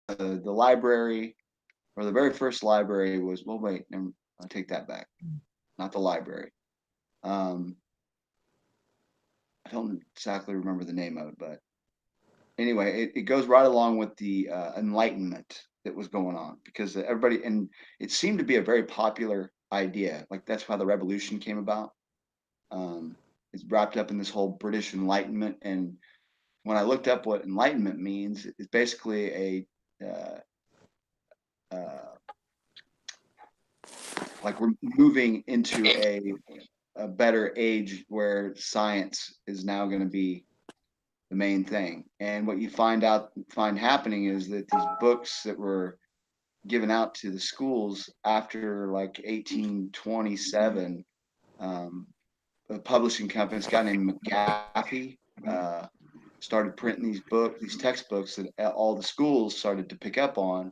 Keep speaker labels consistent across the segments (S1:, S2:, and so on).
S1: the library, or the very first library was, well, wait, I'll take that back. Not the library. Um, I don't exactly remember the name of it, but anyway, it goes right along with the Enlightenment that was going on, because everybody, and it seemed to be a very popular idea. Like that's how the revolution came about. It's wrapped up in this whole British Enlightenment. And when I looked up what Enlightenment means, it's basically uh, like we're moving into a better age where science is now going to be the main thing. And what you find happening is that these books that were given out to the schools after like 1827, um, a publishing company, this guy named McGaffey, uh, started printing these textbooks that all the schools started to pick up on.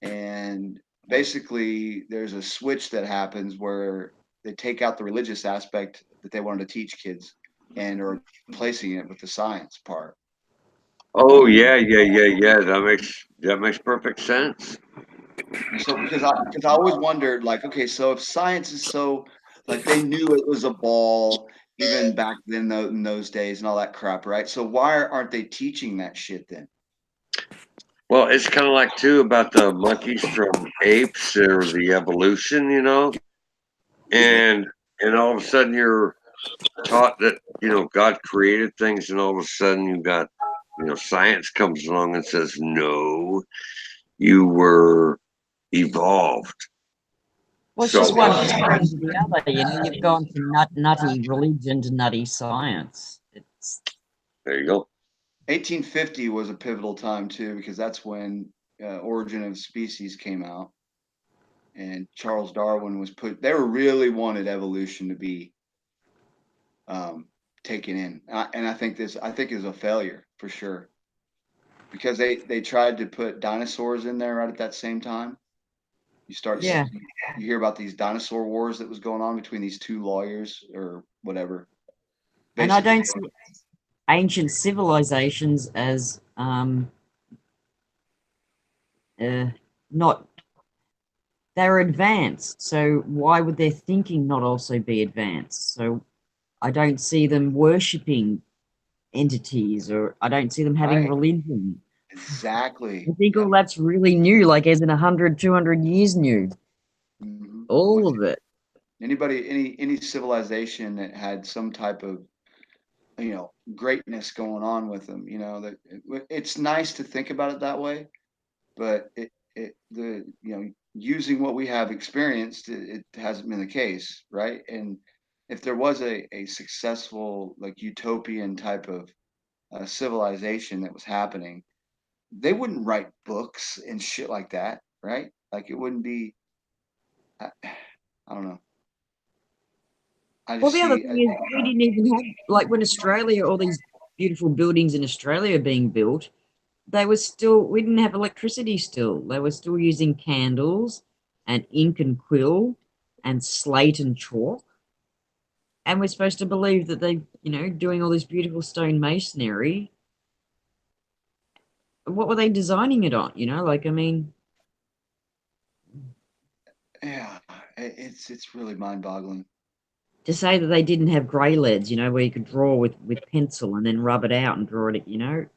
S1: And basically, there's a switch that happens where they take out the religious aspect that they wanted to teach kids and are replacing it with the science part.
S2: Oh
S1: Um,
S2: yeah, yeah, yeah, yeah. That makes perfect sense.
S1: so because I always wondered, like, okay, so if science is so, like, they knew it was a ball even back then in those days and all that crap, right? So why aren't they teaching that shit then?
S2: Well, it's kind of like too about the monkeys from apes or the evolution, and and all of a sudden you're taught that God created things, and all of a sudden you got science comes along and says no, you were evolved.
S3: Well, it's just
S2: So
S3: one extreme to the other. You've gone from nutty religion to nutty science. It's
S2: there you go.
S1: 1850 was a pivotal time too, because that's when Origin of Species came out, and Charles Darwin was put. They were really wanted evolution to be um, taken in, and I think I think is a failure for sure, because they tried to put dinosaurs in there right at that same time. You start
S3: yeah,
S1: you hear about these dinosaur wars that was going on between these two lawyers or whatever.
S3: and I
S1: Basically,
S3: don't see ancient civilizations as uh, not they're advanced. So why would their thinking not also be advanced? So I don't see them worshipping entities, or I don't see them having
S1: right?
S3: religion. I
S1: Exactly.
S3: think all that's really new, like as in 100, 200 years new.
S1: Mm-hmm.
S3: All of it.
S1: Anybody, any civilization that had some type of greatness going on with them, that it's nice to think about it that way, but using what we have experienced, it hasn't been the case, right? And if there was a successful, like, utopian type of civilization that was happening, they wouldn't write books and shit like that, right? Like, it wouldn't be. I don't know. I
S3: Well,
S1: just
S3: the other
S1: see.
S3: thing is, we didn't even have, like, when Australia, all these beautiful buildings in Australia are being built, we didn't have electricity still. They were still using candles and ink and quill and slate and chalk. And we're supposed to believe that doing all this beautiful stone masonry. What were they designing it on? Like, I mean,
S1: Yeah, it's really mind-boggling.
S3: to say that they didn't have grey leads, where you could draw with pencil and then rub it out and draw it.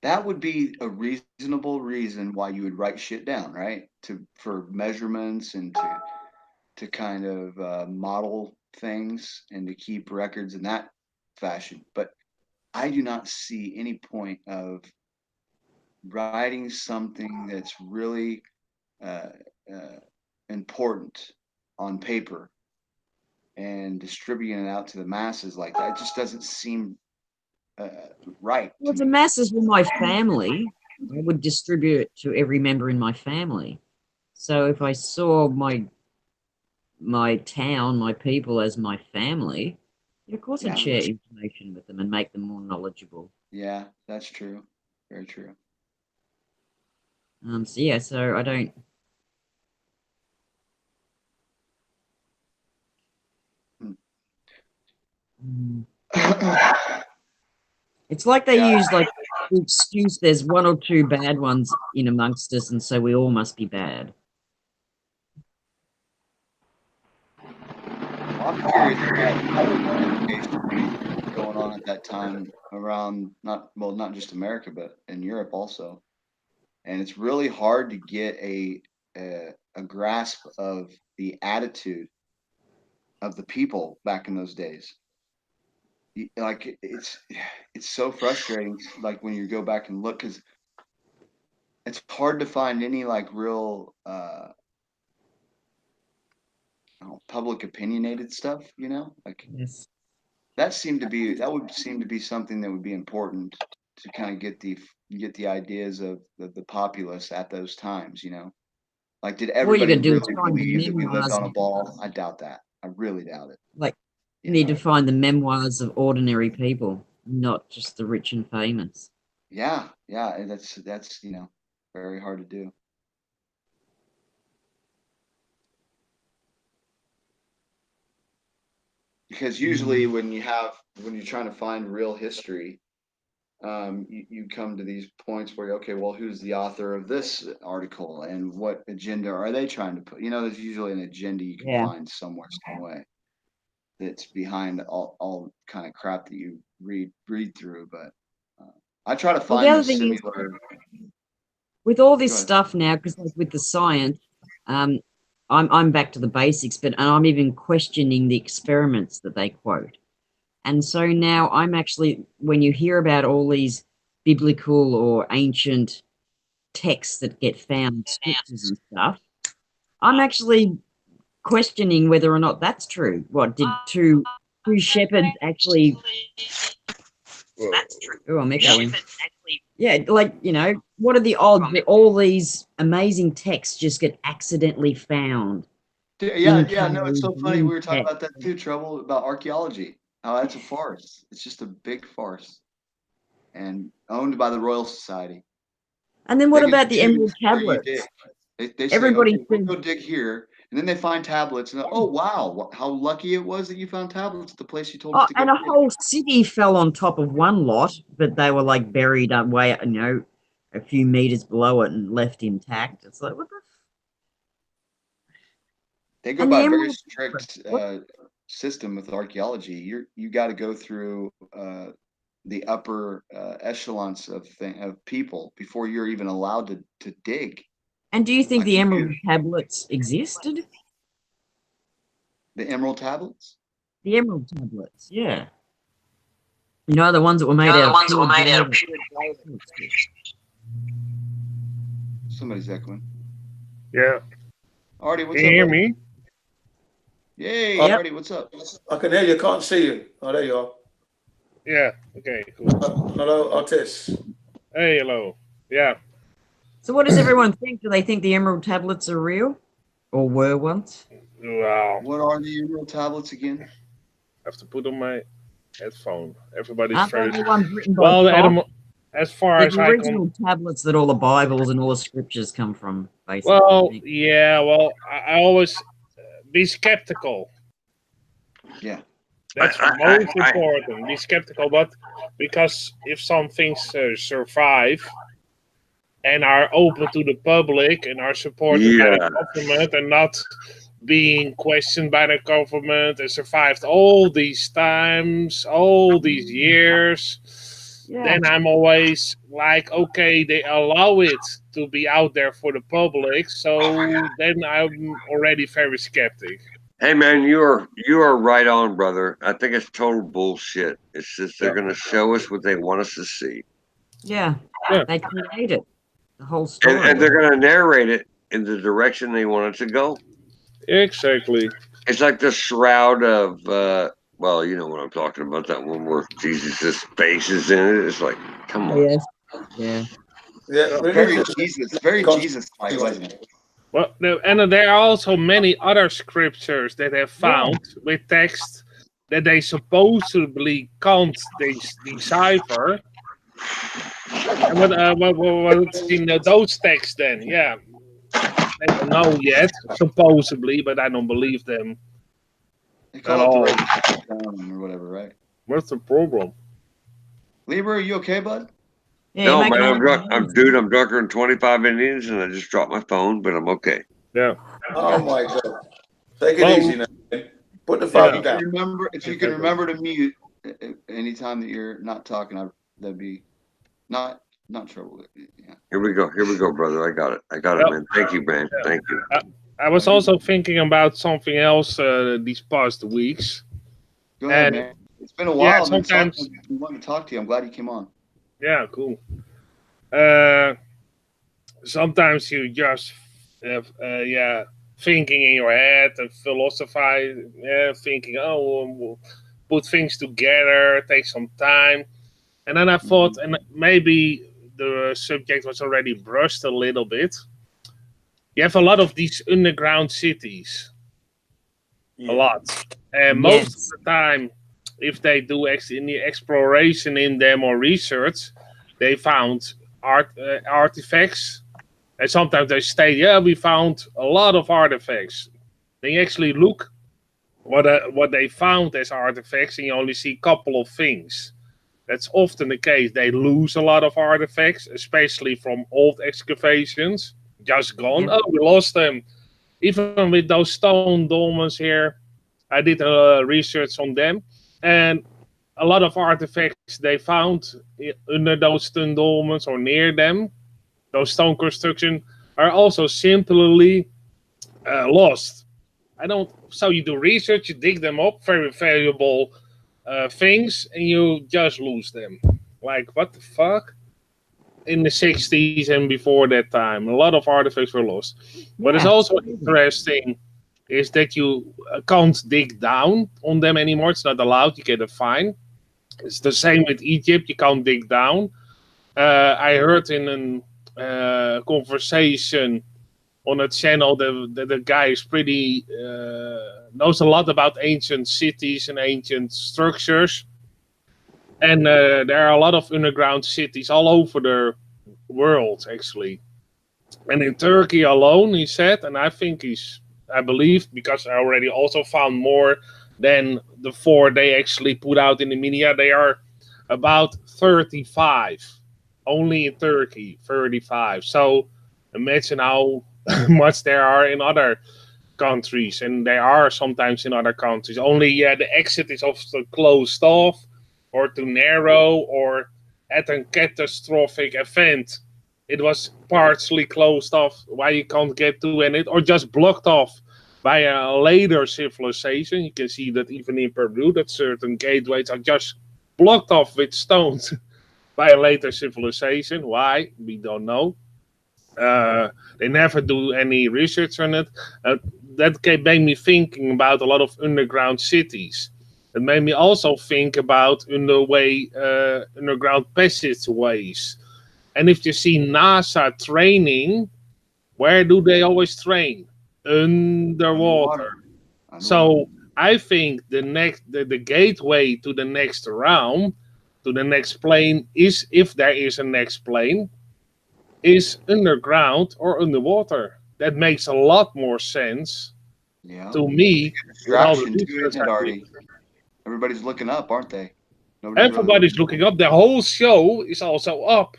S1: That would be a reasonable reason why you would write shit down, right? For measurements and to kind of model things and to keep records in that fashion. But I do not see any point of writing something that's really uh, uh, important on paper and distributing it out to the masses like that. It just doesn't seem uh, right
S3: Well,
S1: to
S3: the
S1: me.
S3: masses were my family. I would distribute it to every member in my family. So if I saw my town, my people as my family, of course I'd
S1: Yeah,
S3: share information with them and make them more knowledgeable.
S1: yeah, that's true. Very true.
S3: So yeah, so I don't.
S1: Hmm.
S3: mm, It's like they
S1: Yeah.
S3: use like the excuse there's one or two bad ones in amongst us, and so we all must be bad.
S1: Well, I'm curious about education going on at that time around not just America, but in Europe also. And it's really hard to get a grasp of the attitude of the people back in those days. Like it's so frustrating. Like when you go back and look, because it's hard to find any like real public opinionated stuff. Like
S3: Yes.
S1: that would seem to be something that would be important to kind of get the ideas of the populace at those times. Like, did
S3: All you
S1: everybody
S3: got to do is
S1: really
S3: find the
S1: believe that we lived
S3: memoirs.
S1: on a ball? I doubt that. I really doubt it.
S3: Like, you
S1: You
S3: need to
S1: know?
S3: find the memoirs of ordinary people, not just the rich and famous.
S1: Yeah, and that's very hard to do. Because usually when you're trying to find real history, you come to these points where, okay, well, who's the author of this article and what agenda are they trying to put? There's usually an agenda you can
S3: Yeah.
S1: find somewhere, some way that's behind all kind of crap that you read through. But I try to
S3: Well, the
S1: find
S3: other
S1: the
S3: thing is,
S1: similar.
S3: with all this
S1: Go ahead.
S3: stuff now, because like with the science, um, I'm back to the basics, but I'm even questioning the experiments that they quote. And so now I'm actually, when you hear about all these biblical or ancient texts that get found, scriptures and stuff, I'm actually questioning whether or not that's true. What did two shepherds actually?
S4: That's true.
S3: Oh, I'm
S1: Yeah.
S3: echoing. Yeah, like what are the odds that all these amazing texts just get accidentally found?
S1: Yeah,
S3: In
S1: no, it's
S3: caves
S1: so
S3: and
S1: funny.
S3: in
S1: We were talking about that too, Trouble, about archaeology. How that's a farce. It's just a big farce, and owned by the Royal Society.
S3: And then
S1: They
S3: what
S1: can
S3: about the
S1: choose
S3: Emerald
S1: where you dig.
S3: tablets?
S1: They say,
S3: Everybody
S1: okay, we'll
S3: says,
S1: go dig here, and then they find tablets, and oh wow, how lucky it was that you found tablets at the place you told us
S3: oh,
S1: to go
S3: and a
S1: dig.
S3: whole city fell on top of one lot, but they were like buried away, a few meters below it and left intact. It's like, what the?
S1: They go
S3: And
S1: by
S3: the
S1: a very
S3: Emerald
S1: strict
S3: what?
S1: system with archaeology. You got to go through the upper echelons of people before you're even allowed to dig.
S3: And do you think
S1: Like
S3: the Emerald tablets existed?
S1: the emerald tablets.
S3: The Emerald tablets, yeah. The ones that were made out of pure gold.
S1: Somebody's echoing.
S4: Yeah.
S1: Artie, what's
S4: Can you
S1: up,
S4: hear
S1: buddy?
S4: me?
S1: Yay,
S3: Yep.
S1: Artie, what's up?
S5: I can hear you, can't see you. Oh, there you are.
S4: Yeah. Okay, cool.
S5: Hello, Otis.
S4: Hey, hello. Yeah.
S3: So what does everyone think? Do they think the Emerald tablets are real? Or were once?
S4: Wow.
S1: What are the emerald tablets again?
S4: I have to put on my headphone. Everybody's
S3: Aren't
S4: very...
S3: they the ones written by
S4: Well,
S3: Thoth?
S4: as far
S3: The
S4: as I can...
S3: original tablets that all the Bibles and all the scriptures come from, basically.
S4: Well, yeah, well, I always be skeptical.
S1: Yeah.
S4: That's most important. Be skeptical, but because if some things survive and are open to the public and are supported by the government and not being questioned by the government and survived all these times, all these years, then I'm always like, okay, they allow it to be out there for the public, so then I'm already very skeptic.
S2: Hey man, you are right on, brother. I think it's total bullshit. It's just they're gonna show us what they want us to see.
S3: Yeah. They create it. The whole story.
S2: And they're gonna narrate it in the direction they want it to go.
S4: Exactly.
S2: It's like the shroud of well, you know what I'm talking about, that one where Jesus' face is in it. It's like, come on.
S3: Yes. Yeah.
S5: Yeah,
S1: Very Jesus-like, wasn't it?
S4: Well, and there are also many other scriptures that have found with text that they supposedly can't decipher. And what's in those texts then? Yeah, I don't know yet, supposedly, but I don't believe them
S1: They
S4: at
S1: call
S4: all.
S1: it the right or whatever, right?
S4: What's the problem?
S1: Lieber, are you okay, bud?
S3: Yeah,
S2: No,
S3: you're making
S2: man,
S3: a
S2: I'm
S3: lot of
S2: drunk.
S3: noise.
S2: Dude, I'm drunker than 25 Indians, and I just dropped my phone, but I'm okay.
S4: Yeah.
S5: Oh my God. Take it
S4: Well,
S5: easy now. Man. Put the
S1: If
S5: phone
S4: yeah.
S1: you
S5: down.
S1: can remember, if you can remember to mute anytime that you're not talking, that'd be not trouble. Yeah.
S2: Here we go, brother. I got it. I got it,
S4: Well,
S2: man. Thank you, man.
S4: yeah.
S2: Thank you.
S4: I was also thinking about something else these past weeks.
S1: Go ahead,
S4: And
S1: man. It's been a
S4: yeah,
S1: while.
S4: sometimes,
S1: I've been wanting to talk to you. I'm glad you came on.
S4: yeah, cool. Uh, Sometimes you just, yeah, thinking in your head and philosophize, thinking, oh, we'll put things together, take some time. And then I thought, and maybe the subject was already brushed a little bit. You have a lot of these underground cities, a
S5: Yeah.
S4: lot. And most of
S3: Yes.
S4: the time, if they do any exploration in them or research, they found artifacts. And sometimes they state, yeah, we found a lot of artifacts. Then you actually look what they found as artifacts, and you only see a couple of things. That's often the case. They lose a lot of artifacts, especially from old excavations. Just gone.
S3: Yeah.
S4: Oh, we lost them. Even with those stone dolmens here, I did research on them, and a lot of artifacts they found under those stone dolmens or near them, those stone construction, are also simply lost. I don't. So you do research, you dig them up, very valuable things, and you just lose them. Like what the fuck? In the 60s and before that time, a lot of artifacts were lost. What is
S3: Yeah.
S4: also interesting is that you can't dig down on them anymore. It's not allowed. You get a fine. It's the same with Egypt. You can't dig down. I heard in a conversation on a channel that the guy is pretty knows a lot about ancient cities and ancient structures. And there are a lot of underground cities all over the world, actually. And in Turkey alone, he said, and I believe, because I already also found more than the four they actually put out in the media, they are about 35. Only in Turkey, 35. So imagine how much there are in other countries, and they are sometimes in other countries. Only, yeah, the exit is often closed off, or too narrow, or at a catastrophic event it was partially closed off why you can't get to it, or just blocked off by a later civilization. You can see that even in Peru, that certain gateways are just blocked off with stones by a later civilization. Why? We don't know. They never do any research on it. Uh, that made me thinking about a lot of underground cities. It made me also think about underground passageways. And if you see NASA training, where do they always train? Underwater. So I think the gateway to the next realm, to the next plane, is, if there is a next plane, is underground or underwater. That makes a lot more sense
S1: Yeah.
S4: to me with all the
S1: Distraction too,
S4: research
S1: isn't it,
S4: I did.
S1: Artie? Everybody's looking up, aren't they? Nobody's really
S4: Everybody's
S1: looking.
S4: looking up. The whole show is also up.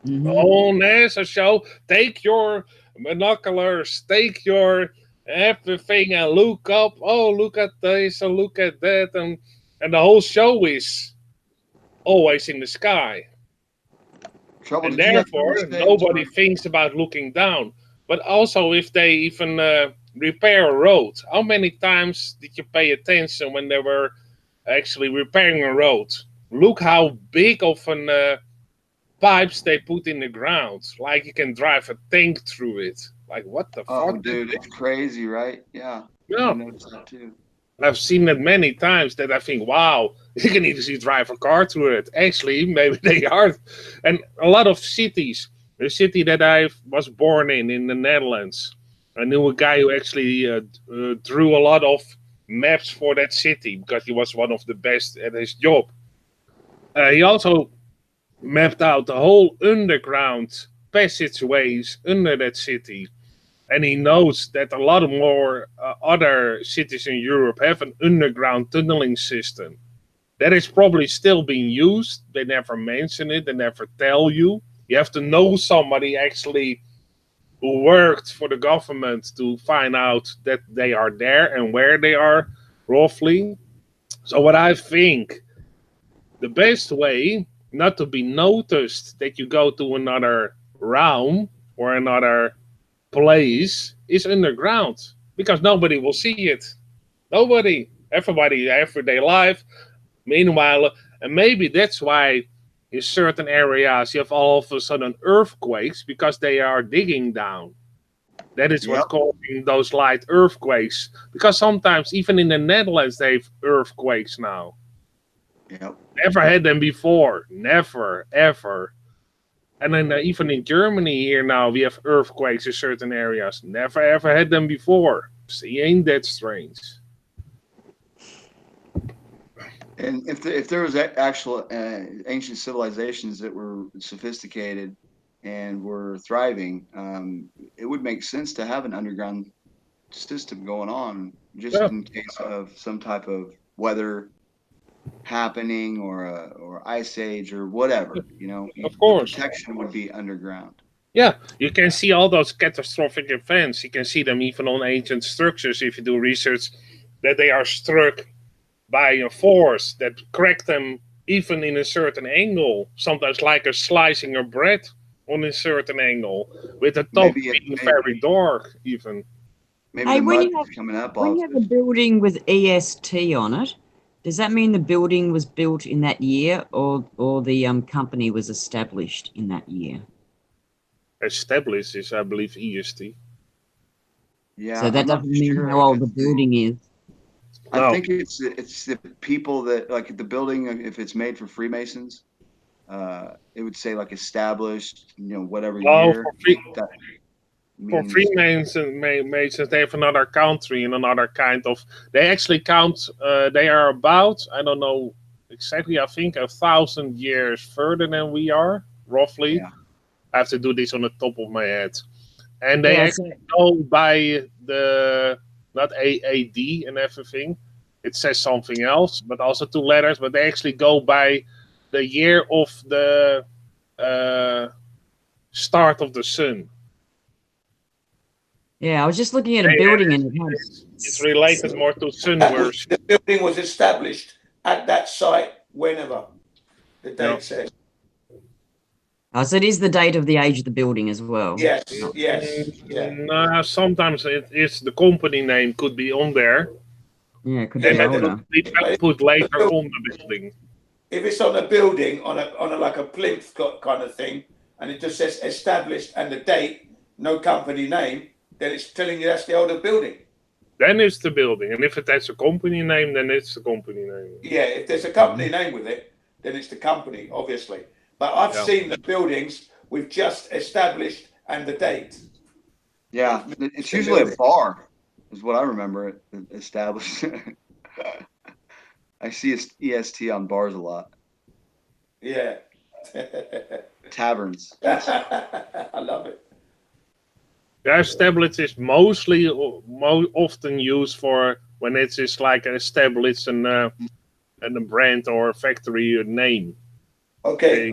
S3: Mm-hmm.
S4: Oh, NASA show. Take your binoculars, take your everything and look up. Oh, look at this and look at that. And the whole show is always in the sky.
S1: Trouble.
S4: And
S1: Did you ever
S4: therefore,
S1: say? I'm
S4: nobody
S1: sorry.
S4: thinks about looking down. But also, if they even repair a road, how many times did you pay attention when they were actually repairing a road? Look how big of an pipes they put in the ground. Like you can drive a tank through it. Like, what the
S1: Oh,
S4: fuck?
S1: dude, it's crazy, right? Yeah, I
S4: Yeah.
S1: noticed that too.
S4: I've seen it many times that I think, wow, you can easily drive a car through it. Actually, maybe they are. And a lot of cities. The city that I was born in the Netherlands, I knew a guy who actually drew a lot of maps for that city because he was one of the best at his job. He also mapped out the whole underground passageways under that city. And he knows that a lot more other cities in Europe have an underground tunneling system. That is probably still being used. They never mention it. They never tell you. You have to know somebody actually who worked for the government to find out that they are there and where they are, roughly. So what I think, the best way not to be noticed that you go to another realm or another place is underground, because nobody will see it. Nobody. Everybody, everyday life. Meanwhile, and maybe that's why in certain areas you have all of a sudden earthquakes, because they are digging down. That is what's
S1: Yep.
S4: causing those light earthquakes. Because sometimes even in the Netherlands they have earthquakes now.
S1: Yep.
S4: Never had them before. Never, ever. And then even in Germany here now we have earthquakes in certain areas. Never ever had them before. See, ain't that strange?
S1: And if there was actual ancient civilizations that were sophisticated and were thriving, it would make sense to have an underground system going on, just
S4: Yeah.
S1: in case of some type of weather happening or ice age or whatever. You know,
S4: Of course.
S1: the protection would be underground.
S4: Yeah, you can see all those catastrophic events. You can see them even on ancient structures if you do research, that they are struck by a force that cracked them even in a certain angle. Sometimes like a slicing of bread on a certain angle, with the top being very dark even.
S1: Maybe
S3: Hey,
S1: the
S3: when
S1: mud
S3: you have,
S1: coming up
S3: when
S1: off
S3: you have a building with EST on it, does that mean the building was built in that year, or the company was established in that year?
S4: Established is, I believe, EST.
S1: Yeah,
S3: So that
S1: I'm not
S3: doesn't mean
S1: sure
S3: how
S1: if
S3: old the
S1: it's
S3: building is.
S1: I
S4: No.
S1: think it's the people that, like, the building, if it's made for Freemasons, it would say like established, you know, whatever
S4: Oh,
S1: year. That
S4: for
S1: means
S4: Freemasons, they have another country and another kind of. They actually count. They are about, I don't know exactly. I think 1,000 years further than we are, roughly.
S1: Yeah.
S4: I have to do this on the top of my head. And they
S3: Yeah,
S4: actually go by the not AAD and everything. It says something else, but also 2 letters. But they actually go by the year of the start of the sun.
S3: Yeah, I was just looking at a building and it had.
S4: It's related more to sun worship.
S5: The building was established at that site whenever the date
S4: Yeah.
S5: says.
S3: Oh, so it is the date of the age of the building as well.
S5: Yes, yes, yeah.
S4: Nah, sometimes it is the company name could be on there,
S3: Yeah, it could
S5: Yeah,
S3: be
S5: but
S3: older.
S4: be put later on the building.
S5: If it's on a building, on a like a plinth kind of thing, and it just says established and the date, no company name, then it's telling you that's the older building.
S4: Then it's the building, and if it has a company name, then it's the company name.
S5: Yeah, if there's a company name with it, then it's the company, obviously. But I've seen the buildings with just established and the date.
S1: Yeah, it's usually a bar, is what I remember it established. I see EST on bars a lot.
S5: Yeah.
S1: Taverns.
S5: I love it.
S4: Yeah, established is mostly often used for when it is like established and a brand or a factory name.
S5: Okay,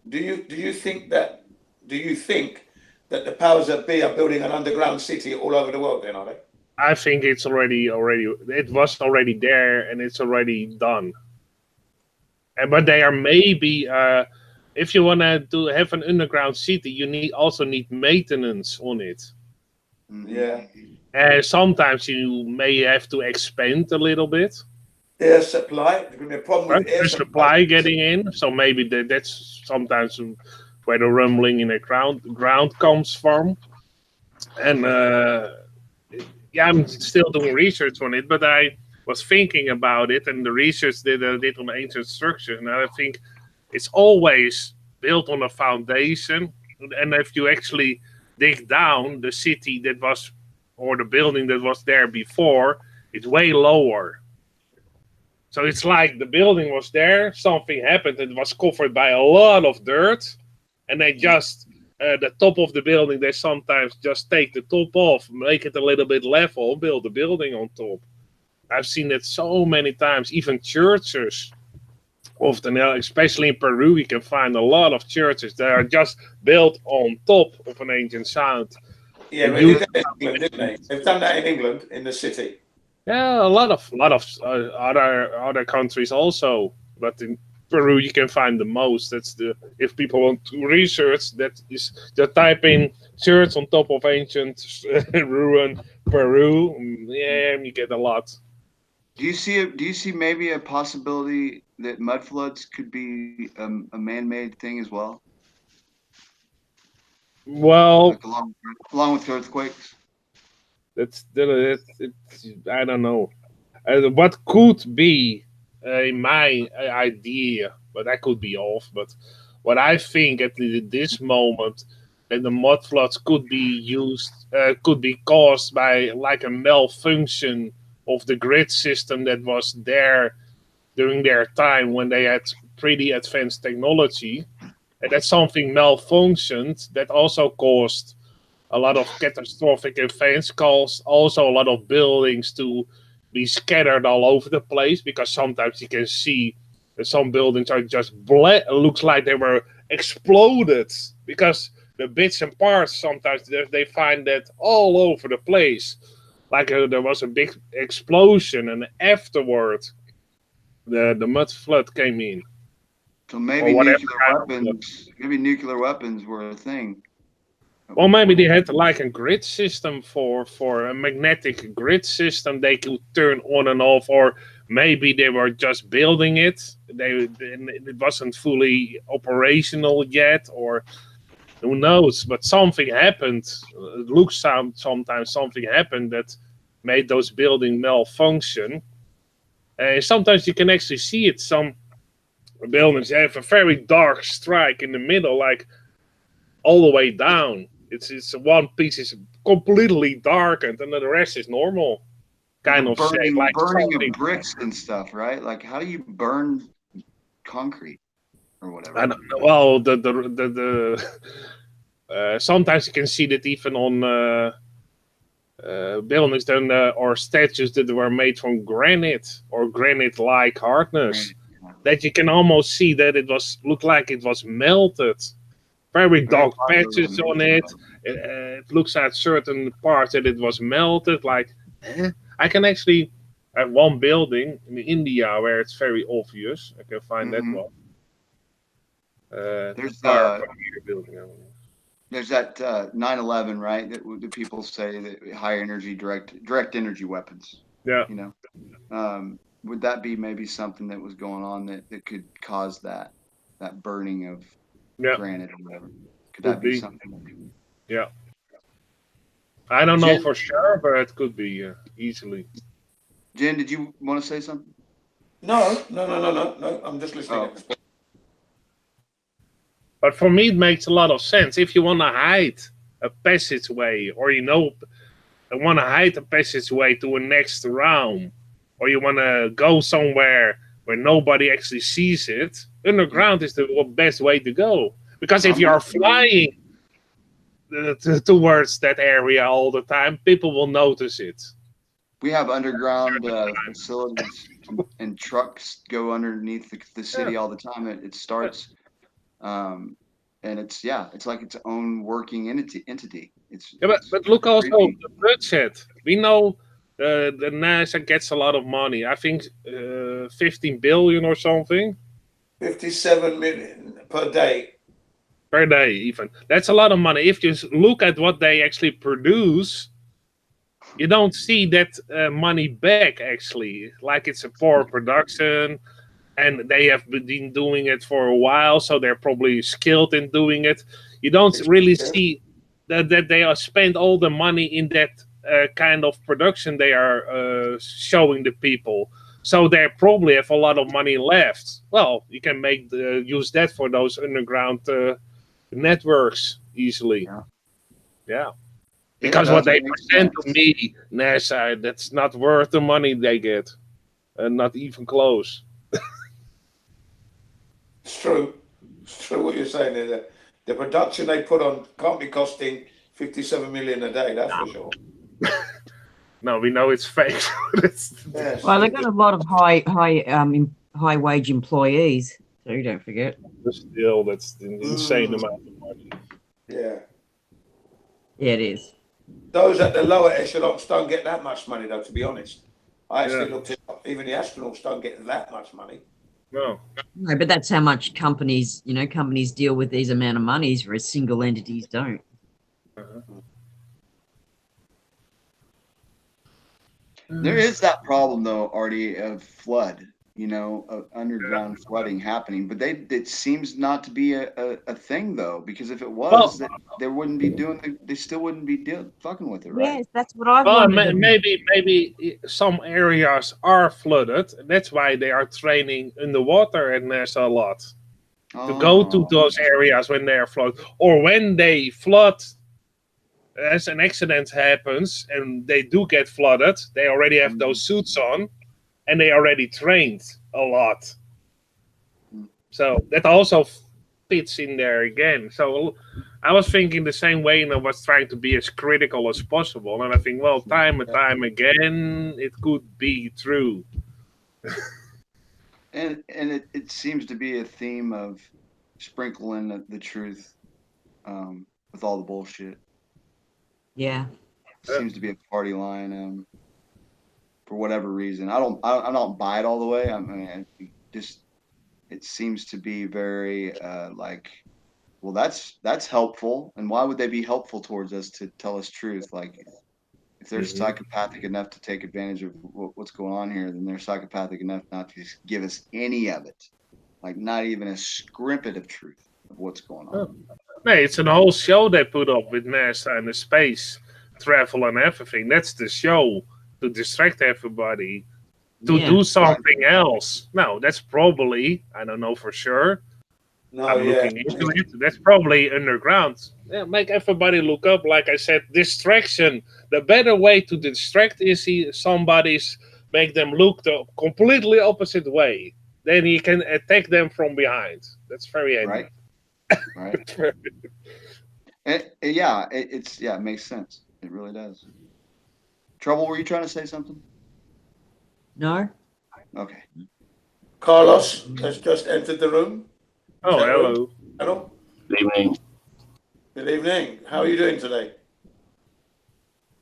S5: do you think that the powers that be are building an underground city all over the world? Then are they?
S4: I think it's already it was already there and it's already done. But they are maybe if you want to have an underground city, you also need maintenance on it.
S5: Yeah.
S4: Sometimes you may have to expand a little bit.
S5: Air supply. There's going to be a problem with air
S4: supply getting in, so maybe that's sometimes where the rumbling in the ground comes from. And yeah, I'm still doing research on it, but I was thinking about it, and the research that I did on ancient structure, and I think it's always built on a foundation. And if you actually dig down, the city that was, or the building that was there before, it's way lower. So it's like the building was there, something happened, it was covered by a lot of dirt, and they just, the top of the building, they sometimes just take the top off, make it a little bit level, build the building on top. I've seen it so many times. Even churches, often, especially in Peru, you can find a lot of churches that are just built on top of an ancient sound.
S5: Yeah, but they did that in England, didn't they? They've done that in England, in the city.
S4: Yeah, a lot of other countries also, but in Peru you can find the most. That's the if people want to research, that is just type in church on top of ancient ruin Peru. Yeah, you get a lot.
S1: Do you see maybe a possibility that mud floods could be a man-made thing as well,
S4: Well,
S1: like along with earthquakes?
S4: I don't know. What could be my idea, but I could be off. But what I think at this moment that the mud floods could be could be caused by like a malfunction of the grid system that was there during their time when they had pretty advanced technology, and that something malfunctioned that also caused a lot of catastrophic events, caused also a lot of buildings to be scattered all over the place, because sometimes you can see that some buildings are just looks like they were exploded, because the bits and parts sometimes they find that all over the place, like there was a big explosion and afterward the mud flood came in,
S1: So
S4: or
S1: maybe
S4: whatever
S1: nuclear
S4: kind of flood.
S1: weapons, maybe nuclear weapons were a thing at
S4: Well,
S1: one
S4: maybe
S1: point.
S4: they had like a grid system for a magnetic grid system they could turn on and off, or maybe they were just building it. It wasn't fully operational yet, or who knows? But something happened. It looks sometimes something happened that made those buildings malfunction. And sometimes you can actually see it. Some buildings have a very dark strike in the middle, like all the way down. It's one piece is completely darkened, and then the rest is normal
S1: Like a
S4: kind of shape, like
S1: burning
S4: something.
S1: of bricks and stuff, right? Like how do you burn concrete or
S4: I
S1: whatever?
S4: don't know. Well, sometimes you can see that even on buildings then or statues that were made from granite or granite-like hardness,
S1: Right.
S4: that you can almost see that it was looked like it was melted. Very
S1: Very
S4: dark
S1: popular
S4: patches on
S1: amazing.
S4: it. It looks at certain parts that it was melted. Like, I can actually have one building in India where it's very obvious. I can find that one.
S1: There's
S4: Park building.
S1: there's that 9/11, right? That the people say that high energy direct energy weapons.
S4: Yeah.
S1: You know, would that be maybe something that was going on that could cause that burning of granite or whatever? Could that be something?
S4: Yeah. I don't know
S1: Jen,
S4: for sure, but it could be easily.
S1: Jen, did you want to say something?
S5: No. I'm just listening.
S1: Oh.
S4: But for me, it makes a lot of sense. If you want to hide a passageway, or want to hide a passageway to a next realm, or you want to go somewhere where nobody actually sees it, underground is the best way to go. Because if you are flying towards that area all the time, people will notice it.
S1: We have underground facilities and trucks go underneath the city all the time. It starts, and it's like its own working entity.
S4: But look also the budget. We know the NASA gets a lot of money. I think 15 billion or something.
S5: 57 million per day.
S4: Per day, even. That's a lot of money. If you look at what they actually produce, you don't see that money back, actually. Like it's a poor production, and they have been doing it for a while, so they're probably skilled in doing it. You don't really see that they are spent all the money in that kind of production they are showing the people. So they probably have a lot of money left. Well, you can use that for those underground networks easily. Yeah. Because what they present to me, NASA, that's not worth the money they get. Not even close.
S5: It's true. It's true what you're saying there. The production they put on can't be costing 57 million a day, that's for sure.
S4: No, we know it's fake.
S5: Yes.
S3: Well, they've got a lot of high wage employees, so you don't forget.
S4: But still, that's an insane amount of money.
S5: Yeah.
S3: Yeah, it is.
S5: Those at the lower echelons don't get that much money, though, to be honest. I actually
S4: Yeah.
S5: looked it up. Even the astronauts don't get that much money.
S4: No.
S3: No, but that's how much companies deal with these amount of monies, whereas single entities don't.
S1: There is that problem though, Artie, of flood, of underground flooding happening, but it seems not to be a thing though, because if it was,
S4: Well,
S1: they wouldn't be they still wouldn't be fucking with it, right?
S3: Yes, that's what I've
S4: well,
S3: wondered.
S4: maybe some areas are flooded. That's why they are training underwater and there's a lot to go to those areas when they are flooded, or when they flood. As an accident happens and they do get flooded, they already have those suits on and they already trained a lot. So that also fits in there again. So I was thinking the same way, and I was trying to be as critical as possible. And I think, well, time and time again, it could be true.
S1: And it seems to be a theme of sprinkling the truth with all the bullshit.
S3: Yeah.
S1: Seems to be a party line for whatever reason. I don't buy it all the way. I mean, it seems to be very well, that's helpful, and why would they be helpful towards us to tell us truth? Like, if they're psychopathic enough to take advantage of what's going on here, then they're psychopathic enough not to give us any of it, like not even a scrimpet of truth of what's going on.
S4: No, it's a whole show they put up with NASA and the space travel and everything. That's the show to distract everybody to do something else. No, that's probably, I don't know for sure. I'm looking into it. That's probably underground. Yeah, make everybody look up. Like I said, distraction. The better way to distract is make them look the completely opposite way. Then you can attack them from behind. That's very handy.
S1: Right. It makes sense. It really does. Trouble, were you trying to say something?
S3: No.
S1: Okay.
S5: Carlos has just entered the room.
S4: Oh, hello.
S5: Hello.
S6: Good evening.
S5: Good evening. How are you doing today?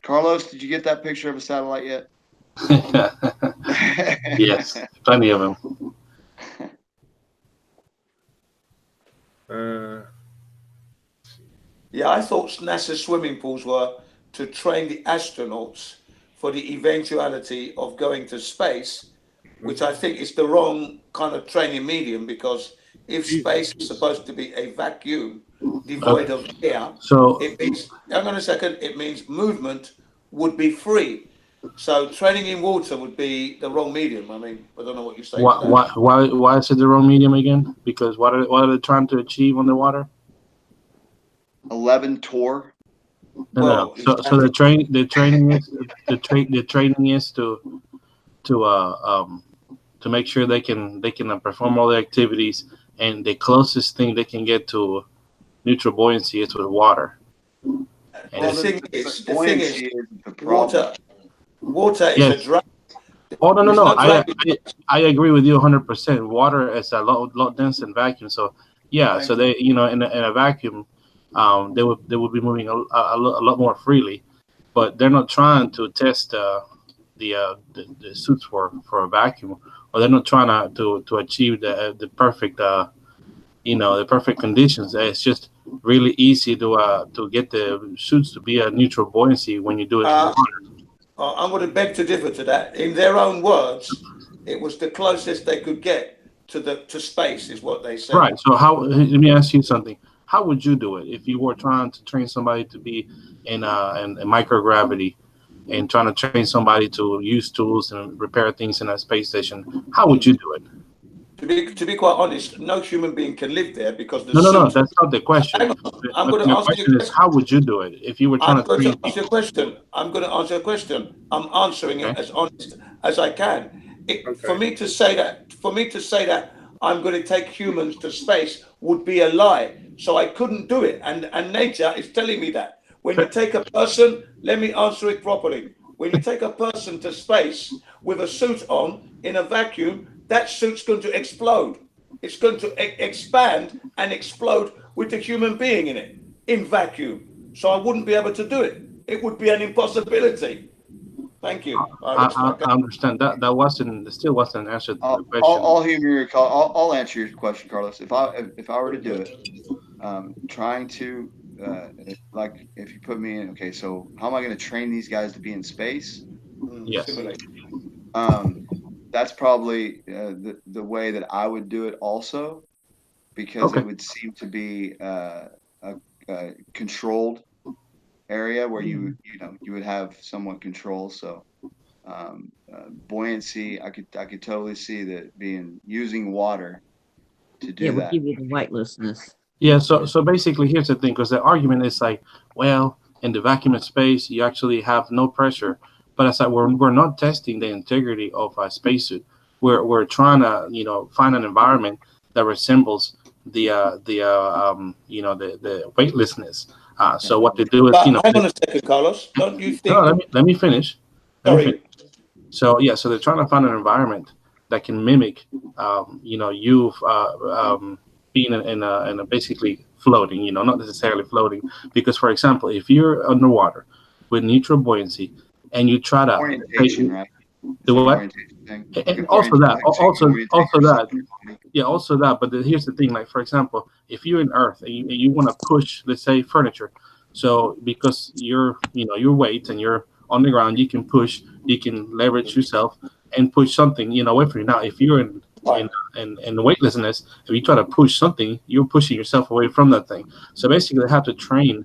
S1: Carlos, did you get that picture of a satellite yet?
S6: Yes, plenty of them.
S5: Yeah, I thought NASA swimming pools were to train the astronauts for the eventuality of going to space, which I think is the wrong kind of training medium, because if space is supposed to be a vacuum devoid of air,
S6: so
S5: it means, hang on a second, it means movement would be free. So training in water would be the wrong medium. I mean, I don't know what you're saying.
S6: Why is it the wrong medium again? Because what are they trying to achieve underwater?
S1: 11 tour.
S6: No. So the training is to make sure they can perform all the activities, and the closest thing they can get to neutral buoyancy is with water.
S5: The thing is, water is a drug.
S6: Oh no! I agree with you 100%. Water is a lot dense in vacuum, so yeah. So they in a vacuum, they would be moving a lot more freely, but they're not trying to test the suits for a vacuum, or they're not trying to achieve the perfect the perfect conditions. It's just really easy to get the suits to be a neutral buoyancy when you do it in water.
S5: I'm going to beg to differ to that. In their own words, it was the closest they could get to space, is what they said.
S6: Right. So let me ask you something. How would you do it if you were trying to train somebody to be in microgravity and trying to train somebody to use tools and repair things in a space station? How would you do it?
S5: To be quite honest, no human being can live there because
S6: no, that's not the question.
S5: I'm going to
S6: my
S5: ask
S6: question
S5: you.
S6: Is, how would you do it if you were trying to train?
S5: Answer your question. I'm going to answer a question. I'm answering it as honest as I can. For me to say that I'm going to take humans to space would be a lie. So I couldn't do it, and nature is telling me that. When you take a person, let me answer it properly. when you take a person to space with a suit on in a vacuum, that suit's going to explode. It's going to expand and explode with the human being in it, in vacuum. So I wouldn't be able to do it. It would be an impossibility. Thank you.
S6: I understand that. That wasn't, still wasn't an answer to the question.
S1: I'll humor your call. I'll answer your question, Carlos. If I were to do it, trying to like if you put me in, okay, so how am I going to train these guys to be in space?
S6: Yes.
S1: That's probably the way that I would do it also, because it would seem to be a controlled area where you would have someone control. So buoyancy, I could totally see that being using water to do
S3: would
S1: that.
S3: give you the weightlessness.
S6: Yeah, so basically here's the thing, because the argument is like, well, in the vacuum of space you actually have no pressure, but it's like we're not testing the integrity of a spacesuit. We're trying to find an environment that resembles the weightlessness. So what they do is
S5: hang on a second, Carlos. Don't you think?
S6: No, let me finish.
S5: Sorry.
S6: So yeah, so they're trying to find an environment that can mimic, you being in a basically floating, not necessarily floating. Because, for example, if you're underwater with neutral buoyancy and you try to
S1: orientation, right?
S6: The what? And also that. But here's the thing: like, for example, if you're in Earth and you want to push, let's say, furniture, so because your weight and you're on the ground, you can push, you can leverage yourself and push something, away from you. Now, if you're in weightlessness, if you try to push something, you're pushing yourself away from that thing. So basically, they have to train,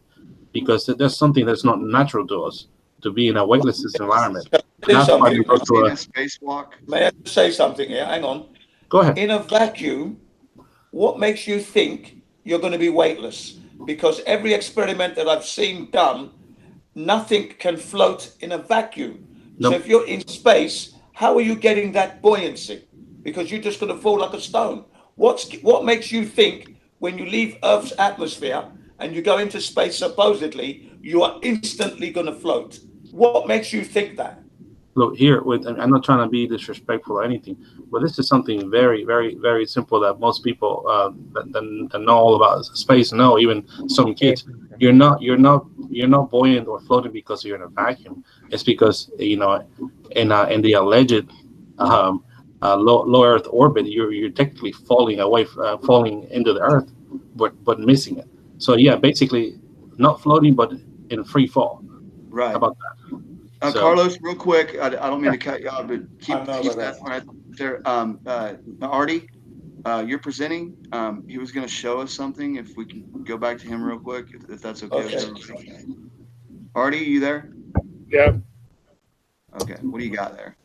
S6: because there's something that's not natural to us, to be in a weightlessness environment. That's why you go to a
S1: spacewalk.
S5: May I say something here? Hang on.
S6: Go ahead.
S5: In a vacuum, what makes you think you're going to be weightless? Because every experiment that I've seen done, nothing can float in a vacuum.
S6: Nope.
S5: So if you're in space, how are you getting that buoyancy? Because you're just going to fall like a stone. What makes you think when you leave Earth's atmosphere and you go into space, supposedly, you are instantly going to float? What makes you think that?
S6: Look here, I'm not trying to be disrespectful or anything, but this is something very, very, very simple that most people that know all about space know, even some kids. You're not buoyant or floating because you're in a vacuum. It's because in the alleged low Earth orbit, you're technically falling away, falling into the Earth, but missing it. So yeah, basically not floating, but in free fall.
S1: Right.
S6: How about that?
S1: Carlos, real quick, I don't mean to cut you off, but keep that right there. Artie, you're presenting. He was going to show us something. If we can go back to him real quick, if that's okay. Artie, you there?
S4: Yeah.
S1: Okay. What do you got there?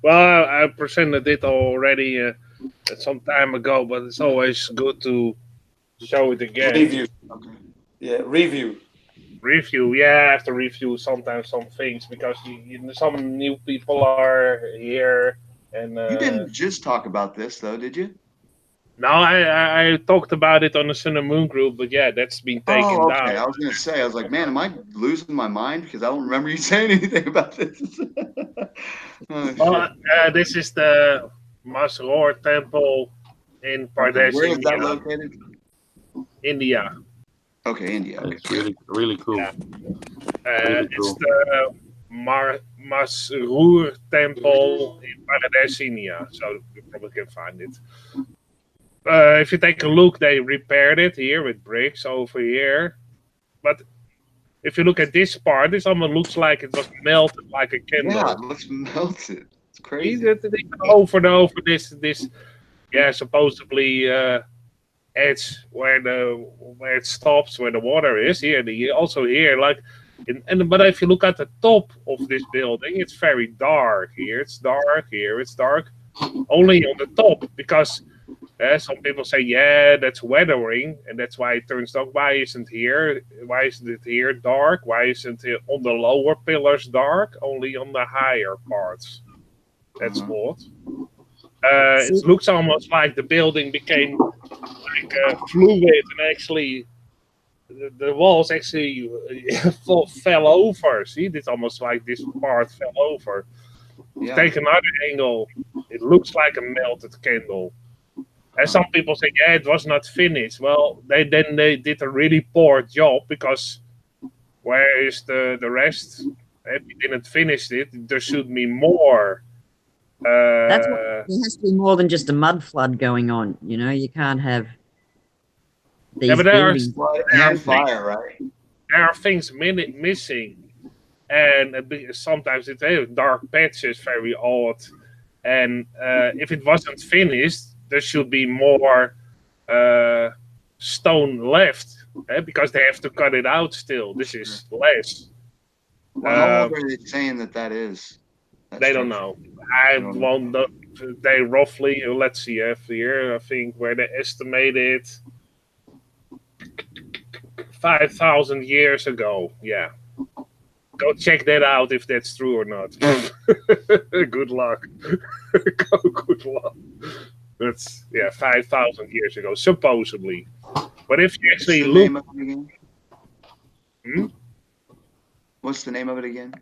S4: Well, I presented it already some time ago, but it's always good to show it again.
S5: Review.
S1: Okay.
S5: Yeah, review.
S4: Yeah, I have to review sometimes some things because some new people are here, and
S1: you didn't just talk about this though, did you?
S4: No, I talked about it on the Sun and Moon group, but yeah, that's been taken down.
S1: I was gonna say, I was like, man, am I losing my mind because I don't remember you saying anything about this?
S4: This is the Masror Temple in Pradesh.
S1: Where is that located?
S4: India.
S1: Okay, India. Okay.
S6: It's really, really cool.
S4: Yeah.
S6: Really
S4: it's
S6: cool.
S4: the Masrur Temple in Pradesh, India. So you probably can find it. If you take a look, they repaired it here with bricks over here. But if you look at this part, this almost looks like it was melted like a candle.
S1: Yeah, it looks melted. It's crazy.
S4: Over this, supposedly edge where it stops, where the water is here. Also here, like, but if you look at the top of this building, it's very dark. Here it's dark. Here it's dark. Only on the top, because some people say, yeah, that's weathering, and that's why it turns dark. Why isn't it here dark? Why isn't it on the lower pillars dark? Only on the higher parts. That's what. It looks almost like the building became like fluid and actually the walls actually fell over. See, it's almost like this part fell over.
S1: Yeah.
S4: Take another angle, it looks like a melted candle. And some people say, yeah, it was not finished. Well, they did a really poor job, because where is the rest? If you didn't finish it, there should be more.
S3: That's what, there has to be more than just a mud flood going on. You know, you can't have these
S4: but there
S3: buildings.
S1: And fire, right?
S4: There are things missing. And sometimes it's dark patches, very odd. And if it wasn't finished, there should be more stone left, because they have to cut it out still. This is less.
S1: Well, how old are they saying that is?
S4: They don't know. I won't know. They roughly, let's see, here, I think, where they estimated 5,000 years ago. Yeah. Go check that out if that's true or not. Good luck. Good luck. That's 5,000 years ago, supposedly. But if you actually look,
S1: name of it again? What's the name of it again?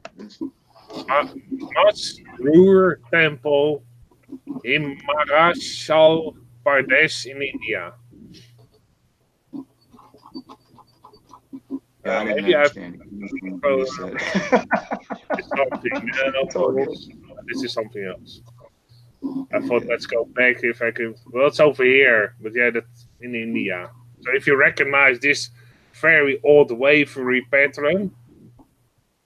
S4: Masrur Temple in Himachal Pradesh in India.
S1: Yeah, I didn't
S4: maybe
S1: understand.
S4: This is something else. I thought, let's go back if I could. Well, it's over here, but yeah, that's in India. So if you recognize this very odd wavery pattern,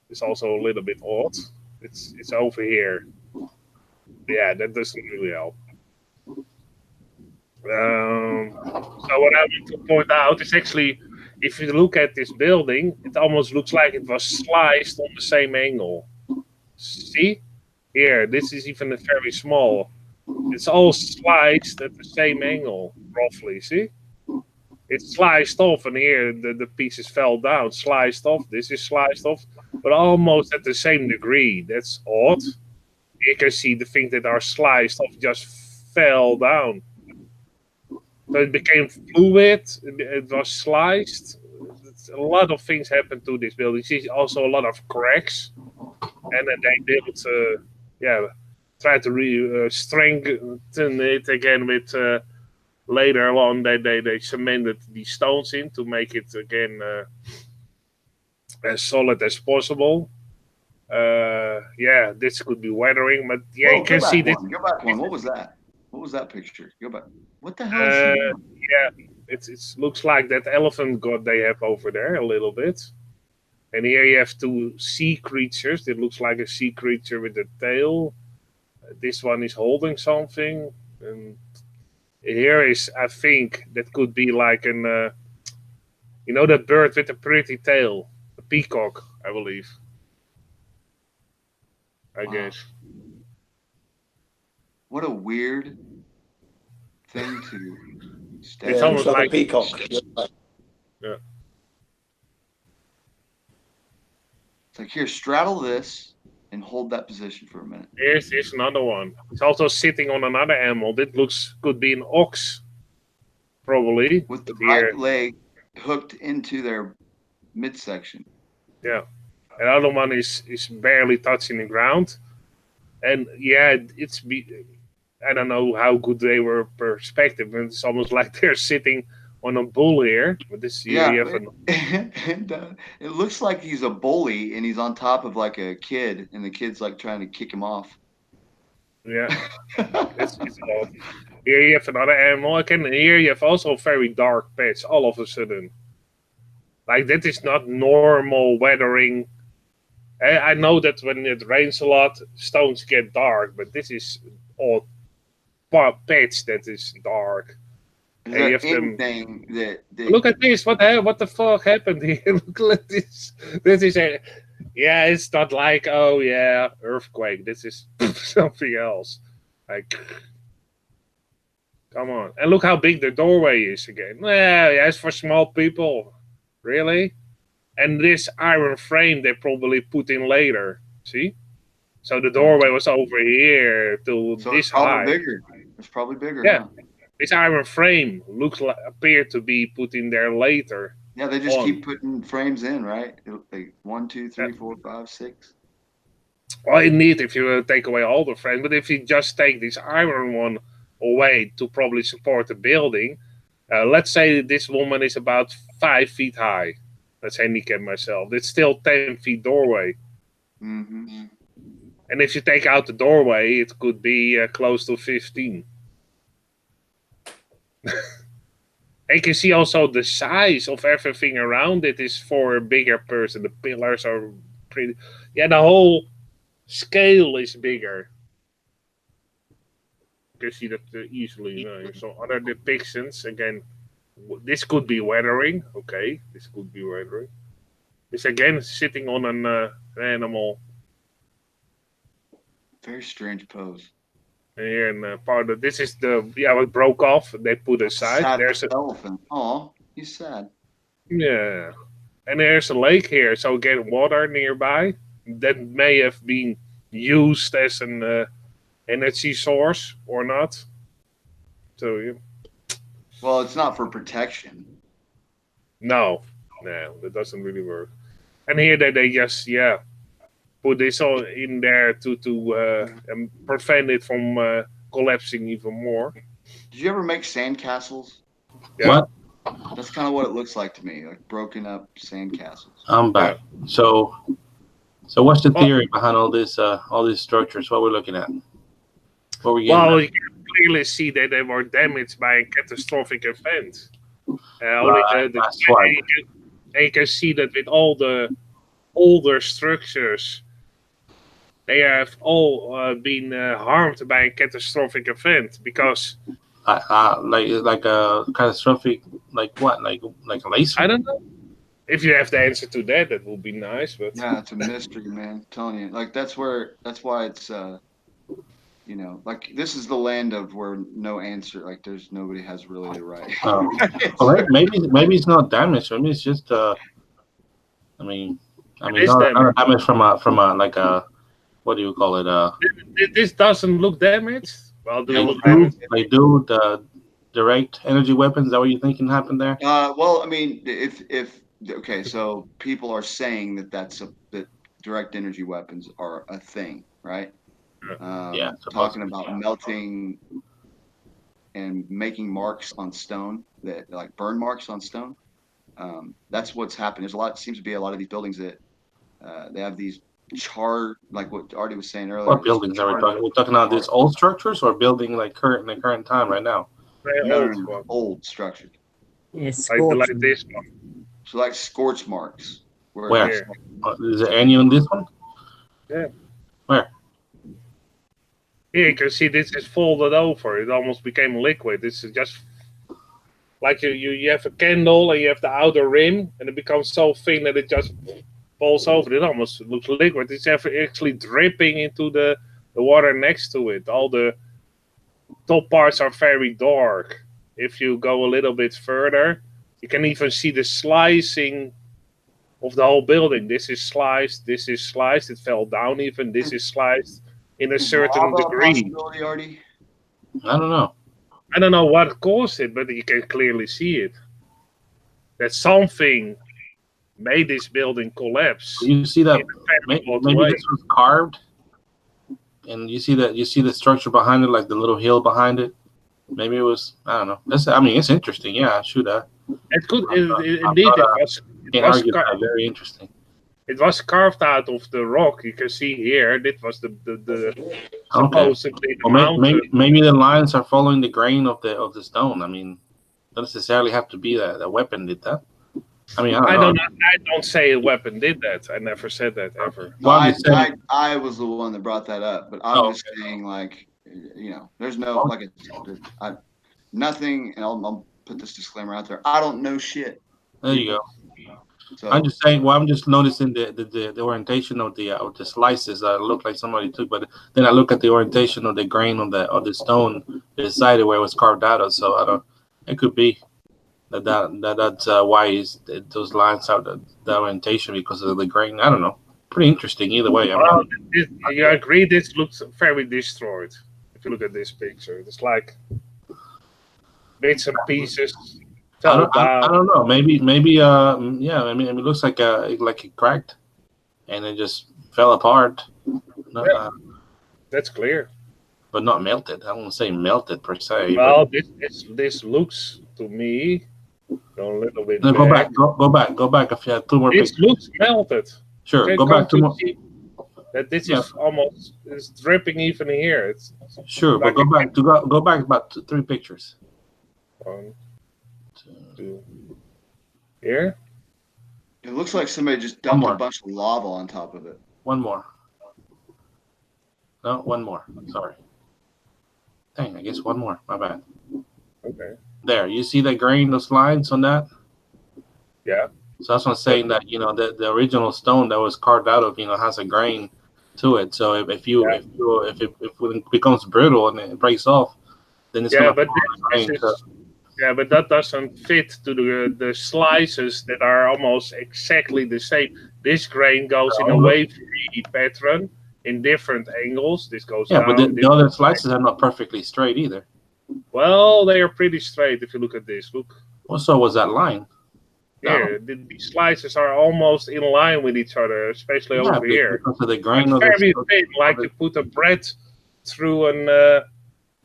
S4: it's also a little bit odd. It's over here. Yeah, that doesn't really help. So what I want to point out is actually, if you look at this building, it almost looks like it was sliced on the same angle. See? Here, this is even very small. It's all sliced at the same angle, roughly, see? It's sliced off, and here the pieces fell down, sliced off. This is sliced off, but almost at the same degree. That's odd. You can see the things that are sliced off just fell down. So it became fluid, it was sliced. A lot of things happened to this building. You see also a lot of cracks. And then they built, try to strengthen it again with, later on, they cemented these stones in to make it again as solid as possible. This could be weathering, but you can see this.
S1: Go back one. What was that? What was that picture? Go back. What the hell is she doing?
S4: Yeah, it looks like that elephant god they have over there a little bit. And here you have two sea creatures. It looks like a sea creature with a tail. This one is holding something. And here is, I think, that could be like an, that bird with a pretty tail. A peacock, I believe. I guess.
S1: What a weird thing to stand.
S4: It's almost like
S5: a peacock.
S4: Yeah.
S1: It's like, here, straddle this and hold that position for a minute.
S4: Here's another one. It's also sitting on another animal. That could be an ox, probably.
S1: With the right leg hooked into their midsection.
S4: Yeah. Another one is barely touching the ground. And yeah, I don't know how good they were perspective. It's almost like they're sitting on a bull here. But this
S1: it looks like he's a bully and he's on top of like a kid, and the kid's like trying to kick him off.
S4: Yeah. it's odd. Here you have another animal. Here you have also a very dark patch all of a sudden. Like, that is not normal weathering. I know that when it rains a lot, stones get dark, but this is odd patch that is dark.
S1: Is there anything that
S4: look at this. What the fuck happened here? Look at this. This is it's not like, oh yeah, earthquake. This is something else. Like, come on. And look how big the doorway is again. Yeah, it's for small people. Really? And this iron frame they probably put in later. See? So the doorway was over here to this high.
S1: Bigger. It's probably bigger.
S4: Yeah.
S1: Huh?
S4: This iron frame appeared to be put in there later.
S1: Yeah, they just
S4: on.
S1: keep putting frames in, right? Like 1, 2, 3, 4, 5, 6.
S4: Well, indeed, if you take away all the frames, but if you just take this iron one away to probably support the building, let's say this woman is about 5 feet high. Let's handicap myself. It's still 10 feet doorway.
S1: Mm-hmm.
S4: And if you take out the doorway, it could be close to 15. And you can see also the size of everything around it is for a bigger person. The pillars are pretty. Yeah, the whole scale is bigger. You can see that easily. So other depictions, again, this could be weathering. Okay, this could be weathering. It's again sitting on an animal.
S1: Very strange pose.
S4: And part of this is what broke off. They put aside.
S1: Sad
S4: There's a
S1: elephant. Oh, he's sad.
S4: yeah, and there's a lake here. So again, water nearby that may have been used as an energy source or not. So yeah.
S1: Well, it's not for protection.
S4: No, that doesn't really work. And here they just put this all in there to prevent it from collapsing even more.
S1: Did you ever make sandcastles?
S4: Yeah.
S6: What?
S1: That's kind of what it looks like to me, like broken up sandcastles.
S6: I'm back. So what's the theory behind all these structures? What we're looking at? What we're getting
S4: Well,
S6: at?
S4: you can clearly see that they were damaged by a catastrophic event.
S6: Right, that's why.
S4: And you can see that with all the older structures, they have all been harmed by a catastrophic event because
S6: like a catastrophic, like what, like a laser?
S4: I don't know. If you have the answer to that, that would be nice. But
S1: Yeah, it's a mystery, man. I'm telling you, like that's why it's you know, like this is the land of where no answer, like there's nobody has really the right.
S6: Well, maybe it's not damaged. Maybe it's just I mean, not damage from a like a, what do you call it?
S4: This doesn't look damaged. Well,
S6: They do the direct energy weapons. Is that what you think can happen there?
S1: Well, I mean, if okay, so people are saying that that direct energy weapons are a thing, right?
S6: Yeah.
S1: Talking about melting and making marks on stone, that like burn marks on stone. That's what's happened. Seems to be a lot of these buildings that they have these like what Artie was saying earlier.
S6: What buildings are we talking? We're talking about these old structures or building like in the current time right now?
S1: Old structures.
S3: Yes,
S4: like this one.
S1: So like scorch marks.
S6: Where? Is there any on this one?
S4: Yeah.
S6: Where?
S4: Here you can see this is folded over. It almost became liquid. This is just like you have a candle and you have the outer rim, and it becomes so thin that it just falls over. It almost looks liquid. It's actually dripping into the water next to it. All the top parts are very dark. If you go a little bit further, you can even see the slicing of the whole building. This is sliced. This is sliced. It fell down even. This is sliced in a certain degree.
S6: I don't know.
S4: I don't know what caused it, but you can clearly see it. That something made this building collapse.
S6: You see that maybe this was carved, and you see the structure behind it, like the little hill behind it. Maybe it was, I don't know. It's interesting. Yeah, shoot that.
S4: It could indeed. It was
S6: very interesting.
S4: It was carved out of the rock. You can see here. It was the supposedly the mountain.
S6: Maybe the lines are following the grain of the stone. I mean, don't necessarily have to be that a weapon did that. I mean, I
S4: don't say a weapon did that. I never said that ever.
S1: Well, I was the one that brought that up, but I'm just saying, like, you know, there's no nothing, and I'll put this disclaimer out there. I don't know shit.
S6: There you go.
S1: So,
S6: I'm just saying. Well, I'm just noticing the orientation of the slices. Look like somebody took, but then I look at the orientation of the grain of the stone beside it where it was carved out of. So I don't. It could be that's why those lines have the orientation because of the grain. I don't know. Pretty interesting either way.
S4: You agree? This looks very destroyed. If you look at this picture, it's like bits and pieces. fell
S6: I
S4: down.
S6: don't know. Maybe yeah. I mean, it looks like it cracked, and it just fell apart. No,
S4: Yeah, that's clear.
S6: but not melted. I won't say melted per se, but
S4: Well, this looks to me go a little bit
S6: no,
S4: back.
S6: go back. If you have two more
S4: This
S6: pictures,
S4: looks melted.
S6: sure.
S4: Okay,
S6: Go
S4: come
S6: back two
S4: to
S6: more.
S4: see that this
S6: Yeah,
S4: is almost is dripping even here. It's
S6: sure. But
S4: like a
S6: go back about three pictures.
S4: one, two, here.
S1: It looks like somebody just
S6: One
S1: dumped a
S6: more.
S1: bunch of lava on top of it.
S6: One more. No, one more. Sorry. Dang, I guess one more. My bad.
S4: Okay.
S6: There, you see the grain, those lines on that?
S4: Yeah.
S6: So that's what I'm saying, that the original stone that was carved out of has a grain to it. So if it becomes brittle and it breaks off, then it's
S4: Yeah,
S6: gonna
S4: but
S6: form a
S4: this
S6: grain. So,
S4: is yeah, but that doesn't fit to the slices that are almost exactly the same. This grain goes in a wave-free pattern in different angles. This goes
S6: yeah, but
S4: down.
S6: the other slices are not perfectly straight either.
S4: Well, they are pretty straight if you look at this. Look
S6: Well, so was that line.
S4: here. The slices are almost in line with each other, especially
S6: Yeah,
S4: over here.
S6: because of the grain of
S4: Very
S6: the.
S4: thin, like you put a bread through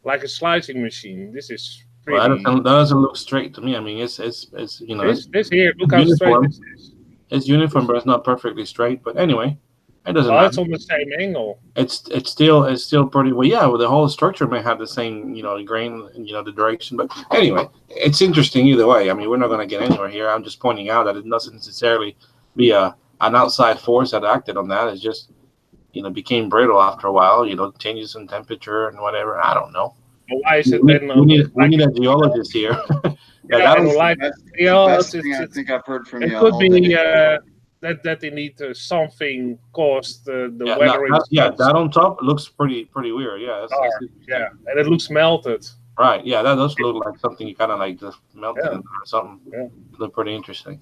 S4: like a slicing machine. This is
S6: Well,
S4: pretty.
S6: that doesn't look straight to me. I mean, it's
S4: This here, look how straight
S6: uniform.
S4: this is.
S6: It's uniform, but it's not perfectly straight. But anyway, it doesn't
S4: Oh,
S6: matter.
S4: it's on the same angle.
S6: It's still pretty well. Yeah, well, the whole structure may have the same grain, the direction. But anyway, it's interesting either way. I mean, we're not going to get anywhere here. I'm just pointing out that it doesn't necessarily be an outside force that acted on that. It's just became brittle after a while. Changes in temperature and whatever. I don't know.
S4: Well, why is it
S6: We,
S4: then?
S6: we need a geologist here.
S4: Yeah, and
S1: was
S4: like
S1: the
S4: yeah,
S1: best thing I think I've heard from
S4: it
S1: you
S4: could
S1: all
S4: be
S1: day.
S4: that indeed something caused the
S6: Yeah,
S4: weathering.
S6: that on top looks pretty weird. Yeah,
S4: Yeah, and it looks melted.
S6: right. Yeah, that does look like something you kind of like just melted in there or something.
S4: Yeah.
S6: It looked pretty interesting.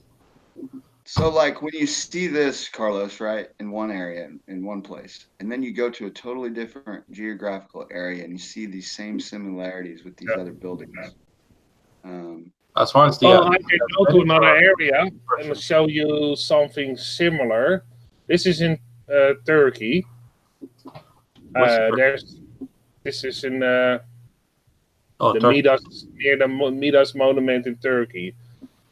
S1: So, like when you see this, Carlos, right, in one area, in one place, and then you go to a totally different geographical area and you see these same similarities with these other buildings.
S6: As far as
S4: Well, I can go to another area and show you something similar. This is in Turkey. This is in the Midas, near the Midas monument in Turkey.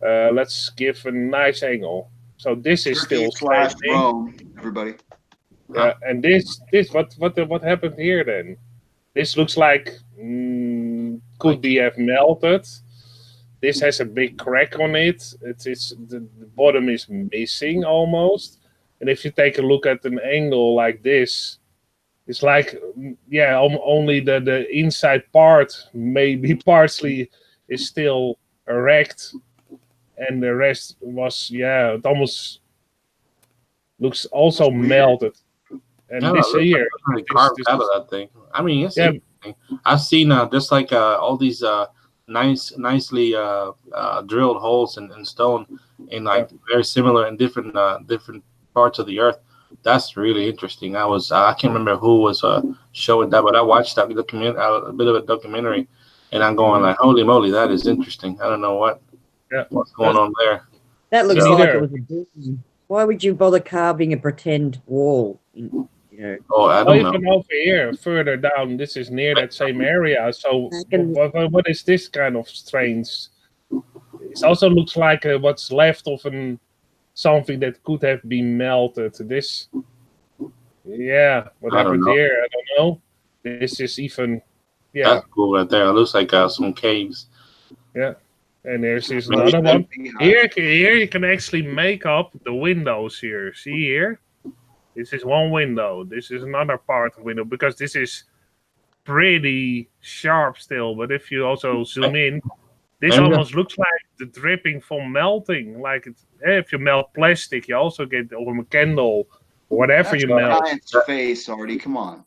S4: Let's give a nice angle. So this is
S1: Turkey
S4: still
S1: / Rome, everybody.
S4: Yeah, and this what happened here then? This looks like could be have melted. This has a big crack on it. The bottom is missing almost. And if you take a look at an angle like this, it's like only the inside part, maybe partially, is still erect, and the rest was it almost looks also melted. And this here,
S6: carved out of that thing. I mean, it's interesting. I've seen just like all these nicely drilled holes in stone in like very similar and different parts of the earth. That's really interesting. I can't remember who was showing that, but I watched that a bit of a documentary, and I'm going like, holy moly, that is interesting. I don't know what's going on there.
S3: That looks like it was a building. Why would you bother carving a pretend wall?
S6: Oh, I don't know.
S4: Even over here, further down, this is near that same area. So what is this kind of strange? It also looks like what's left of something that could have been melted. This, what happened here? I don't know. This is even,
S6: That's cool right there. It looks like some caves.
S4: Yeah, and there's another one. Here you can actually make up the windows here. See here? This is one window. This is another part of window, because this is pretty sharp still. But if you also zoom in, this almost looks like the dripping from melting. Like if you melt plastic, you also get a candle, whatever you melt.
S1: That's face, Artie. Come on.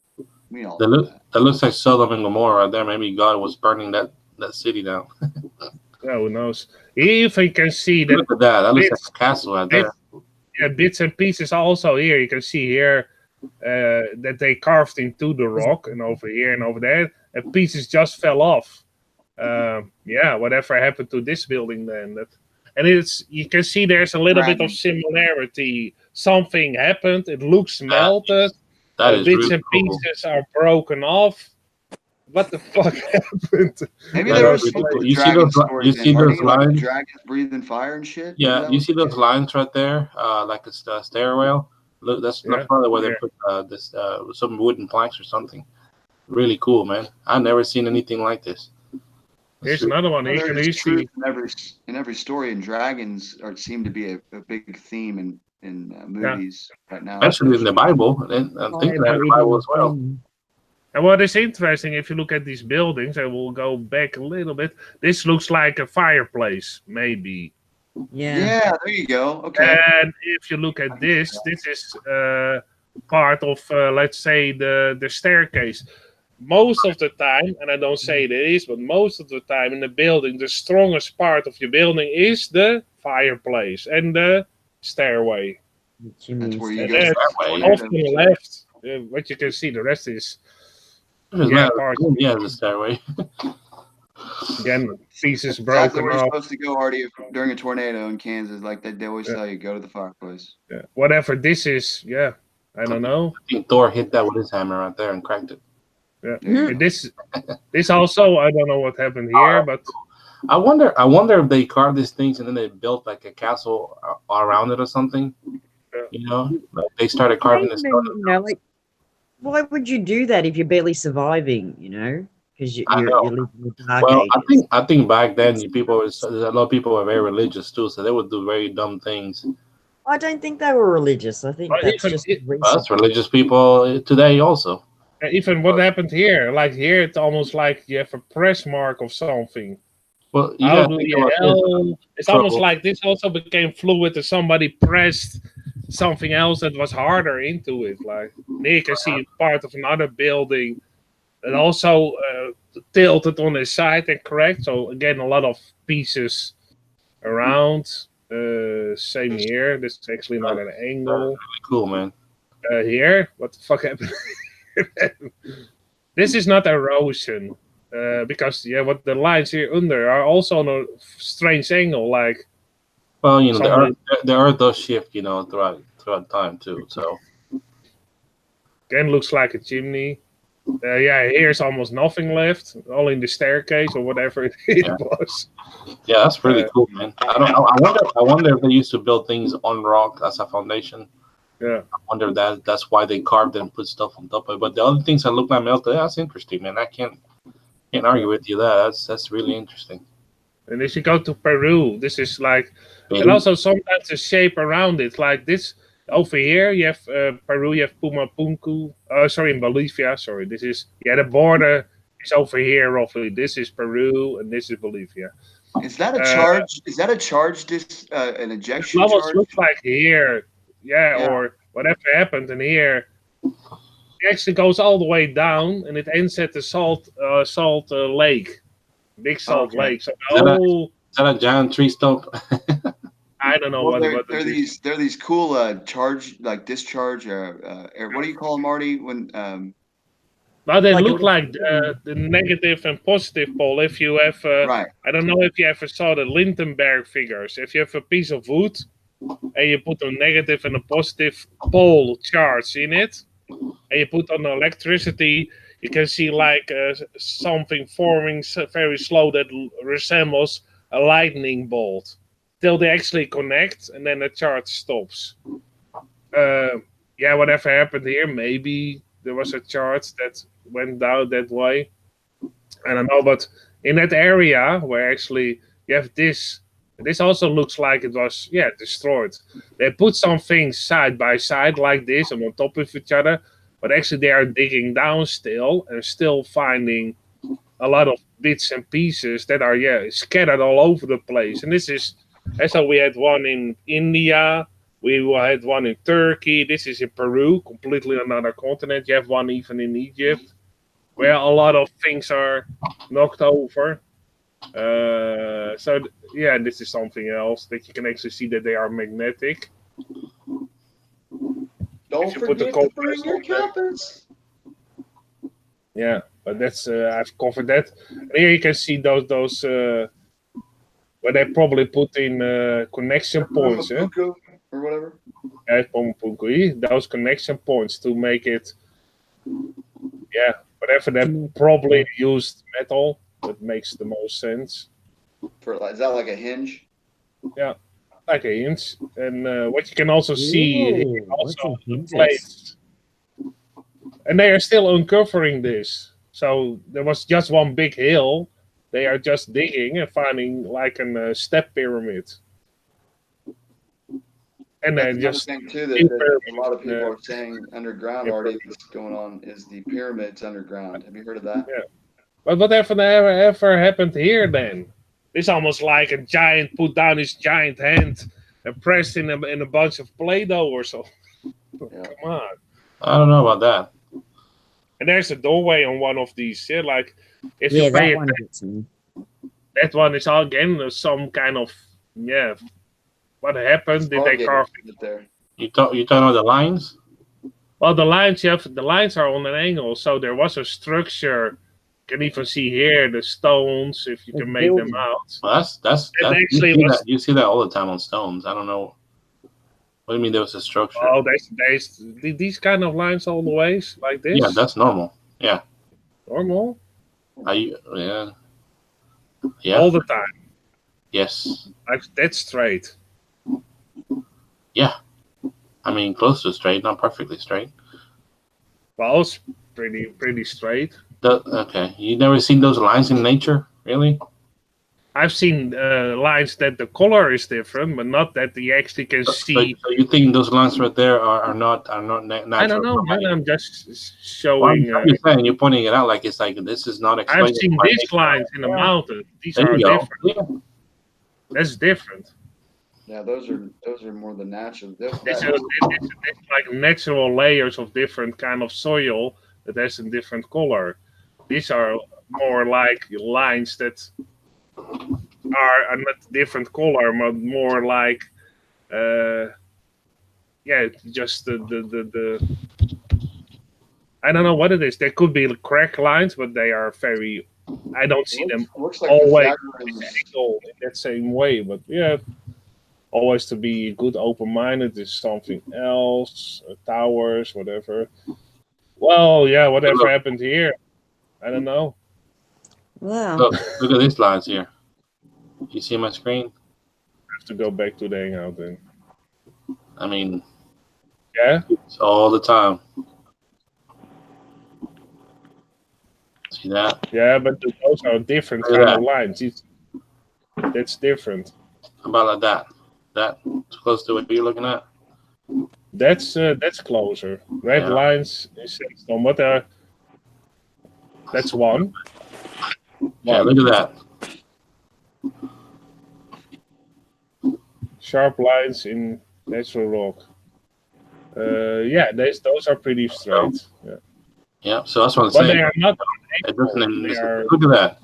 S1: We all
S6: that looks like Sodom and Gomorrah right there. Maybe God was burning that city down.
S4: Who knows? If you can see that.
S6: Look at that. That looks like a castle right there.
S4: Yeah, bits and pieces also here. You can see here that they carved into the rock, and over here and over there, and pieces just fell off. yeah, whatever happened to this building then? And you can see there's a little bit of similarity. Something happened. It looks melted.
S6: That is
S4: Bits
S6: really
S4: and
S6: cool.
S4: pieces are broken off. What the fuck happened?
S1: Maybe
S6: That
S1: there
S6: is
S1: was
S6: really
S1: some
S6: cool.
S1: to dragon stories in,
S6: those
S1: Marty, like
S6: lines?
S1: dragons breathing fire and shit.
S6: Yeah, you see those lines right there, like it's the stairwell. Look, that's probably where they put this some wooden planks or something. Really cool, man. I've never seen anything like this.
S4: Here's another one.
S1: Well, there is truth in every story, and dragons seem to be a big theme in movies right now.
S6: Especially in the Bible, and I'm thinking that in the Bible as well.
S4: And what is interesting, if you look at these buildings, I will go back a little bit. This looks like a fireplace, maybe.
S1: Yeah, there you go. Okay.
S4: And if you look at this is part of, let's say, the staircase. Most of the time, and I don't say it is, but most of the time in the building, the strongest part of your building is the fireplace and the stairway.
S1: That's where you
S4: and
S1: go.
S4: Off to the left, what you can see, the rest is
S6: the stairway.
S4: Again, pieces
S1: Exactly
S4: broken
S1: where you're
S4: off.
S1: supposed to go, Artie, during a tornado in Kansas. Like they always tell you, go to the fireplace.
S4: Yeah. Whatever this is, I don't know.
S6: I think Thor hit that with his hammer right there and cracked it.
S4: Yeah. And this also, I don't know what happened here, but
S6: I wonder if they carved these things and then they built like a castle around it or something. You know, like they started carving this stuff.
S3: You know, like, why would you do that if you're barely surviving? You know, because you're living in the dark ages.
S6: I think back then a lot of people were very religious too, so they would do very dumb things.
S3: I don't think they were religious. I think
S6: that's religious people today also.
S4: Even what happened here, like here, it's almost like you have a press mark of something.
S6: Well,
S4: it's almost like this also became fluid that somebody pressed something else that was harder into it. Like there you can see part of another building that also tilted on the side and cracked. So again, a lot of pieces around. Same here. This is actually not an angle.
S6: Really cool, man.
S4: Here, what the fuck happened? This is not erosion, because what the lines here under are also on a strange angle. Like,
S6: well, you know, the earth does shift, you know, throughout time too. So
S4: again, looks like a chimney. Here's almost nothing left, all in the staircase or whatever it was.
S6: Yeah, that's really cool, man. I wonder if they used to build things on rock as a foundation.
S4: Yeah.
S6: I wonder if that's why they carved it and put stuff on top of it. But the other things that look like melted, that's interesting, man. I can't argue with you that. That's really interesting.
S4: And if you go to Peru, this is like, and also sometimes the shape around it, like this over here, you have Peru, you have Pumapunku. In Bolivia. Sorry, this is the border is over here roughly. This is Peru and this is Bolivia.
S1: Is that a charge? Is that a charge? An ejection
S4: charge?
S1: Almost
S4: looks like here. Yeah, or whatever happened in here, it actually goes all the way down and it ends at the Salt Lake, Big Salt Lake. So
S6: is that a giant tree stump?
S4: I don't know
S1: they're these cool discharge what do you call them, Marty? When
S4: now they look like the negative and positive pole. If you have, I don't know if you ever saw the Lindenberg figures. If you have a piece of wood and you put a negative and a positive pole charge in it, and you put on electricity, you can see like something forming very slow that resembles a lightning bolt till they actually connect, and then the charge stops. Whatever happened here, maybe there was a charge that went down that way. I don't know, but in that area where actually you have this also looks like it was destroyed. They put some things side by side like this and on top of each other, but actually they are digging down still and still finding a lot of bits and pieces that are scattered all over the place. And so we had one in India, we had one in Turkey, this is in Peru, completely another continent. You have one even in Egypt, where a lot of things are knocked over. This is something else that you can actually see that they are magnetic.
S1: Don't forget to bring your compass.
S4: Yeah, But that's I've covered that. And here you can see those where they probably put in connection points,
S1: or whatever.
S4: Those connection points to make it, whatever they probably used metal. That makes the most sense.
S1: Is that like a hinge?
S4: Yeah, like a hinge. And what you can also see also the plates. And they are still uncovering this. So there was just one big hill. They are just digging and finding like a step pyramid. And then just
S1: thing too that a lot of people are saying underground already what's going on is the pyramids underground. Have you heard of that?
S4: Yeah. But whatever ever happened here then? It's almost like a giant put down his giant hand and pressed in a bunch of Play-Doh or so.
S1: Yeah.
S4: Come on.
S6: I don't know about that.
S4: And there's a doorway on one of these. Yeah, like if you pay attention, that one is again some kind of What happened? Did they carve
S1: it there?
S6: You talking about the lines?
S4: Well, the lines the lines are on an angle, so there was a structure. You can even see here the stones if you can make them out.
S6: Well, that's
S4: actually
S6: you see that all the time on stones. I don't know. What do you mean there was a structure?
S4: Oh, there's these kind of lines all the ways like this.
S6: Yeah, that's normal. Yeah.
S4: Normal.
S6: Yeah.
S4: All the time.
S6: Yes.
S4: Like that's straight.
S6: Yeah. I mean, close to straight, not perfectly straight.
S4: Well, it's pretty straight.
S6: Okay. You never seen those lines in nature, really?
S4: I've seen lines that the color is different, but not that you actually can see.
S6: So you think those lines right there are not natural?
S4: I don't know, man. I'm just showing.
S6: Well, I'm saying you're pointing it out like it's like this is not explained.
S4: I've seen these lines in the mountain. These are different. Yeah. That's different.
S1: Yeah, those are more the natural.
S4: It's like natural layers of different kind of soil that has a different color. These are more like lines that are not different color, but more like just the I don't know what it is. They could be crack lines, but they are very. I don't see them
S1: looks like
S4: always in that same way, but yeah. Always to be good, open-minded is something else. Towers, whatever. Well, yeah, whatever happened here, I don't know.
S3: Wow.
S6: Look at these lines here. You see my screen?
S4: I have to go back to the Hangout then.
S6: I mean,
S4: yeah,
S6: it's all the time. See that?
S4: Yeah, but those are different kind of lines. That's different.
S6: How about like that? That's close to what you're looking at.
S4: That's closer. Red lines is on what are. That's one.
S6: Yeah, look at
S4: that. Sharp lines in natural rock. Those are pretty straight. Yeah.
S6: Yeah, so that's what I'm
S4: saying.
S6: But
S4: they are not.
S6: Look at that.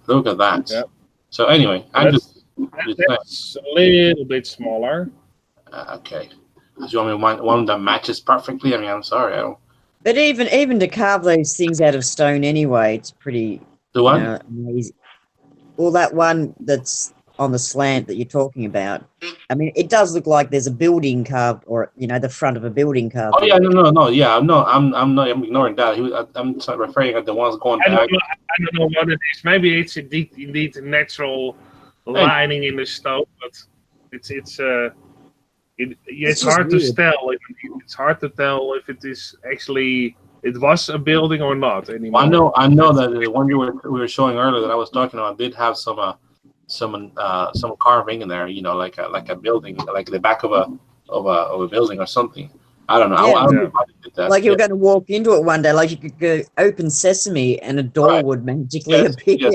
S6: Look at that.
S4: Yeah.
S6: So anyway,
S4: that's a little bit smaller.
S6: Okay. Do you want me one that matches perfectly? I mean, I'm sorry, I don't.
S3: But even to carve those things out of stone anyway, it's pretty.
S6: The one?
S3: Amazing. Well, that one that's on the slant that you're talking about. I mean, it does look like there's a building carved, or the front of a building carved.
S6: Oh yeah, no. Yeah, I'm ignoring that. I'm referring to the ones going back.
S4: I don't know what it is. Maybe it's indeed a natural lining in the stone, but it's hard to tell. It's hard to tell if it is actually it was a building or not anymore.
S6: Well, I know that the one we were showing earlier that I was talking about did have some carving in there. Like a building, like the back of a building or something. I don't know.
S3: Yeah.
S6: I did that.
S3: Like you're going to walk into it one day, like you could go open sesame and a door would magically appear.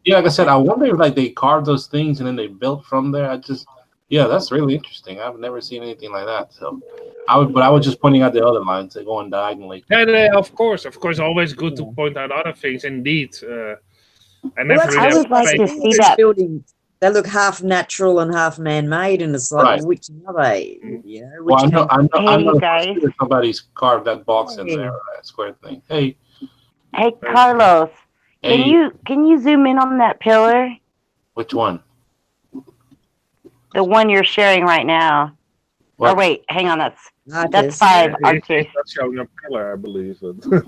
S6: Yeah, like I said, I wonder if like they carved those things and then they built from there. That's really interesting. I've never seen anything like that. So, I was just pointing out the other lines that going diagonally.
S4: Yeah, of course, always good to point out other things. Indeed, I never
S7: I would like to see that
S3: buildings. They look half natural and half man-made, and it's like, which are they?
S6: I know
S7: guys.
S6: somebody's carved that box in there, that square thing. Hey,
S7: Hey, Carlos,
S6: Hey,
S7: can you zoom in on that pillar?
S6: which one?
S7: The one you're sharing right now.
S6: What?
S7: Or wait, hang on, that's
S3: Arcus.
S7: 5,
S4: It's
S7: Arcus.
S4: not showing a pillar, I believe. But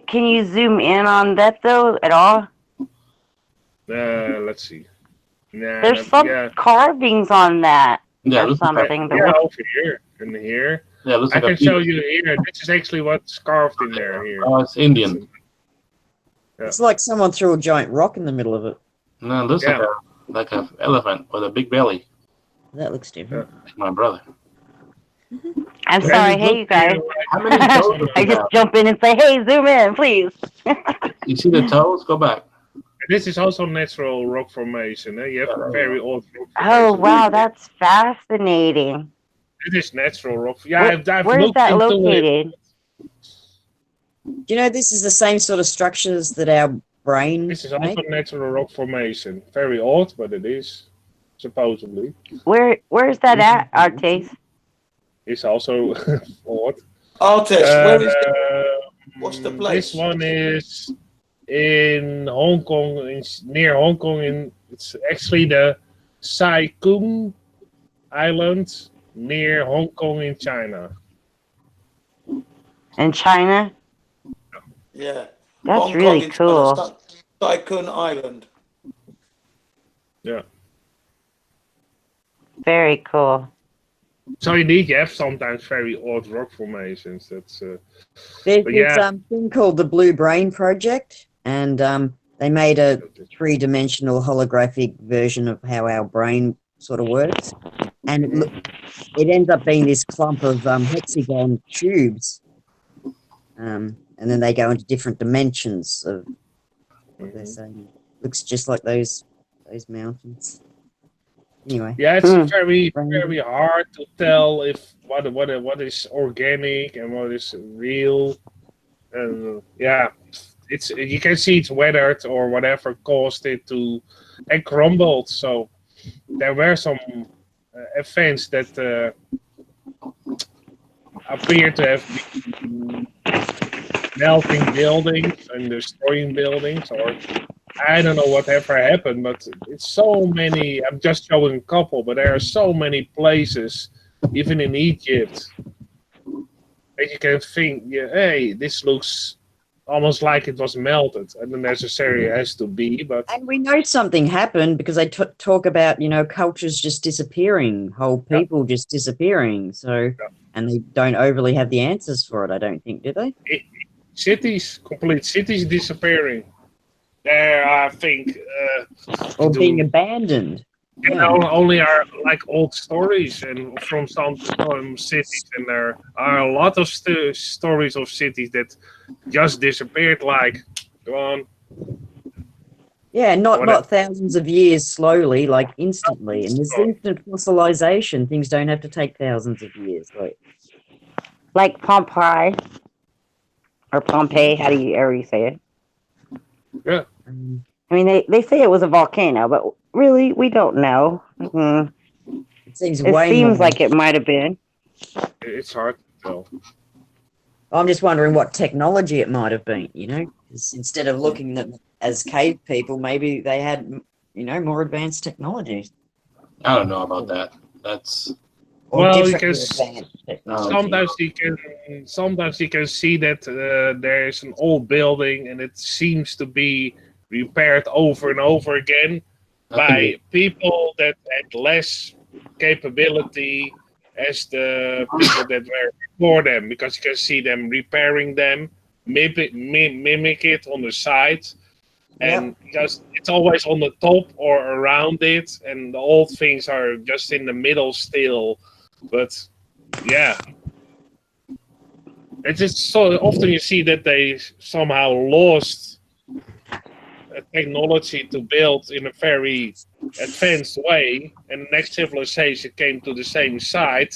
S7: Can you zoom in on that though at all?
S4: let's see. Nah,
S7: There's some
S4: yeah,
S7: carvings on that
S6: Yeah,
S7: or
S6: looks like a,
S7: something. That
S4: yeah,
S7: look,
S4: over here and here.
S6: yeah, looks
S4: I
S6: like a
S4: can show
S6: peach.
S4: you here. This is actually what's carved in there here.
S6: Oh, it's Indian.
S4: Yeah.
S3: It's like someone threw a giant rock in the middle of it.
S6: No, it looks
S4: Yeah.
S6: like a elephant with a big belly.
S3: That looks different.
S6: My brother.
S7: I'm
S4: And
S7: sorry,
S4: it
S7: hey you
S4: looks
S7: guys.
S6: How many toes does
S7: I
S6: he
S7: just
S6: have?
S7: jump in and say, hey, zoom in, please.
S6: You see the toes? Go back.
S4: This is also natural rock formation. You have
S6: Yeah,
S4: very old rock
S7: Oh
S4: formation.
S7: wow, that's fascinating.
S4: It is natural rock. Yeah, I've
S7: Where's
S4: looked
S7: that
S4: into it.
S7: located?
S3: Do you know this is the same sort of structures that our brain
S4: This is also
S3: make?
S4: natural rock formation. Very old, but it is supposedly.
S7: Where's that at, Artes?
S4: It's also old.
S5: Artist, where is it? What's the
S4: This
S5: place?
S4: one is in Hong Kong, near Hong Kong. It's actually the Sai Kung Island near Hong Kong in China.
S7: In China?
S5: Yeah.
S7: That's
S5: Hong
S7: really
S5: Kong in
S7: cool.
S5: China, Tycoon Island.
S4: Yeah.
S7: Very cool.
S4: So indeed, you have sometimes very odd rock formations. That's
S3: There's
S4: but
S3: this
S4: yeah.
S3: thing called the Blue Brain Project, and they made a three-dimensional holographic version of how our brain sort of works, and it ends up being this clump of hexagon tubes, and then they go into different dimensions of what they're saying. Looks just like those mountains. Anyway.
S4: Yeah, it's very hard to tell if what is organic and what is real. And yeah, it's you can see it's weathered or whatever caused it to and crumbled. So there were some events that appear to have been melting buildings and destroying buildings, or I don't know whatever happened, but it's so many. I'm just showing a couple, but there are so many places, even in Egypt, that you can think, yeah, hey, this looks almost like it was melted. And then necessarily it has to be, but
S3: And we know something happened because they talk about, cultures just disappearing, whole people just disappearing. So, and they don't overly have the answers for it, I don't think, do they?
S4: Complete cities disappearing. There, I think,
S3: or being abandoned.
S4: Only are like old stories and from some cities, and there are a lot of stories of cities that just disappeared, like gone.
S3: Yeah, not thousands of years slowly, like instantly. And this instant fossilization, things don't have to take thousands of years.
S7: Like Pompeii or Pompeii, how do you ever say it?
S4: Yeah.
S7: I mean, they say it was a volcano, but really, we don't know.
S3: It seems
S7: like it might have been.
S4: It's hard to tell.
S3: I'm just wondering what technology it might have been, because instead of looking at them as cave people, maybe they had, more advanced technologies.
S6: I don't know about that. That's
S4: because sometimes you can see that there is an old building and it seems to be repaired over and over again by people that had less capability as the people that were before them, because you can see them repairing them, mimic it on the side, and just it's always on the top or around it, and the old things are just in the middle still. But yeah, it's just so often you see that they somehow lost technology to build in a very advanced way, and the next civilization came to the same site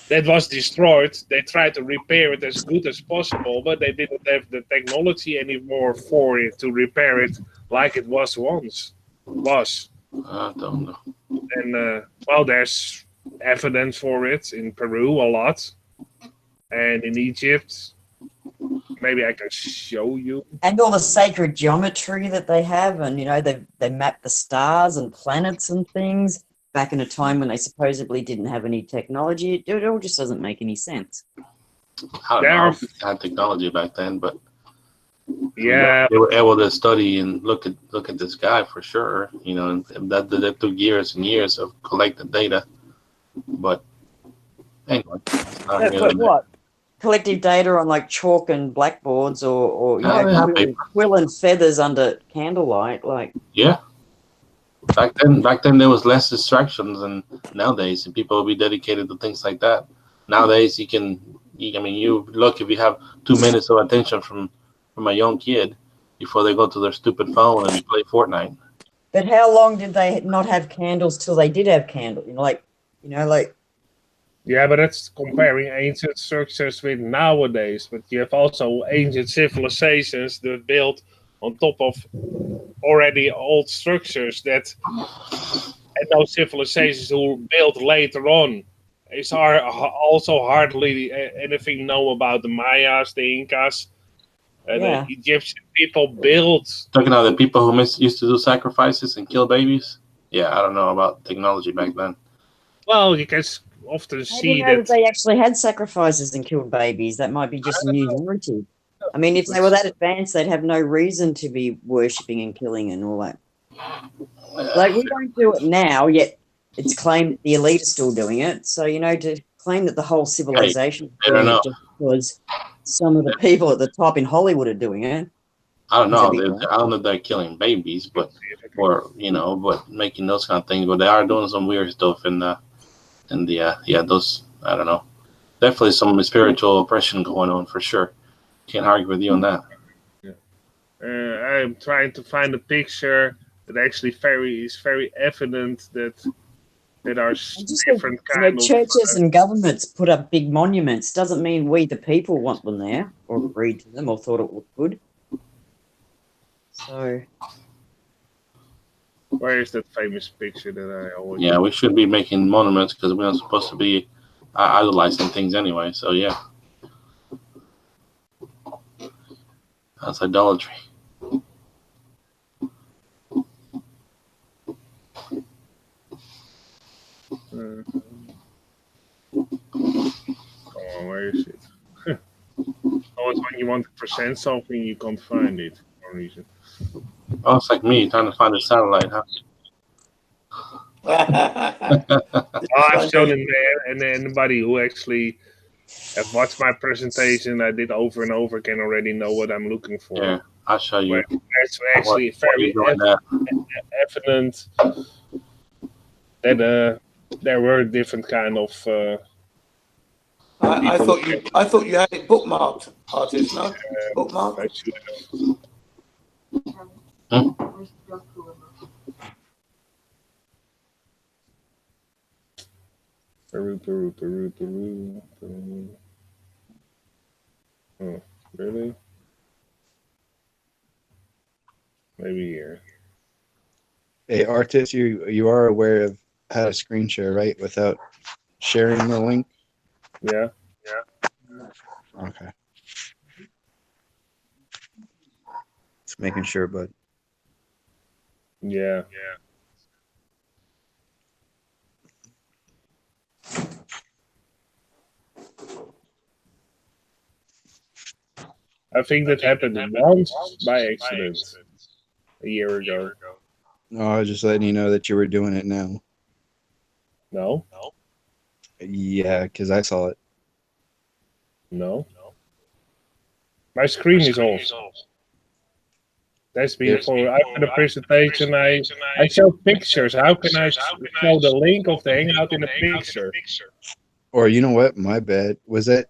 S4: that was destroyed. They tried to repair it as good as possible, but they didn't have the technology anymore for it to repair it like it was once.
S6: I don't know.
S4: And there's evidence for it in Peru a lot, and in Egypt. Maybe I can show you.
S3: And all the sacred geometry that they have, and they map the stars and planets and things back in a time when they supposedly didn't have any technology. It all just doesn't make any sense.
S6: I don't know if they had technology back then, but
S4: yeah,
S6: they were able to study and look at this guy for sure. And that took years and years of collecting data. But anyway,
S3: what? Collective data on like chalk and blackboards, or quill and feathers under candlelight, like.
S6: Yeah. Back then there was less distractions than nowadays, and people will be dedicated to things like that. Nowadays, you look, if you have 2 minutes of attention from a young kid before they go to their stupid phone and play Fortnite.
S3: But how long did they not have candles till they did have candles?
S4: Yeah, but that's comparing ancient structures with nowadays. But you have also ancient civilizations that built on top of already old structures and those civilizations who built later on. It's also hardly anything know about the Mayas, the Incas, the Egyptian people built.
S6: Talking about the people who used to do sacrifices and kill babies. Yeah, I don't know about technology back then.
S4: Well, you can often see
S3: that they actually had sacrifices and killed babies. That might be just a new narrative. I mean, if they were that advanced, they'd have no reason to be worshipping and killing and all that. Like, we don't do it now, yet it's claimed the elite are still doing it. So, to claim that the whole civilization is doing it just because some of the people at the top in Hollywood are doing it.
S6: I don't know. I don't know if they're killing babies, but making those kind of things. But they are doing some weird stuff those, I don't know. Definitely some spiritual oppression going on for sure. Can't argue with you on that.
S4: I'm trying to find a picture that actually is very evident that there are different kinds of
S3: churches and governments put up big monuments. Doesn't mean we the people want them there or agreed to them or thought it looked good. So
S4: where is that famous picture that I always?
S6: Yeah, we should be making monuments because we're not supposed to be idolizing things anyway. So yeah, that's idolatry.
S4: Come on, where is it? Oh, it's when you want to present something, you can't find it for some reason.
S6: Oh, it's like me trying to find a satellite, huh?
S4: I've shown it there, and anybody who actually have watched my presentation I did over and over again already know what I'm looking for.
S6: Yeah, I'll show you.
S4: It's actually very evident that there were different kind of.
S5: I thought you had it bookmarked, artist. No, bookmarked.
S4: Peru. Oh, really? Maybe here.
S8: Hey, artist, you are aware of how to screen share, right? Without sharing the link?
S4: Yeah.
S8: Okay. Just making sure, bud.
S4: Yeah. I think that happened once by accident a year ago.
S8: No, I was just letting you know that you were doing it now.
S4: No?
S8: Yeah, because I saw it.
S4: No. My screen is off. That's before after the presentation. I show pictures. How can I show the link of the Hangout in a picture?
S8: Or you know what? My bad. Was that?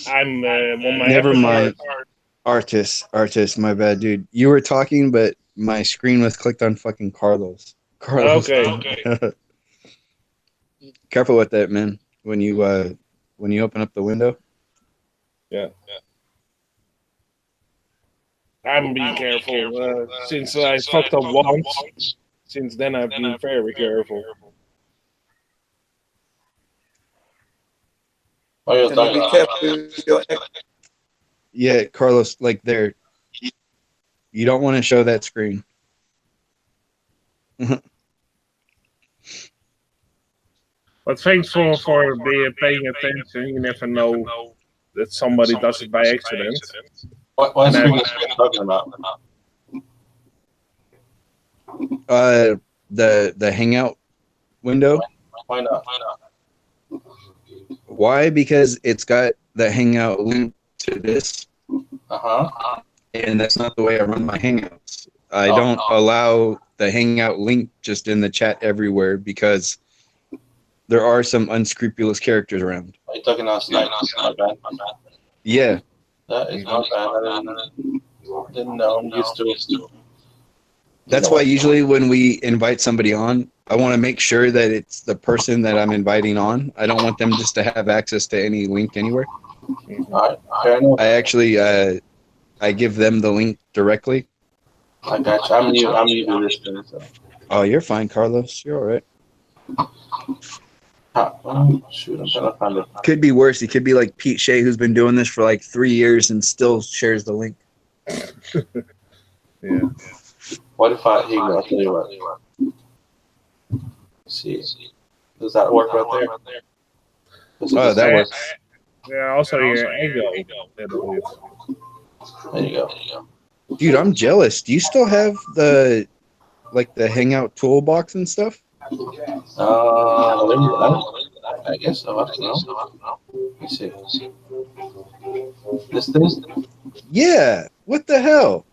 S4: I'm on my.
S8: Never mind. Artist. My bad, dude. You were talking, but my screen was clicked on fucking Carlos.
S4: Okay.
S8: Careful with that, man. When you open up the window.
S4: Yeah. I'm being careful. Since I fucked up once, since then I've been very careful.
S5: Be careful with your
S8: Yeah, Carlos, like there, you don't want to show that screen.
S4: But thanks for paying attention. You never know that somebody does it by accident.
S6: What screen is you talking about?
S8: The Hangout window.
S6: Why not?
S8: Why? Because it's got the Hangout link to this, and that's not the way I run my Hangouts. I don't allow the Hangout link just in the chat everywhere because there are some unscrupulous characters around.
S6: Are you talking about Skype?
S8: Yeah.
S6: That is not bad. I didn't know. I'm used to it.
S8: That's why usually when we invite somebody on, I want to make sure that it's the person that I'm inviting on. I don't want them just to have access to any link anywhere.
S6: All right. Fair enough.
S8: I actually I give them the link directly.
S6: I got you. I'm new to this thing. So.
S8: Oh, you're fine, Carlos. You're all right.
S6: Shoot, I'm trying to find it.
S8: Could be worse. He could be like Pete Shea, who's been doing this for like 3 years and still shares the link.
S4: Yeah.
S6: What if here you go, I'll tell you what. Let's see. Does that work right there?
S8: Oh, that works.
S4: Yeah, also your ego.
S6: There you go.
S8: Dude, I'm jealous. Do you still have the Hangout toolbox and stuff?
S6: I guess so. I don't know. Let me see. This thing?
S8: Yeah. What the hell?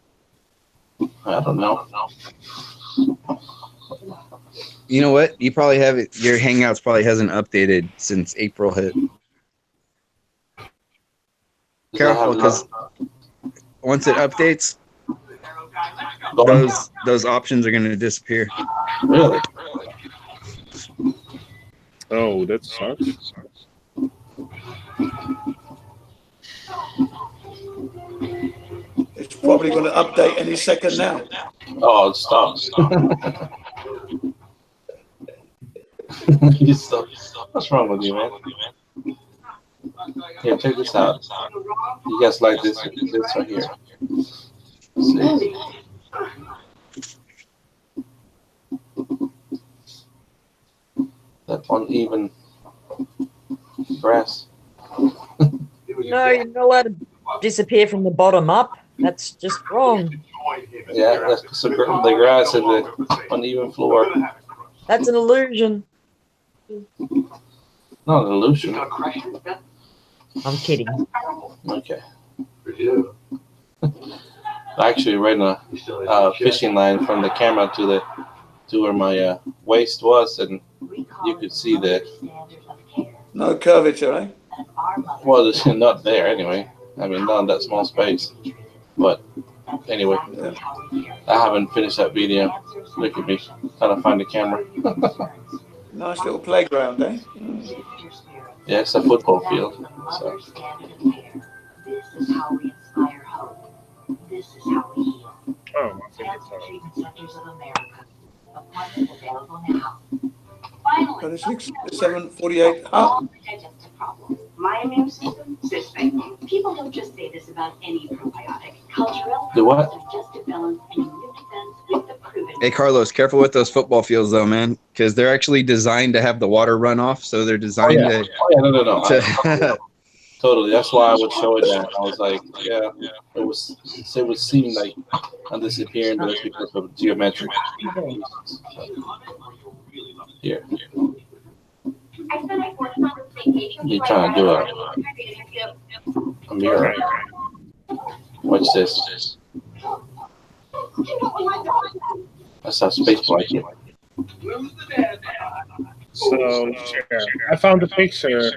S6: I don't know.
S8: You know what? You probably have it. Your Hangouts probably hasn't updated since April hit. Careful, because once it updates, those options are going to disappear.
S6: Really?
S4: Oh, that sucks.
S5: It's probably going to update any second now.
S6: Oh, stop. You stop. What's wrong with you, man? Here, check this out. You guys like this right here? Let's see. That uneven grass.
S3: No, you're not allowed to disappear from the bottom up. That's just wrong.
S6: Yeah, that's the grass and the uneven floor.
S3: That's an illusion.
S6: Not an illusion.
S3: I'm kidding.
S6: Okay. I actually ran a fishing line from the camera to where my waist was, and you could see that.
S5: No curvature, eh?
S6: Well, it's not there anyway. I mean, not in that small space. But anyway, I haven't finished that video. Look at me trying to find the camera.
S5: Nice little playground, eh?
S6: Yeah, it's a football field. So.
S9: This is how we inspire hope. This is how we heal.
S4: Oh,
S9: Cancer Treatment Centers of America. Appointment available now. Finally,
S5: 7:48. Oh.
S9: digestive problems. My immune system, this thing. People don't just say this about any probiotic. Cultural
S6: The what?
S9: digestive balance and immune defense with the proven.
S8: Hey, Carlos, careful with those football fields, though, man, because they're actually designed to have the water run off. So they're designed
S6: No. Totally. That's why I would show it that. I was like, yeah, it would seem like I'm disappearing, but it's because of geometric. Here. You're trying to do a mirror. Watch this. That's how space blanket.
S4: So, I found a picture.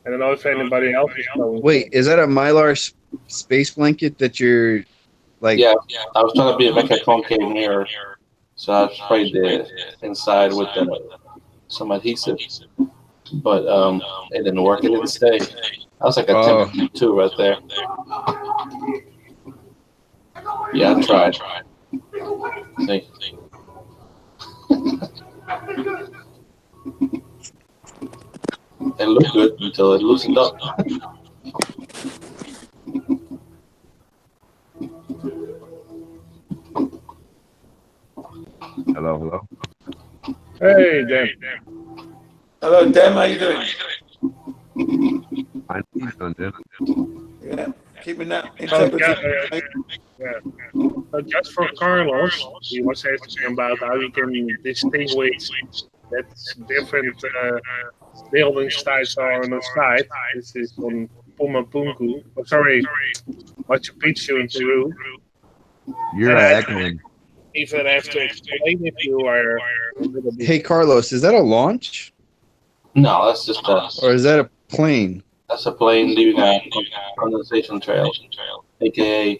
S4: I don't know if anybody else is going.
S8: Wait, is that a Mylar space blanket that you're like?
S6: Yeah, I was trying to make a concave mirror, so I sprayed the inside with some adhesive, but it didn't work. It didn't stay. That was like a 10.2 right there. Yeah, I tried. See. It looked good until it loosened up.
S8: Hello, hello.
S4: Hey, Dan.
S5: Hello, Dem. How you doing?
S8: I'm doing.
S5: Yeah, keeping that
S4: Oh,
S5: integrity.
S4: So just for Carlos, he was asking about how you can distinguish that different building styles are on the side. This is on Pumapunku. Oh, sorry, Machu Picchu in Peru.
S8: You're
S4: And I
S8: echoing.
S4: even have to explain if you are a little bit.
S8: Hey, Carlos, is that a launch
S6: No, that's just
S8: or is that a plane?
S6: that's a plane leaving a condensation trail, aka.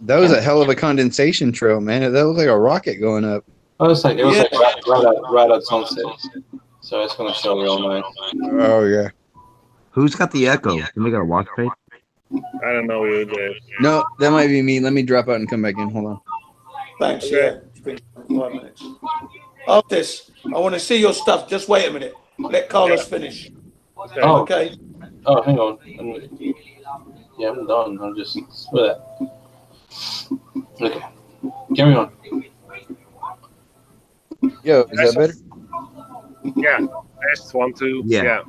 S8: That was a hell of a condensation trail, man. That looked like a rocket going up.
S6: Oh, it was like right at sunset, so it's gonna show real nice.
S8: Oh yeah.
S10: Who's got the echo? Can we get a watch page?
S4: I don't know who it is.
S8: No, that might be me. Let me drop out and come back in. Hold on.
S5: Thanks.
S4: Okay.
S5: Yeah, it's been 5 minutes. Artis, I want to see your stuff. Just wait a minute. Let Carlos finish.
S4: Okay.
S6: Oh.
S5: Okay.
S6: Oh, hang on. Yeah, I'm done. I'm just split it. Okay, carry on.
S8: Yo, is that better?
S4: Yeah. Test 1, 2.
S10: Yeah.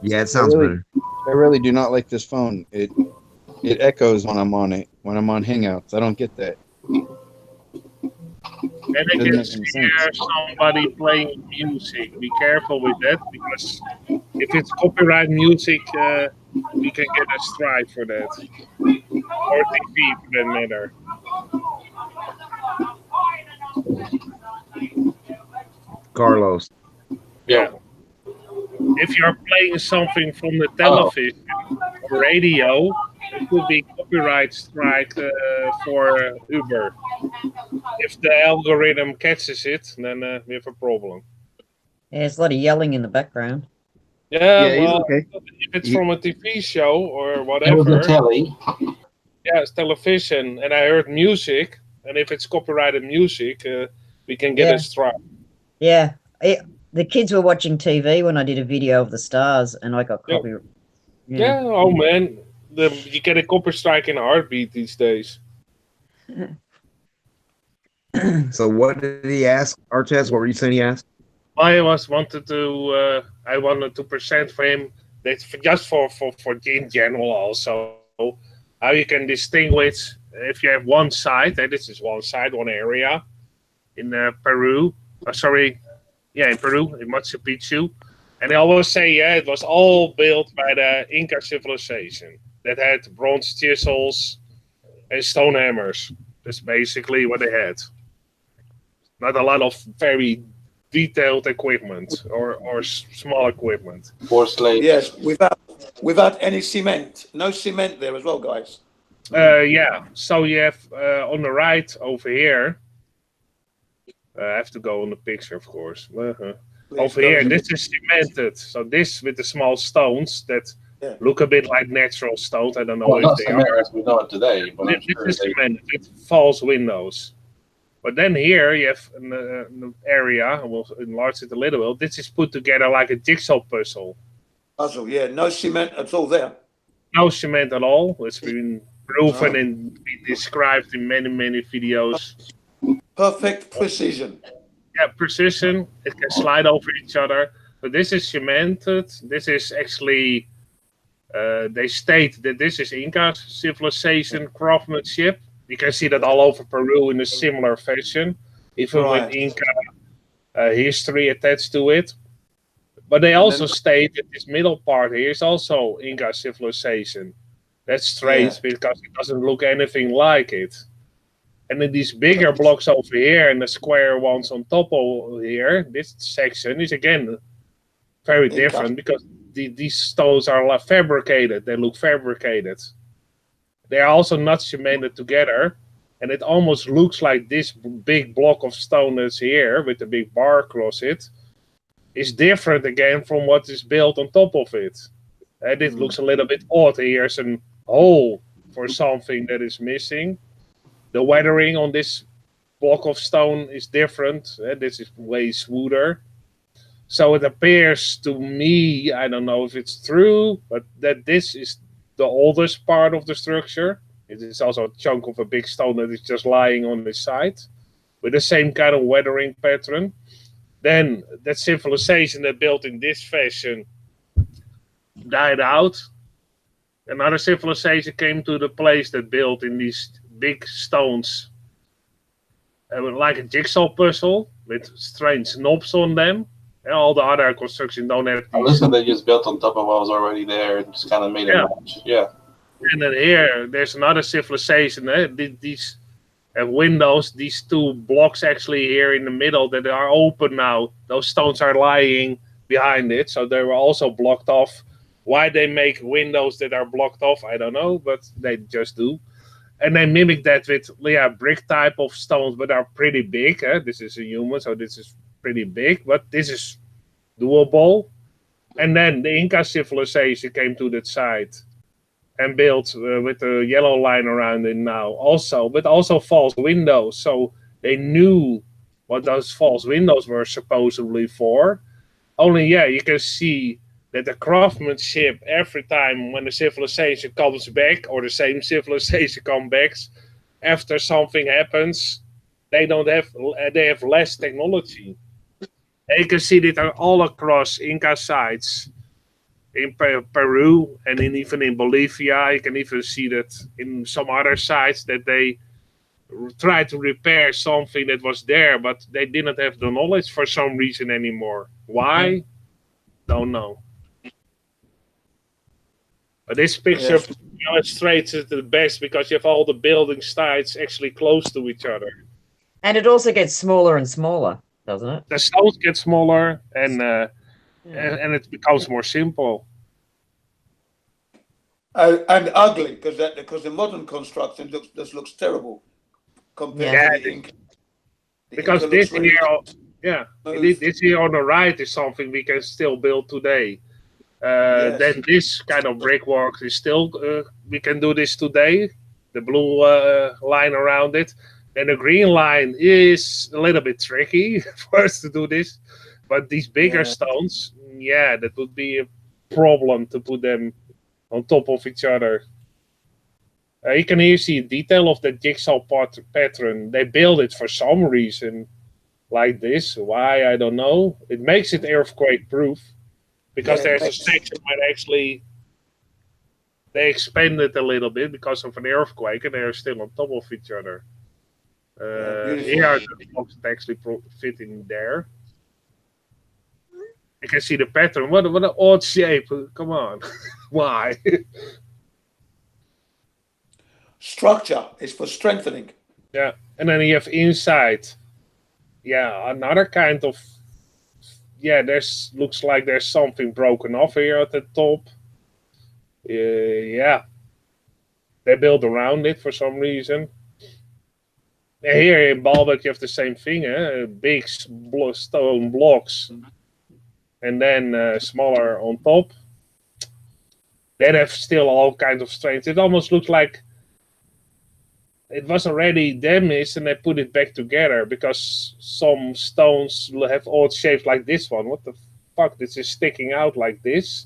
S10: Yeah, it sounds better.
S8: I really do not like this phone. It echoes when I'm on it. When I'm on Hangouts, I don't get that.
S4: And I
S8: Doesn't
S4: can
S8: make any
S4: hear somebody playing music. Be careful with that, because if it's copyright music, we can get a strike for that. Or TV for that matter.
S10: Carlos.
S4: Yeah. If you're playing something from the television or radio, it could be copyright strike for Uber. If the algorithm catches it, then we have a problem.
S3: Yeah, there's a lot of yelling in the background.
S4: Yeah,
S8: he's
S4: well,
S8: okay.
S4: if it's from a TV show or
S6: It was
S4: whatever,
S6: a telly.
S4: yeah, it's television, and I heard music, and if it's copyrighted music, we can get
S3: Yeah.
S4: a strike.
S3: Yeah. The kids were watching TV when I did a video of the stars, and I got
S4: Yeah.
S3: copy.
S4: Yeah, oh man, you get a copy strike in a heartbeat these days.
S10: So what did he ask? Artez, what were you saying he asked?
S4: I wanted to present for him that just for in general also how you can distinguish if you have one side, and this is one side, one area in Peru. In Peru, in Machu Picchu. And they always say, yeah, it was all built by the Inca civilization that had bronze chisels and stone hammers. That's basically what they had. Not a lot of very detailed equipment or small equipment.
S6: Porcelain.
S5: Yes, without any cement. No cement there as well, guys.
S4: Yeah, so you have on the right over here, I have to go on the picture, of course. Over here, this is cemented. So this with the small stones that look a bit like natural stones. I don't know if they are.
S6: As we know it today, but I'm
S4: This
S6: sure
S4: is cemented with false windows. But then here you have an area, we'll enlarge it a little bit. This is put together like a jigsaw puzzle.
S5: Puzzle, yeah. No cement at all there.
S4: No cement at all. It's been proven and been described in many, many videos.
S5: Perfect precision.
S4: Yeah, precision. It can slide over each other. But this is cemented. This is actually, they state that this is Inca civilization craftsmanship. You can see that all over Peru in a similar fashion, even with Inca history attached to it. But they also state that this middle part here is also Inca civilization. That's strange because it doesn't look anything like it. And then these bigger blocks over here and the square ones on top of here, this section is again very different because these stones are fabricated. They look fabricated. They are also not cemented together. And it almost looks like this big block of stone that's here with the big bar across it is different again from what is built on top of it. And it looks a little bit odd. Here's a hole for something that is missing. The weathering on this block of stone is different. This is way smoother. So it appears to me, I don't know if it's true, but that this is the oldest part of the structure. It is also a chunk of a big stone that is just lying on its side with the same kind of weathering pattern. Then that civilization that built in this fashion died out. Another civilization came to the place that built in these big stones, like a jigsaw puzzle with strange knobs on them. And all the other construction don't have these.
S6: Listen, they just built on top of what was already there and just kind of made it match. Yeah.
S4: And then here, there's another civilization. These have windows. These two blocks actually here in the middle that are open now. Those stones are lying behind it, so they were also blocked off. Why they make windows that are blocked off, I don't know, but they just do. And they mimic that with brick type of stones, but are pretty big. This is a human, so this is pretty big, but this is doable. And then the Inca civilization came to that site and built with a yellow line around it now also, but also false windows. So they knew what those false windows were supposedly for. Only, you can see that the craftsmanship every time when the civilization comes back or the same civilization comes back after something happens, they have less technology. And you can see that all across Inca sites in Peru and even in Bolivia. You can even see that in some other sites that they try to repair something that was there, but they didn't have the knowledge for some reason anymore. Why? Don't know. But this picture illustrates it the best because you have all the building sites actually close to each other.
S3: And it also gets smaller and smaller, doesn't it?
S4: The stones get smaller and it becomes more simple.
S5: And ugly because the modern construction looks terrible compared to the Inca.
S4: Because this here, this here on the right is something we can still build today. Then this kind of brickwork is still we can do this today. The blue line around it, and the green line is a little bit tricky for us to do this. But these bigger stones, that would be a problem to put them on top of each other. You can here see detail of the jigsaw pattern. They build it for some reason like this. Why, I don't know. It makes it earthquake proof because there's a section where actually they expand it a little bit because of an earthquake and they're still on top of each other. Here the blocks that actually fit in there. You can see the pattern. What an odd shape. Come on. Why?
S5: Structure is for strengthening.
S4: Yeah. And then you have inside. Yeah, another kind of looks like there's something broken off here at the top. They build around it for some reason. And here in Baalbek you have the same thing, big stone blocks. And then smaller on top. They have still all kinds of strength. It almost looks like it was already damaged and they put it back together because some stones have odd shapes like this one. What the fuck? This is sticking out like this.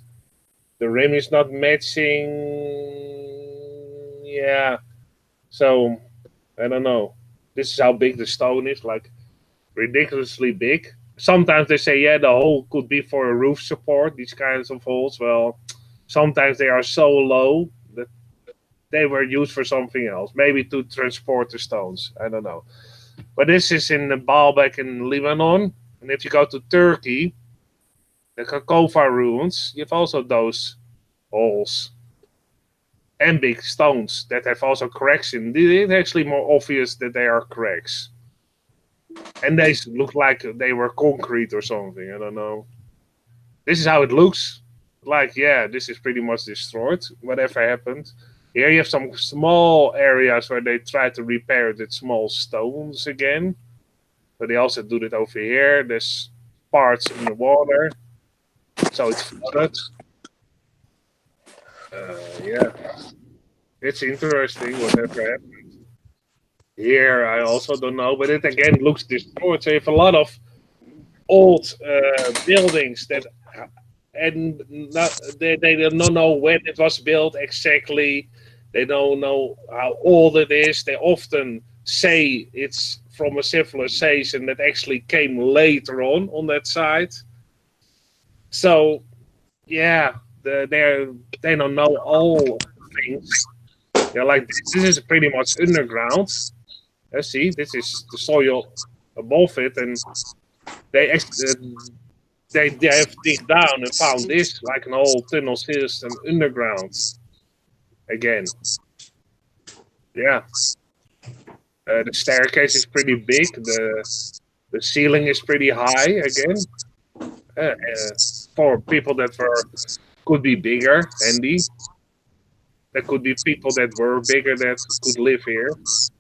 S4: The rim is not matching. Yeah. So, I don't know. This is how big the stone is, like ridiculously big. Sometimes they say, the hole could be for a roof support, these kinds of holes. Well, sometimes they are so low that they were used for something else, maybe to transport the stones. I don't know. But this is in the Baalbek in Lebanon. And if you go to Turkey, the Kakova ruins, you have also those holes. And big stones that have also cracks in. It's actually more obvious that they are cracks. And they look like they were concrete or something. I don't know. This is how it looks. Like, this is pretty much destroyed. Whatever happened. Here you have some small areas where they try to repair it with small stones again. But they also do it over here. There's parts in the water. So it's flooded. It's interesting whatever happened. Here, I also don't know, but it again looks destroyed. So you have a lot of old buildings that, and not, they don't know when it was built exactly. They don't know how old it is. They often say it's from a civilization that actually came later on that side. So yeah, they don't know all things. They're like, this is pretty much underground. See, this is the soil above it, and they they have digged down and found this like an old tunnel system underground. Again, yeah. The staircase is pretty big. The ceiling is pretty high again. For people that could be bigger, Andy. There could be people that were bigger that could live here.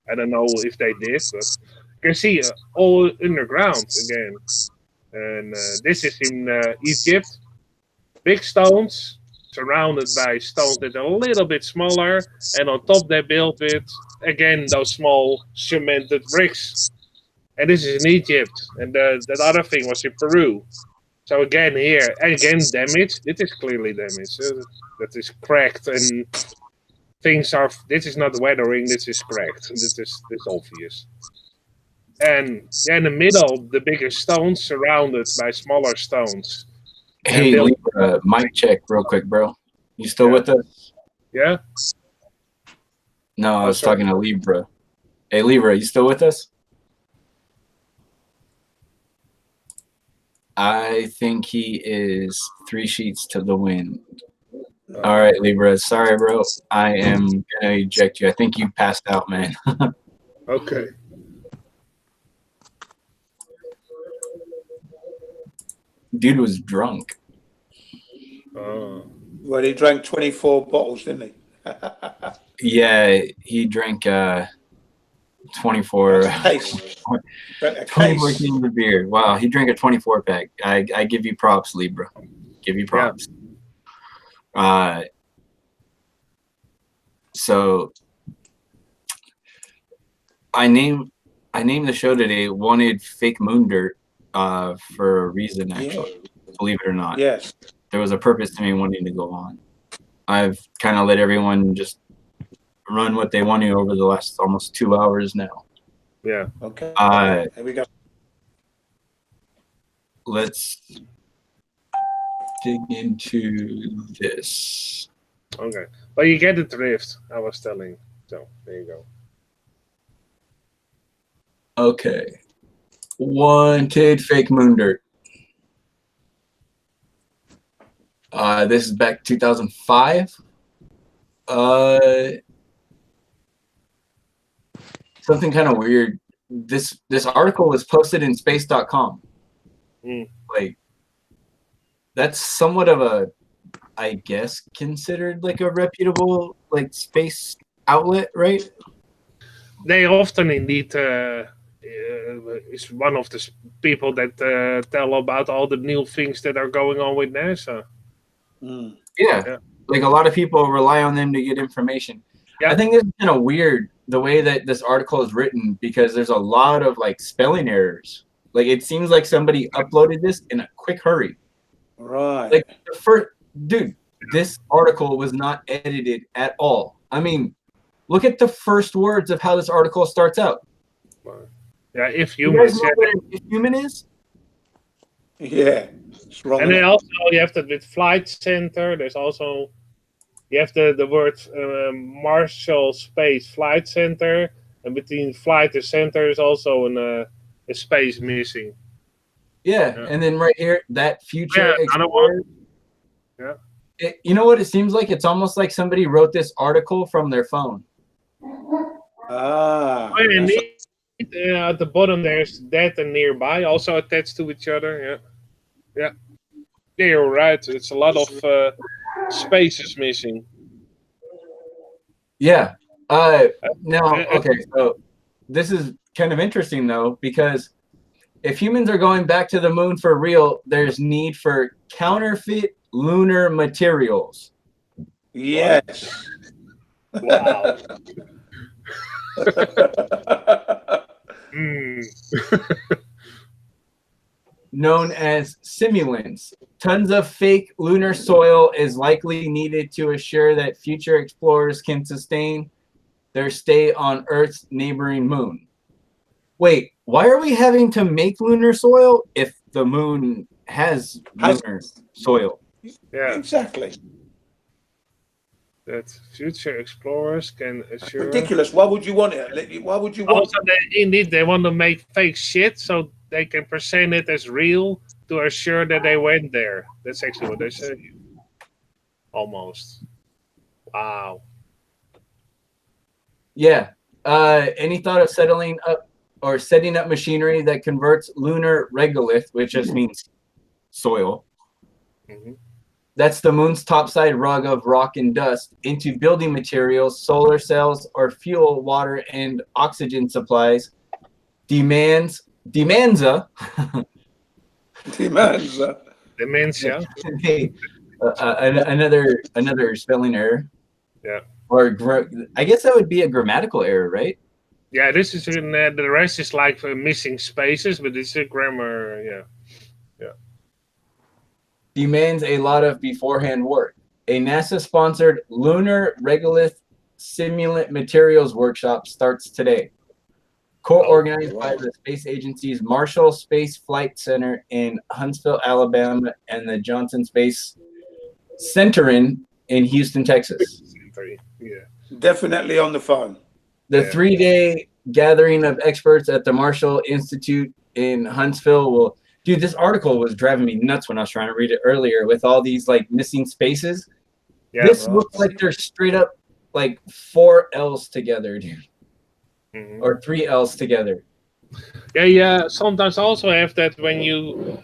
S4: I don't know if they did, but you can see all underground again. And this is in Egypt. Big stones surrounded by stones that are a little bit smaller, and on top they built with again those small cemented bricks. And this is in Egypt, and that other thing was in Peru. So again here, again damaged. It is clearly damaged. That is cracked, and things are. This is not weathering. This is cracked. This is obvious. And yeah, in the middle, the bigger stones surrounded by smaller stones.
S11: Hey, Libra, mic check real quick, bro. You still with us?
S4: Yeah.
S11: No, I was talking to Libra. Hey, Libra, you still with us? I think he is 3 sheets to the wind. All right, Libra. Sorry, bro. I am gonna eject you. I think you passed out, man.
S4: Okay.
S11: Dude was drunk.
S5: Well, he drank 24 bottles, didn't he?
S11: Yeah, he drank 24 cans of beer. Wow, he drank a 24 pack. I give you props, Libra. Give you props. Yeah. So I named the show today Wanted Fake Moon Dirt for a reason, actually. Yeah. Believe it or not.
S5: Yes.
S11: There was a purpose to me wanting to go on. I've kind of let everyone just run what they want to over the last almost 2 hours now.
S4: Yeah.
S5: Okay. Here we go.
S11: Let's dig into this.
S4: Okay. But you get the drift, I was telling. So there you go.
S11: Okay. Wanted Fake Moon Dirt. This is back 2005. Something kind of weird. This article was posted in space.com. Like, that's somewhat of a, I guess, considered like a reputable like space outlet, right?
S4: They often indeed is one of the people that tell about all the new things that are going on with NASA.
S11: Yeah, like a lot of people rely on them to get information. I think it's kind of weird the way that this article is written because there's a lot of like spelling errors. Like it seems like somebody uploaded this in a quick hurry.
S5: Right.
S11: Like the first, dude, this article was not edited at all. I mean, look at the first words of how this article starts out.
S4: Yeah, if humans.
S11: You guys know what an if human is?
S5: Yeah.
S4: And then also you have that with Flight Center. There's also you have the word Marshall Space Flight Center, and between flight and center is also a space missing.
S11: Yeah, and then right here, that future explorer.
S4: Yeah.
S11: You know what it seems like? It's almost like somebody wrote this article from their phone.
S4: And at the bottom there's that and nearby also attached to each other. Yeah, you're right. It's a lot of spaces missing.
S11: Yeah. Now, okay, so this is kind of interesting though, because if humans are going back to the moon for real, there's need for counterfeit lunar materials.
S5: Yes.
S4: Wow.
S11: Known as simulants. Tons of fake lunar soil is likely needed to assure that future explorers can sustain their stay on Earth's neighboring moon. Wait, why are we having to make lunar soil if the moon has lunar soil?
S4: Yeah,
S5: exactly.
S4: That future explorers can assure.
S5: Ridiculous. Why would you want it? Why would you want?
S4: Also, they want to make fake shit so they can present it as real to assure that they went there. That's actually what they say. Almost. Wow.
S11: Yeah. Any thought of settling up or setting up machinery that converts lunar regolith, which just means soil. That's the moon's topside rug of rock and dust, into building materials, solar cells, or fuel, water, and oxygen supplies. Demands
S5: Dementia.
S11: Hey, another spelling error.
S4: Yeah.
S11: Or I guess that would be a grammatical error, right?
S4: Yeah, this is in the rest is like missing spaces, but it's a grammar. Yeah.
S11: Demands a lot of beforehand work. A NASA-sponsored Lunar Regolith Simulant Materials Workshop starts today. Co-organized by the space agency's Marshall Space Flight Center in Huntsville, Alabama, and the Johnson Space Center in Houston, Texas.
S4: Yeah.
S5: Definitely on the phone.
S11: The 3-day gathering of experts at the Marshall Institute in Huntsville will... Dude, this article was driving me nuts when I was trying to read it earlier with all these like missing spaces. Yeah, this looks like they're straight up like 4 L's together, dude. Or 3 L's together.
S4: Yeah. Sometimes I also have that when you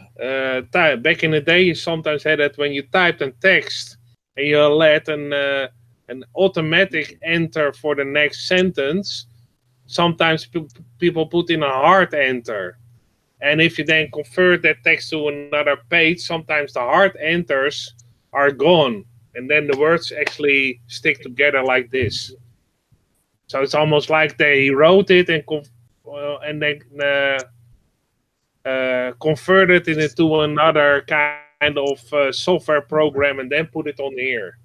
S4: type. Back in the day, you sometimes had that when you typed a text and you let an automatic enter for the next sentence. Sometimes people put in a hard enter. And if you then convert that text to another page, sometimes the hard enters are gone. And then the words actually stick together like this. So it's almost like they wrote it and then converted it into another kind of software program and then put it on here.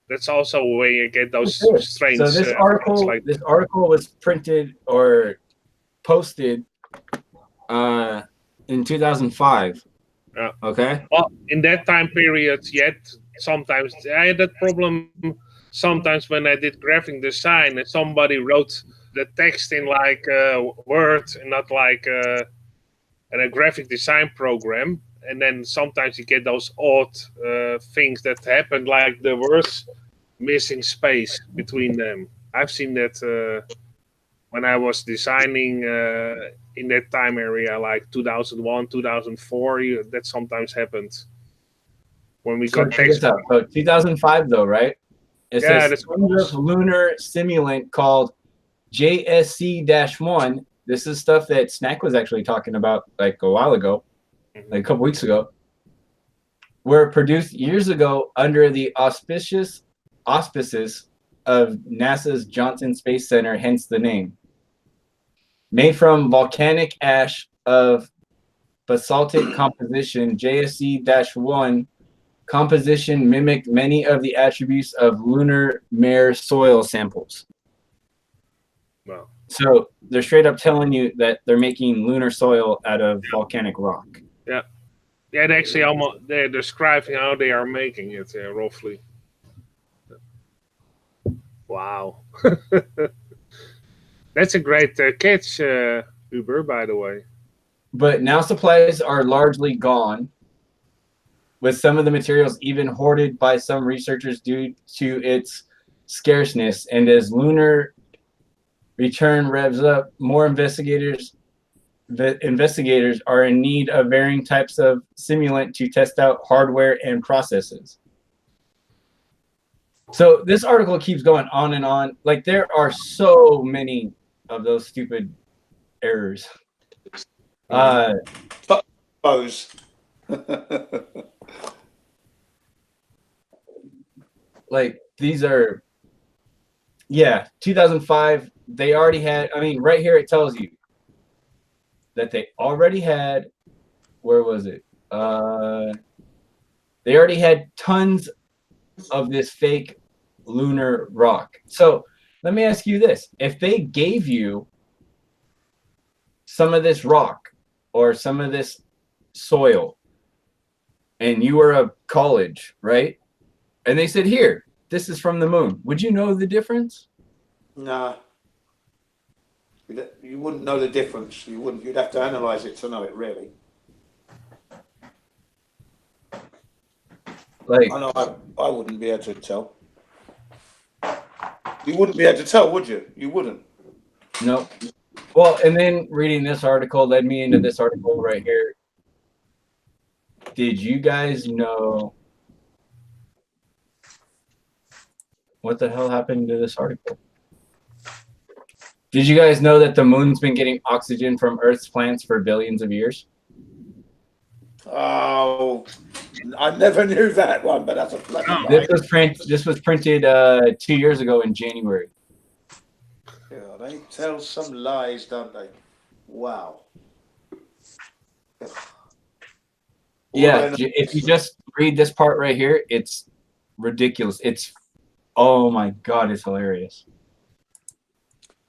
S4: That's also a way you get those strange.
S11: So this article was printed or posted in 2005.
S4: Yeah.
S11: Okay.
S4: Well, in that time period, yet sometimes I had that problem. Sometimes when I did graphic design, and somebody wrote the text in like Word and not like in a graphic design program, and then sometimes you get those odd things that happen, like the words missing space between them. I've seen that when I was designing in that time area, like 2001, 2004. That sometimes happened when we got text.
S11: So 2005 though, right? It says lunar simulant called JSC-1. This is stuff that Snack was actually talking about like a while ago, like a couple weeks ago. Were produced years ago under the auspices of NASA's Johnson Space Center, hence the name. Made from volcanic ash of basaltic composition, JSC-1 composition mimicked many of the attributes of lunar mare soil samples.
S4: Wow.
S11: So they're straight up telling you that they're making lunar soil out of volcanic rock.
S4: Yeah. Yeah, they actually they're describing how they are making it roughly. Wow. That's a great catch, Uber, by the way.
S11: But now supplies are largely gone, with some of the materials even hoarded by some researchers due to its scarceness. And as lunar return revs up, more investigators are in need of varying types of simulant to test out hardware and processes. So this article keeps going on and on. Like there are so many of those stupid errors. Like these are Yeah, 2005. They already had. I mean, right here it tells you that they already had. Where was it? They already had tons of this fake lunar rock. So let me ask you this: if they gave you some of this rock or some of this soil, and you were a college, right? And they said, "Here, this is from the moon," would you know the difference?
S5: Nah, you wouldn't know the difference. You wouldn't. You'd have to analyze it to know it, really.
S11: Like,
S5: I know I wouldn't be able to tell. You wouldn't be able to tell, would you? You wouldn't.
S11: no. Well, and then reading this article led me into this article right here. Did you guys know what the hell happened to this article? Did you guys know that the moon's been getting oxygen from Earth's plants for billions of years?
S5: Oh, I never knew that one, but that's a bloody lie.
S11: This was printed 2 years ago in January.
S5: Yeah, they tell some lies, don't they? Wow.
S11: Yeah, if you just read this part right here, it's ridiculous. It's, oh my God, it's hilarious.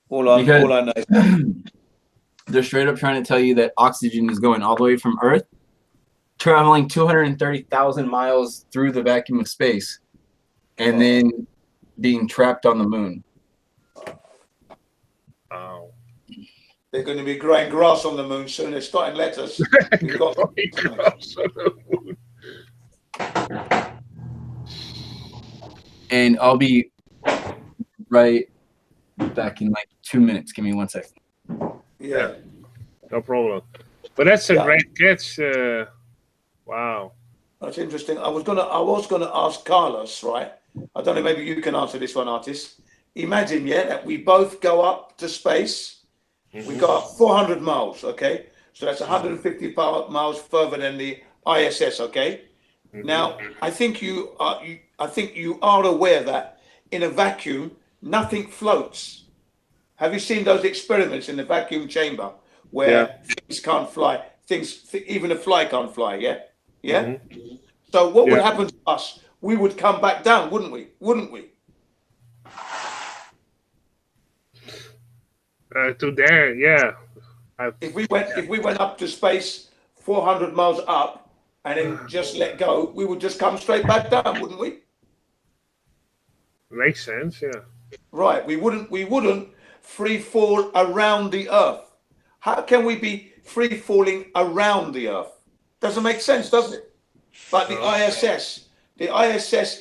S5: All I know is
S11: they're straight up trying to tell you that oxygen is going all the way from Earth, traveling 230,000 miles through the vacuum of space, and then being trapped on the moon.
S4: Oh.
S5: they're going to be growing grass on the moon soon. They're starting lettuce. We've got
S4: grass on the moon.
S11: And I'll be right back in like 2 minutes. Give me 1 second.
S5: Yeah.
S4: No problem. But that's a great catch. Wow.
S5: That's interesting. I was gonna ask Carlos, right? I don't know, maybe you can answer this one, Artist. Imagine, yeah, that we both go up to space. We go up 400 miles, okay? So that's 150 miles further than the ISS, okay? Now, I think you are aware that in a vacuum, nothing floats. Have you seen those experiments in the vacuum chamber where things can't fly? Even a fly can't fly, yeah? Yeah? So what would happen to us? We would come back down, wouldn't we? Wouldn't we?
S4: To there, yeah.
S5: If we went up to space 400 miles up and then just let go, we would just come straight back down, wouldn't we?
S4: Makes sense, yeah.
S5: Right. We wouldn't free fall around the Earth. How can we be free falling around the Earth? Doesn't make sense, does it? But the ISS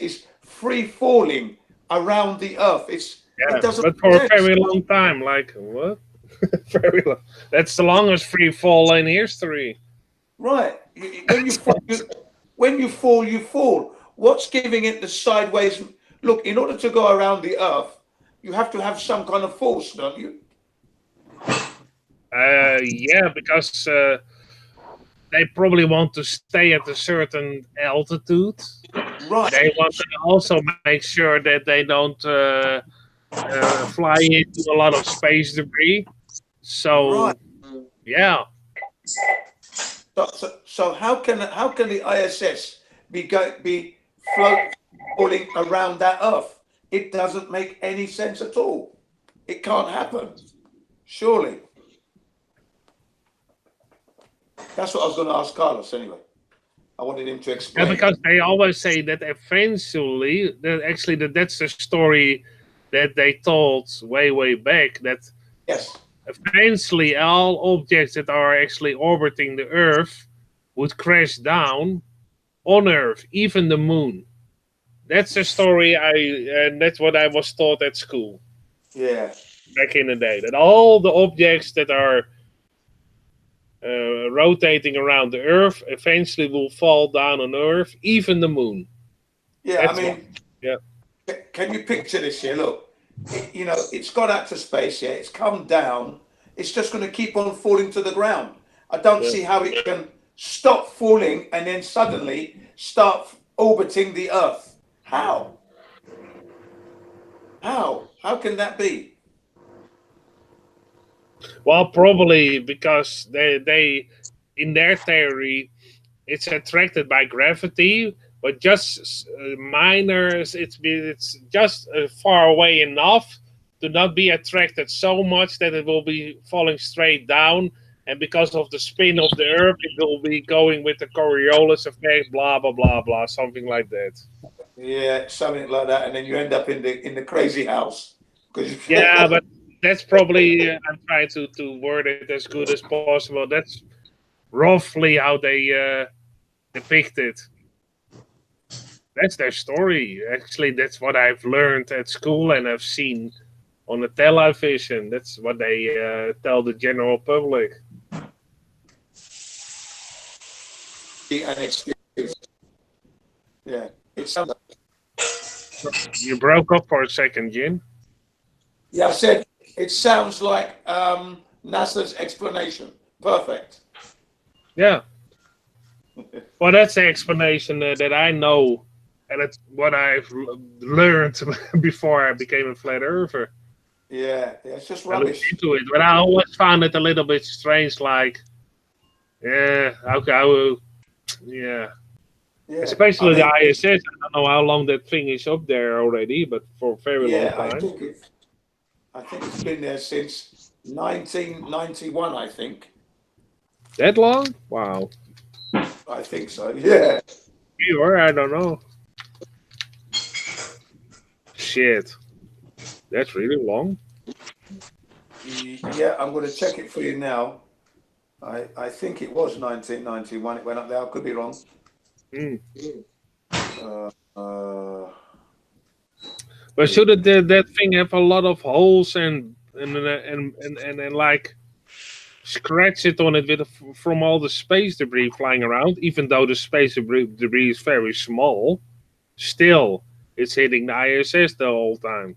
S5: is free falling around the Earth. It doesn't.
S4: But for a very long time, like what? Very long. That's the longest free fall in history.
S5: Right. When you fall, you fall. What's giving it the sideways? Look, in order to go around the Earth, you have to have some kind of force, don't you?
S4: Yeah, because they probably want to stay at a certain altitude.
S5: Right.
S4: They want to also make sure that they don't fly into a lot of space debris. So, yeah.
S5: So how can the ISS be floating around that Earth? It doesn't make any sense at all. It can't happen. Surely. That's what I was going to ask Carlos anyway. I wanted him to explain.
S4: Yeah, because they always say that eventually, that's the story that they told way back, that eventually all objects that are actually orbiting the Earth would crash down on Earth, even the moon. That's the story and that's what I was taught at school.
S5: Yeah.
S4: Back in the day, that all the objects that are rotating around the Earth eventually will fall down on Earth, even the moon.
S5: Yeah, can you picture this here? Look, it's got out to space, yeah, it's come down, it's just going to keep on falling to the ground. I don't see how it can stop falling and then suddenly start orbiting the Earth. How How? How can that be?
S4: Well, probably because they in their theory, it's attracted by gravity, but just minor. It's just far away enough to not be attracted so much that it will be falling straight down. And because of the spin of the Earth, it will be going with the Coriolis effect, blah blah blah blah, something like that.
S5: Yeah, something like that, and then you end up in the crazy house.
S4: Yeah, but that's probably I'm trying to word it as good as possible. That's roughly how they depict it. That's their story. Actually, that's what I've learned at school and I've seen on the television. That's what they tell the general public.
S5: And yeah, it sounds.
S4: You broke up for a second, Jim.
S5: Yeah, I said it sounds like NASA's explanation. Perfect.
S4: Yeah. Well, that's the explanation that I know, and it's what I've learned before I became a flat earther.
S5: Yeah, it's just
S4: I looked
S5: rubbish.
S4: into it, but I always found it a little bit strange. Like, yeah, okay, I will, yeah. Especially the ISS. I don't know how long that thing is up there already, but for a very long time.
S5: I think it's been there since 1991. I think.
S4: That long? Wow.
S5: I think so. Yeah.
S4: Sure, I don't know. Shit, that's really long.
S5: Yeah, I'm going to check it for you now. I think it was 1991. It went up there. I could be wrong.
S4: But should that thing have a lot of holes and like scratch it on it with from all the space debris flying around? Even though the space debris is very small, still it's hitting the ISS the whole time.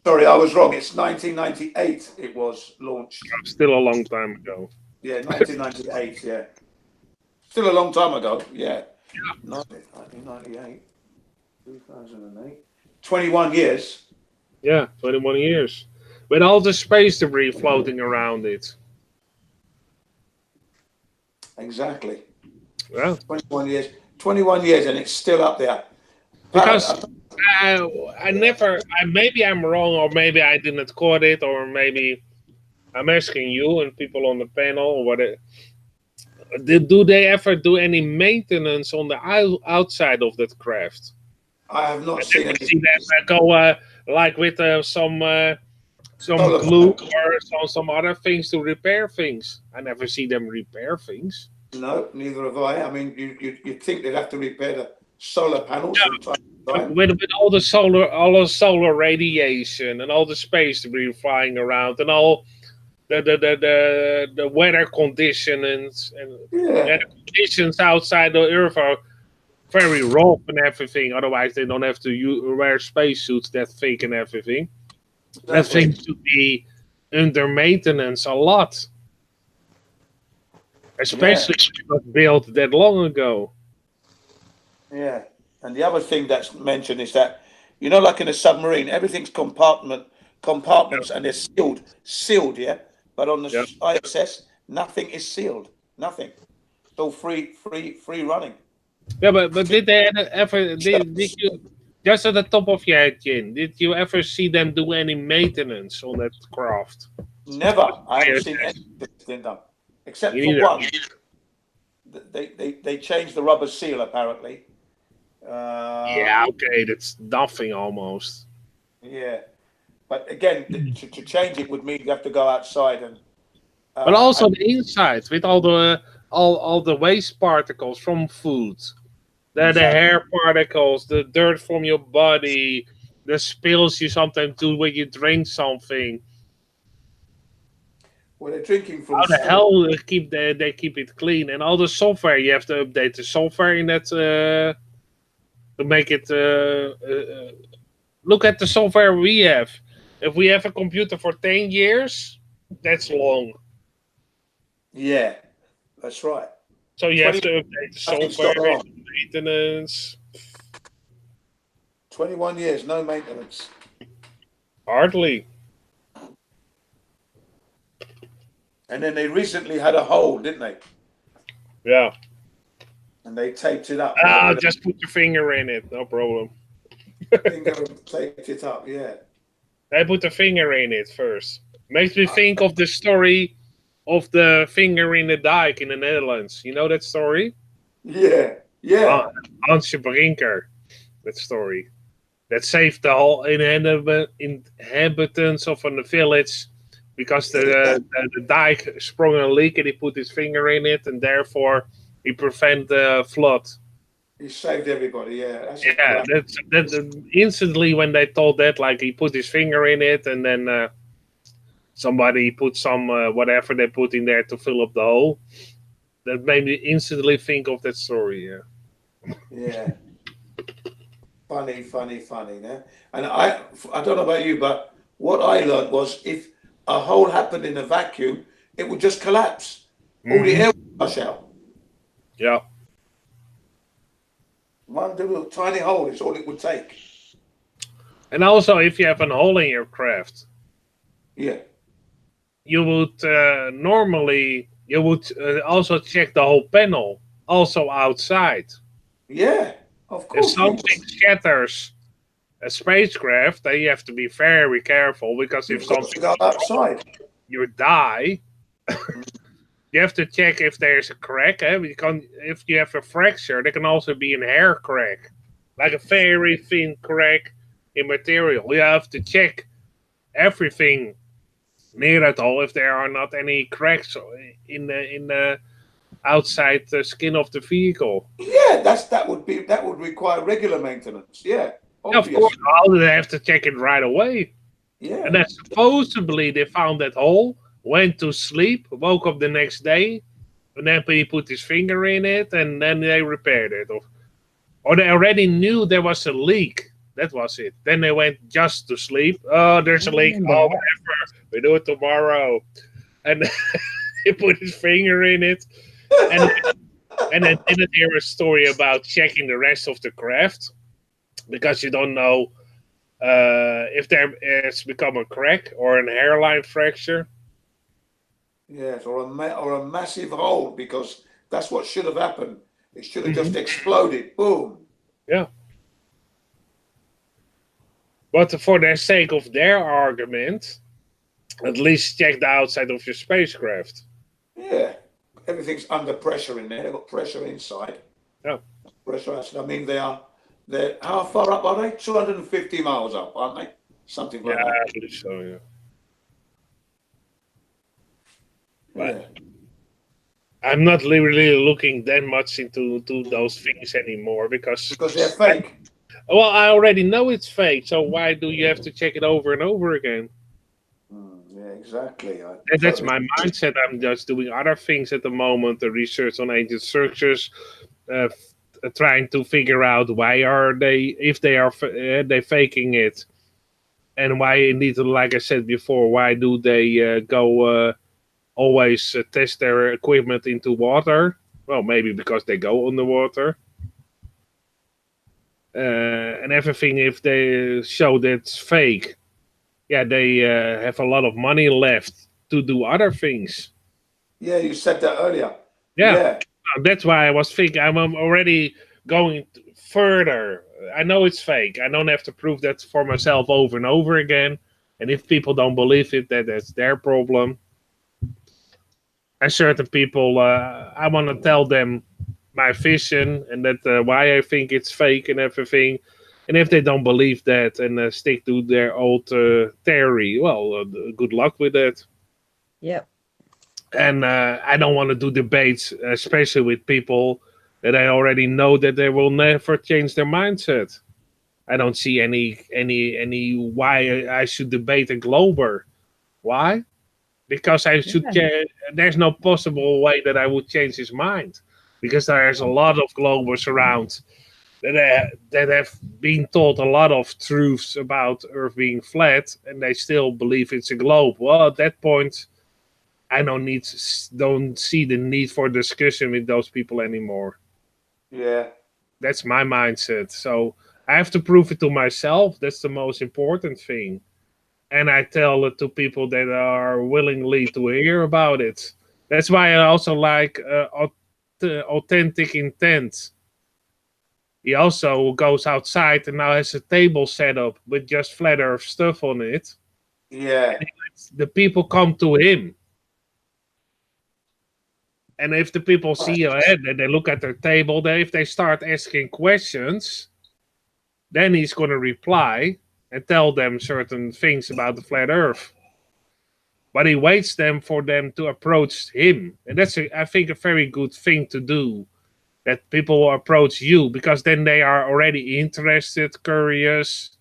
S5: Sorry, I was wrong. It's 1998. It was launched.
S4: Still a long time ago.
S5: Yeah, 1998. Yeah, still a long time ago. Yeah. 1998, 2008. 21 years.
S4: Yeah, 21 years. With all the space debris floating around it.
S5: Exactly.
S4: Yeah.
S5: 21 years. 21 years, and it's still up there.
S4: Because maybe I'm wrong, or maybe I didn't quote it, or maybe I'm asking you and people on the panel, or what. Do they ever do any maintenance on the outside of that craft?
S5: I have not seen any.
S4: See that go like with some glue or some other things to repair things. I never see them repair things.
S5: No, neither have I. I mean, you think they'd have to repair the solar panels from time to time.
S4: With all the solar radiation and all the space debris flying around and all the weather conditions and the conditions outside the Earth are very rough and everything. Otherwise, they don't have to wear spacesuits that thick and everything. That thing should be under maintenance a lot, especially if it was built that long ago.
S5: Yeah, and the other thing that's mentioned is that like in a submarine, everything's compartments, and they're sealed. Yeah. But on the ISS, nothing is sealed. Nothing. It's all free running.
S4: Yeah, but did they ever did you just at the top of your head, Jin? Did you ever see them do any maintenance on that craft?
S5: Never. I haven't seen anything done, except for one. They changed the rubber seal apparently.
S4: Yeah. Okay, that's nothing almost.
S5: Yeah. But again, to change it would mean you have to go outside and.
S4: But also the inside with all the waste particles from food, the hair particles, the dirt from your body, the spills you sometimes do when you drink something.
S5: Well, they're drinking from.
S4: How the hell they keep it clean? And all the software, you have to update the software in that to make it. Look at the software we have. If we have a computer for 10 years, that's long.
S5: Yeah, that's right.
S4: So you have to update the software, maintenance.
S5: 21 years, no maintenance.
S4: Hardly.
S5: And then they recently had a hole, didn't they?
S4: Yeah.
S5: And they taped it up.
S4: Just put your finger in it, no problem.
S5: Finger and taped it up, yeah.
S4: They put the finger in it first. Makes me think of the story of the finger in the dike in the Netherlands. You know that story?
S5: Yeah, yeah.
S4: Hansje Brinker, that story. That saved the whole inhabitants of the village because the dike sprung a leak and he put his finger in it and therefore he prevented the flood.
S5: He saved everybody, yeah.
S4: That's instantly when they told that, like he put his finger in it and then somebody put some whatever they put in there to fill up the hole. That made me instantly think of that story. Yeah.
S5: Yeah. Funny. Yeah? And I don't know about you, but what I learned was if a hole happened in a vacuum, it would just collapse. All the air would rush out.
S4: Yeah.
S5: One little tiny hole is all it would take.
S4: And also, if you have a hole in your craft,
S5: yeah,
S4: you would normally also check the whole panel, also outside.
S5: Yeah, of course.
S4: If something shatters a spacecraft, then you have to be very careful because if something
S5: goes outside,
S4: you die. You have to check if there's a crack. If you have a fracture, there can also be an hair crack, like a very thin crack in material. You have to check everything near it all if there are not any cracks in the outside the skin of the vehicle.
S5: Yeah, that would require regular maintenance. Yeah,
S4: obviously. Of course, they have to check it right away.
S5: Yeah,
S4: and then supposedly they found that hole, went to sleep, woke up the next day, and then he put his finger in it, and then they repaired it. Or they already knew there was a leak. That was it. Then they went just to sleep. Oh, there's a leak. Oh, whatever. We do it tomorrow. And he put his finger in it. And then didn't hear a story about checking the rest of the craft because you don't know if there has become a crack or an hairline fracture.
S5: Yes, or a massive hole, because that's what should have happened. It should have just exploded. Boom.
S4: Yeah. But for the sake of their argument, at least check the outside of your spacecraft.
S5: Yeah. Everything's under pressure in there. They've got pressure inside.
S4: Yeah.
S5: Pressure outside. I mean, they're how far up are they? 250 miles up, aren't they? Something like that.
S4: I believe so, yeah. But I'm not really looking that much into those things anymore because
S5: they're fake.
S4: Well, I already know it's fake, so why do you have to check it over and over again?
S5: Yeah, exactly.
S4: That's my mindset. I'm just doing other things at the moment, the research on ancient structures, trying to figure out why are they, if they are they faking it, and why indeed, like I said before, why do they go always test their equipment into water? Well, maybe because they go underwater. And everything, if they show that's fake, yeah, they have a lot of money left to do other things.
S5: Yeah, you said that earlier.
S4: Yeah. That's why I was thinking, I'm already going further. I know it's fake. I don't have to prove that for myself over and over again. And if people don't believe it, that's their problem. And certain people, I want to tell them my vision and that why I think it's fake and everything. And if they don't believe that and stick to their old theory, well, good luck with that.
S3: Yep.
S4: And I don't want to do debates, especially with people that I already know that they will never change their mindset. I don't see any why I should debate a glober. Why? Because I should. There's no possible way that I would change his mind, because there's a lot of globers around that have been taught a lot of truths about Earth being flat, and they still believe it's a globe. Well, at that point, I don't see the need for discussion with those people anymore.
S5: Yeah,
S4: that's my mindset. So I have to prove it to myself. That's the most important thing. and I tell it to people that are willingly to hear about it. That's why I also like Authentic Intent. He also goes outside and now has a table set up with just flat Earth stuff on it.
S5: Yeah.
S4: The people come to him. And if the people see ahead and they look at their table, then if they start asking questions, then he's going to reply and tell them certain things about the flat Earth. But he waits for them to approach him. And that's, I think, a very good thing to do. That people will approach you, because then they are already interested, curious,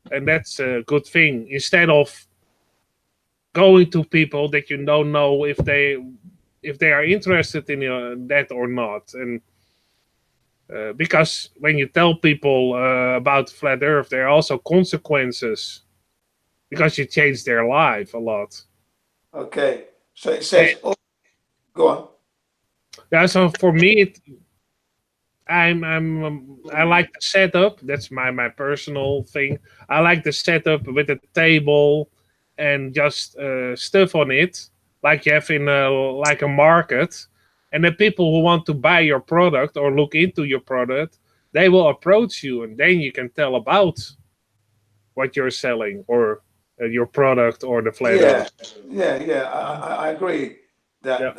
S4: and that's a good thing. Instead of going to people that you don't know if they are interested in that or not. And because when you tell people about flat Earth, there are also consequences, because you change their life a lot.
S5: Okay. So it says, go on.
S4: Yeah. So for me, I like the setup. That's my personal thing. I like the setup with a table and just stuff on it, like you have in like a market. And the people who want to buy your product or look into your product, they will approach you, and then you can tell about what you're selling, or your product, or the flat Earth.
S5: Yeah. I agree that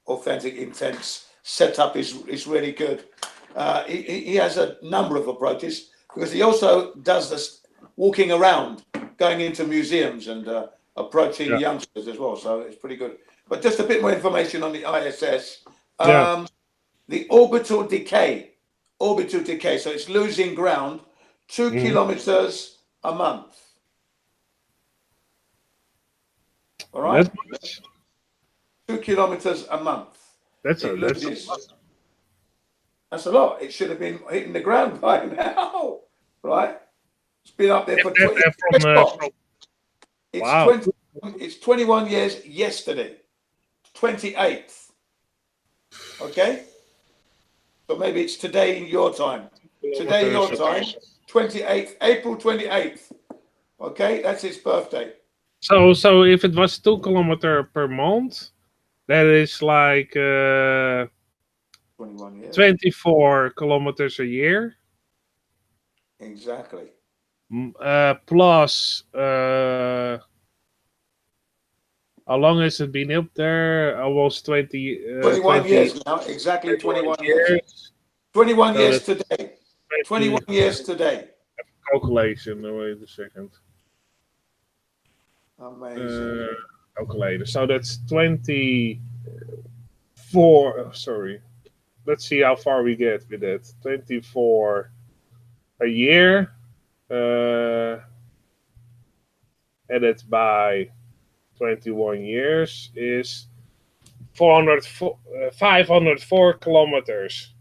S5: Authentic Intent's setup is really good. He has a number of approaches, because he also does this walking around, going into museums and approaching youngsters as well. So it's pretty good. But just a bit more information on the ISS. The orbital decay. So it's losing ground 2 kilometers a month. All right? 2 kilometers a month. That's a lot. It should have been hitting the ground by now, right? It's been up there for 20 years. It's 21 years yesterday, 28th. Okay? So maybe it's today in your time. Today your time, 28th, April 28th. Okay? That's its birthday.
S4: So if it was 2 kilometers per month, that is like
S5: 21 years.
S4: 24 kilometers a year.
S5: Exactly.
S4: Plus, how long has it been up there? Almost
S5: 21 years now. Exactly 21 years. 21 years today. 21 years today.
S4: Calculation. Wait a second.
S5: Amazing.
S4: Calculator. So that's 24. Sorry. Let's see how far we get with that. 24 a year. And it's by 21 years is 504 kilometers.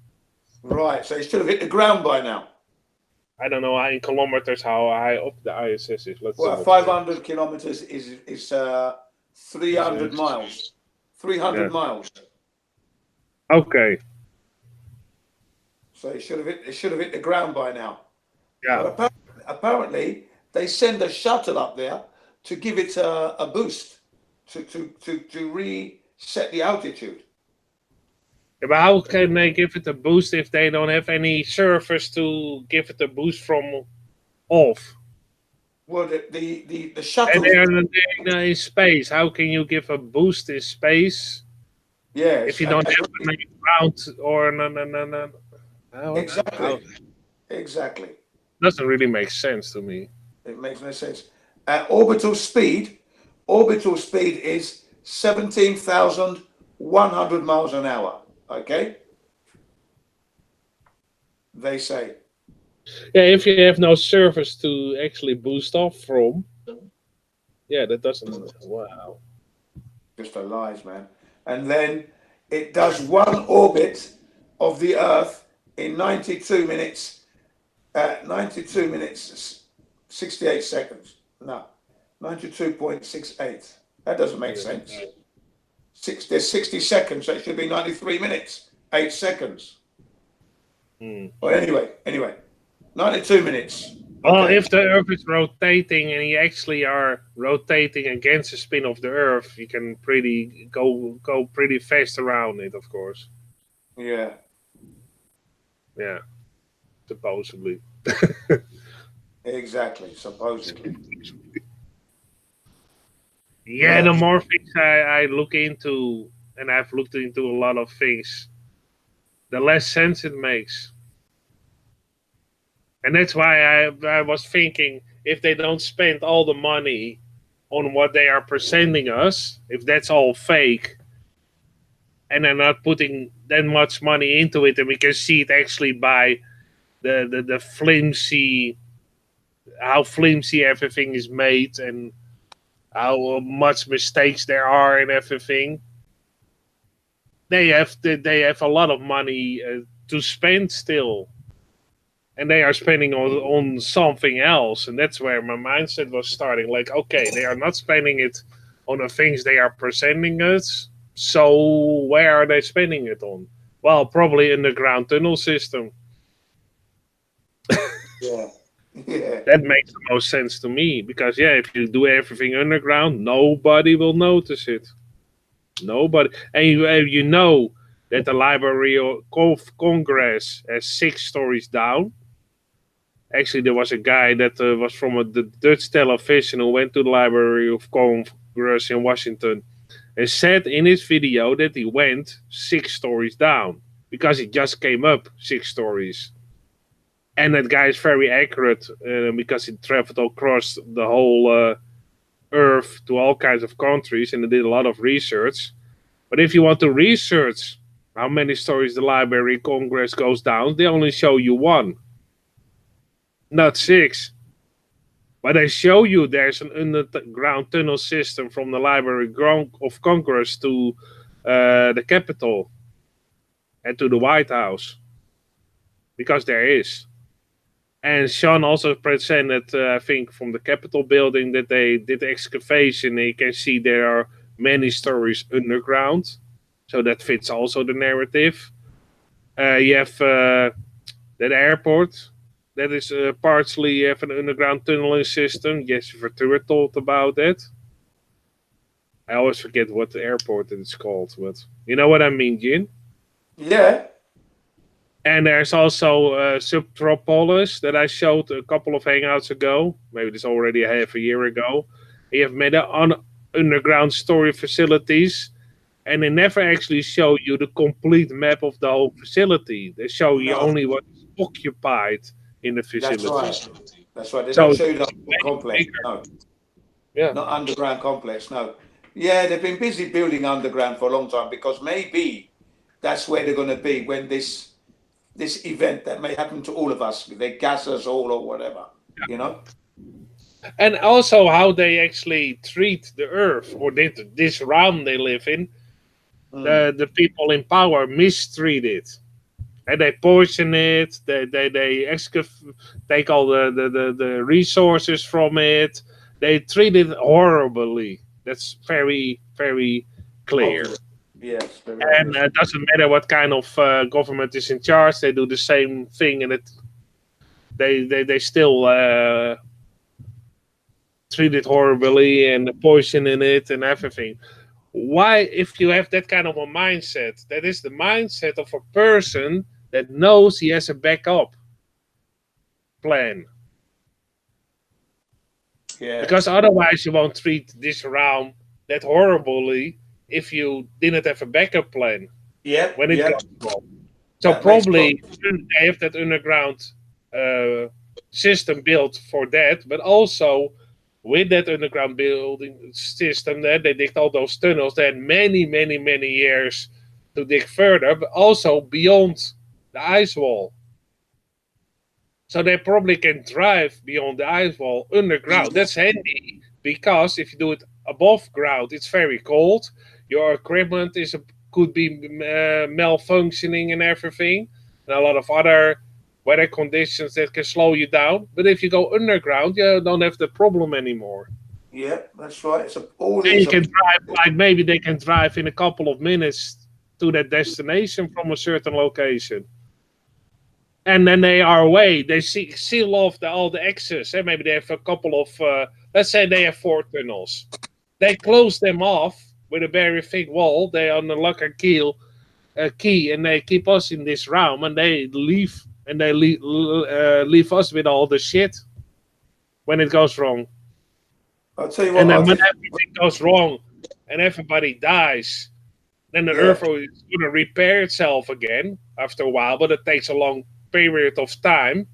S5: Right. So it should have hit the ground by now.
S4: I don't know in kilometers how high up the ISS is.
S5: Well, 500 kilometers is 300 miles. 300 miles.
S4: Okay.
S5: So it should have hit the ground by now.
S4: Yeah.
S5: But apparently they send a shuttle up there to give it a boost to reset the altitude.
S4: Yeah, but how can they give it a boost if they don't have any surface to give it a boost from off?
S5: Well, the shuttle.
S4: And they're in space. How can you give a boost in space?
S5: Yeah.
S4: If you don't have any ground or no.
S5: Exactly.
S4: Doesn't really make sense to me.
S5: It makes no sense. Orbital speed is 17,100 miles an hour. Okay. They say.
S4: Yeah, if you have no surface to actually boost off from, yeah, that doesn't. Wow.
S5: Just a lies, man. And then it does one orbit of the Earth in 92 minutes. 92 minutes, 68 seconds. No, 92.68. That doesn't make sense. There's 60 seconds, so it should be 93 minutes, 8 seconds. Well, anyway, 92 minutes.
S4: Well,
S5: Okay.
S4: if the Earth is rotating and you actually are rotating against the spin of the Earth, you can go pretty fast around it, of course.
S5: Yeah.
S4: Yeah, supposedly.
S5: Exactly. Supposedly.
S4: Yeah, the more things I look into, and I've looked into a lot of things, the less sense it makes. And that's why I was thinking, if they don't spend all the money on what they are presenting us, if that's all fake, and they're not putting that much money into it, and we can see it actually by the flimsy, how flimsy everything is made, and how much mistakes there are in everything. They have a lot of money to spend still, and they are spending on something else, and that's where my mindset was starting. Like, okay, they are not spending it on the things they are presenting us. So where are they spending it on? Well, probably underground tunnel system.
S5: Yeah. Yeah.
S4: That makes the most sense to me because yeah, if you do everything underground, nobody will notice it. Nobody, and you know that the Library of Congress has 6 stories down. Actually, there was a guy that was from the Dutch television who went to the Library of Congress in Washington and said in his video that he went 6 stories down because he just came up 6 stories. And that guy is very accurate because he traveled across the whole Earth to all kinds of countries and he did a lot of research. But if you want to research how many stories the Library of Congress goes down, they only show you 1. Not 6. But they show you there's an underground tunnel system from the Library of Congress to the Capitol and to the White House. Because there is. And Sean also presented, I think, from the Capitol building that they did excavation. And you can see there are many stories underground. So that fits also the narrative. You have that airport. That is partially have an underground tunneling system. Yes, Ventura told about that. I always forget what the airport is called, but you know what I mean, Jin?
S5: Yeah.
S4: And there's also Subtropolis that I showed a couple of hangouts ago. Maybe it's already half a year ago. You have made underground storage facilities, and they never actually show you the complete map of the whole facility. They show you only what is occupied in the facility.
S5: That's right. That's right. They
S4: So
S5: don't show you the whole complex. No.
S4: Yeah.
S5: Not underground complex. No. Yeah, they've been busy building underground for a long time because maybe that's where they're going to be when this event that may happen to all of us, they gas us all or whatever, you know.
S4: And also how they actually treat the Earth or this realm they live in. The people in power mistreat it. And they poison it. They take all the resources from it. They treat it horribly. That's very, very clear.
S5: Yes.
S4: And it doesn't matter what kind of government is in charge. They do the same thing, and they still treat it horribly and poisoning it and everything. Why, if you have that kind of a mindset, that is the mindset of a person that knows he has a backup plan.
S5: Yeah.
S4: Because otherwise you won't treat this realm that horribly if you didn't have a backup plan.
S5: Yeah.
S4: When it goes wrong. So
S5: That
S4: probably they have that underground system built for that, but also with that underground building system there, they dig all those tunnels. They had many, many, many years to dig further, but also beyond the ice wall. So they probably can drive beyond the ice wall underground. That's handy because if you do it above ground, it's very cold. Your equipment could be malfunctioning and everything, and a lot of other weather conditions that can slow you down. But if you go underground, you don't have the problem anymore.
S5: Yeah, that's right. It's all
S4: and you can drive, like maybe they can drive in a couple of minutes to that destination from a certain location. and then they are away. They seal off all the exits. And maybe they have a couple of, let's say they have 4 tunnels. They close them off with a very thick wall. They unlock a key, and they keep us in this realm, and they leave, and they leave us with all the shit when it goes wrong.
S5: I'll tell you what.
S4: And then when everything goes wrong and everybody dies, then the Earth is going to repair itself again after a while, but it takes a long period of time.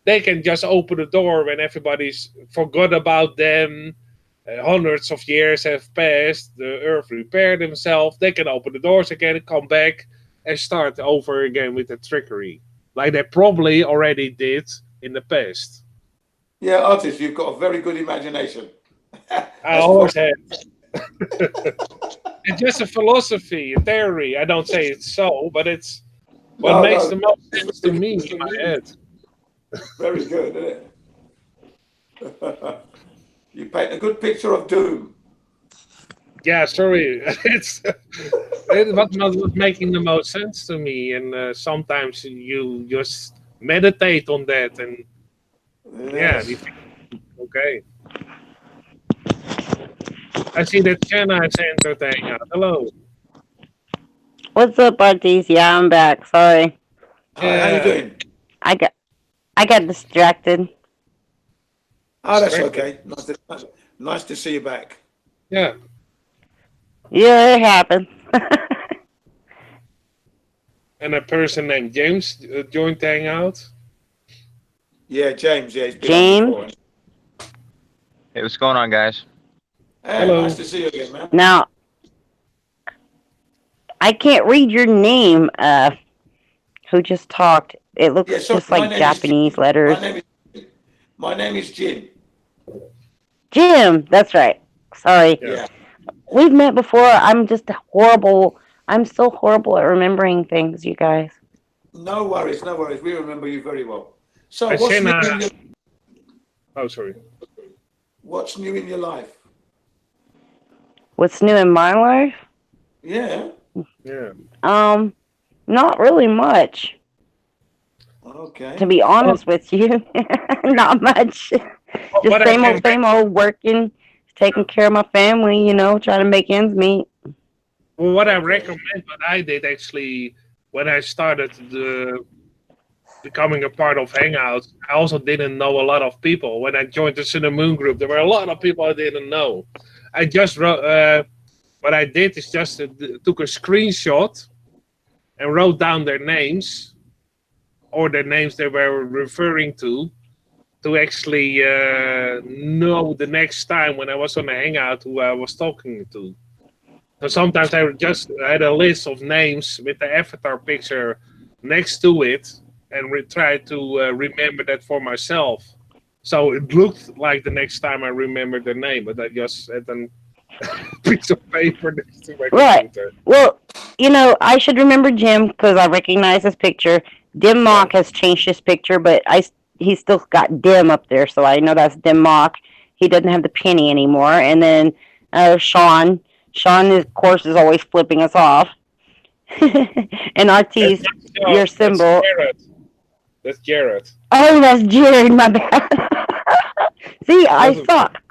S4: They can just open the door when everybody's forgot about them. Hundreds of years have passed. The Earth repaired themselves. They can open the doors again, come back, and start over again with the trickery, like they probably already did in the past.
S5: Yeah, Artist, you've got a very good imagination.
S4: I always have. It's just a philosophy, a theory. I don't say it's so, but it's what makes the most sense to me in my head.
S5: Very good, isn't it? You paint a good picture of doom.
S4: Yeah, sorry. It was not making the most sense to me, and sometimes you just meditate on that, and you think, okay. I see that Jenna is entertaining. Hello.
S7: What's up, Artis? Yeah, I'm back. Sorry.
S5: Hi, how you doing?
S7: I got distracted.
S5: Oh, that's okay. Nice to see you back.
S4: Yeah.
S7: Yeah, it happened.
S4: And a person named James joined the hangout.
S5: Yeah, James. Yeah, he's been
S7: James.
S5: on before.
S12: Hey, what's going on, guys?
S5: Hey,
S4: hello.
S5: Nice to see you again, man.
S7: Now, I can't read your name. Who just talked? It looks just like Japanese letters.
S5: My name is Jim.
S7: Jim, that's right. Sorry.
S5: Yeah.
S7: We've met before. I'm just horrible. I'm so horrible at remembering things, you guys.
S5: No worries, no worries. We remember you very well. So,
S4: Oh, sorry.
S5: What's new in your life?
S7: What's new in my life?
S5: Yeah.
S4: Yeah.
S7: Not really much.
S5: Okay.
S7: To be honest with you, not much. Just same old working, taking care of my family, trying to make ends meet.
S4: Well, what I recommend, what I did actually, when I started becoming a part of Hangouts, I also didn't know a lot of people. When I joined the Sun and Moon group, there were a lot of people I didn't know. I just wrote, what I did is just took a screenshot and wrote down their names or the names they were referring to actually know the next time when I was on a Hangout who I was talking to. So sometimes I just had a list of names with the avatar picture next to it and tried to remember that for myself. So it looked like the next time I remembered the name, but I just had a piece of paper next to my computer.
S7: Well, I should remember Jim because I recognize his picture. Dim Mock has changed his picture, but he's still got Dim up there, so I know that's Dim Mock. He doesn't have the penny anymore. And then Sean, of course, is always flipping us off. And Artis, your symbol.
S4: That's Jared.
S7: Oh, that's Jared, my bad. See, I suck.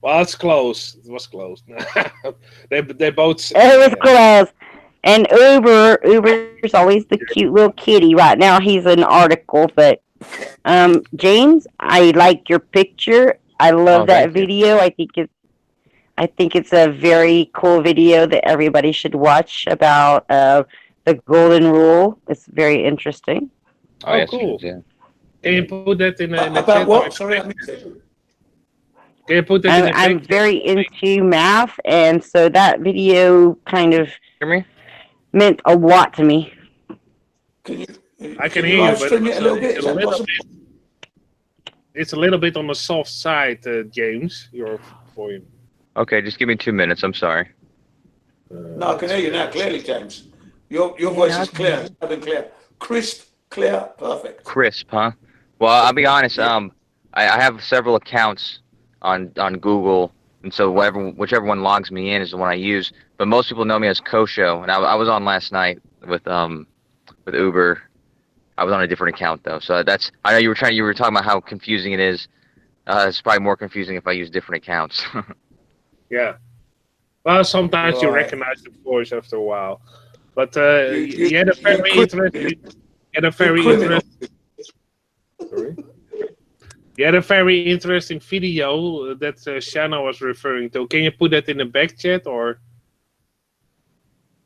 S4: Well, it's close. It was close. they both.
S7: It was close. And Uber's always the cute little kitty. Right now, he's an article, but James, I like your picture. I love that video. I think it's a very cool video that everybody should watch about the golden rule. It's very interesting.
S4: Oh, cool. Yeah. Can you put that in the
S5: about
S4: chat?
S5: What? Sorry, I missed it.
S4: Can you put that in the
S7: I'm very into math, and so that video kind of meant a lot to me.
S4: I can hear you, but it's a little bit on the soft side, James. Your volume.
S12: Okay, just give me 2 minutes. I'm sorry.
S5: No, I can hear you now clearly, James. Your voice is clear, loud and clear, crisp, clear, perfect.
S12: Crisp, huh? Well, I'll be honest. I have several accounts on Google, and so whichever one logs me in is the one I use. But most people know me as Kosho, and I was on last night with Uber. I was on a different account though. So that's I know you were talking about how confusing it is. It's probably more confusing if I use different accounts.
S4: Yeah. Well, sometimes you
S5: Right.
S4: recognize the voice after a while. But
S5: You
S4: he had a very interesting. Sorry. You had a very interesting video that Shanna was referring to. Can you put that in the back chat or?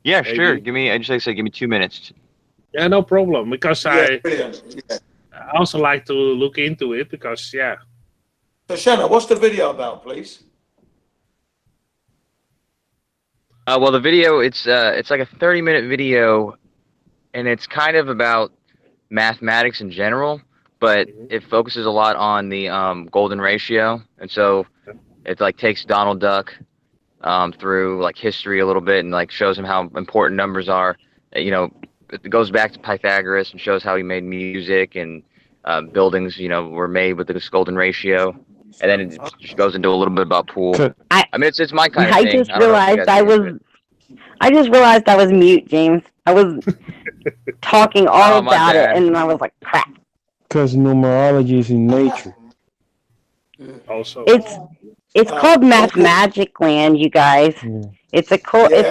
S12: Yeah,
S4: Maybe?
S12: sure. Give me 2 minutes.
S4: Yeah, no problem. Because
S5: Yeah, brilliant. Yeah.
S4: I also like to look into it because yeah.
S5: So Shanna, what's the video about, please?
S12: Well, the video it's like a 30-minute video, and it's kind of about mathematics in general, but it focuses a lot on the golden ratio, and so it like takes Donald Duck through like history a little bit and like shows him how important numbers are. You know, it goes back to Pythagoras and shows how he made music and buildings. You know, were made with this golden ratio, and then it just goes into a little bit about pool. I mean, it's my kind of
S7: I
S12: thing.
S7: just realized I just realized I was mute, James. I was talking all about it, and I was like, crap.
S13: Because numerology is in nature.
S4: Also,
S7: it's called Mathmagic Land, you guys.
S13: Yeah.
S7: It's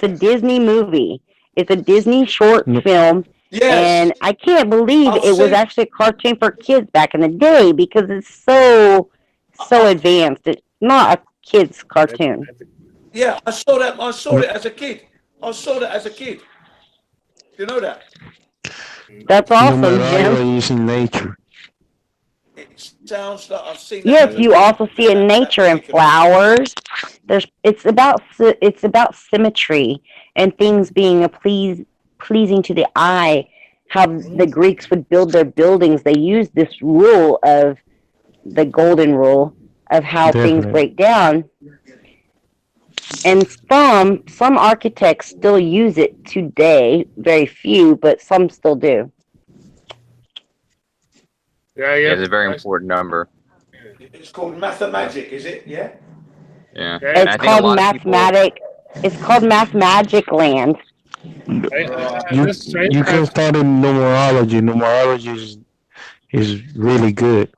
S7: a Disney movie. It's a Disney short film.
S5: Yes.
S7: And I can't believe it was actually a cartoon for kids back in the day because it's so advanced. It's not a kid's cartoon.
S5: Yeah, I saw that. I saw it as a kid. You know that?
S7: That's awesome, Jim.
S13: Numerology is in nature.
S5: It sounds like I've seen.
S7: Yes, you also see in nature and flowers. It's about symmetry and things being pleasing to the eye. How the Greeks would build their buildings. They used this rule of the golden rule of how things break down. And some architects still use it today. Very few, but some still do.
S4: Yeah,
S12: it's a very important number.
S5: It's called Mathmagic, is it? Yeah.
S12: Yeah.
S7: It's called mathematic. It's called Mathmagic Land.
S13: You can start in numerology. Numerology is really good.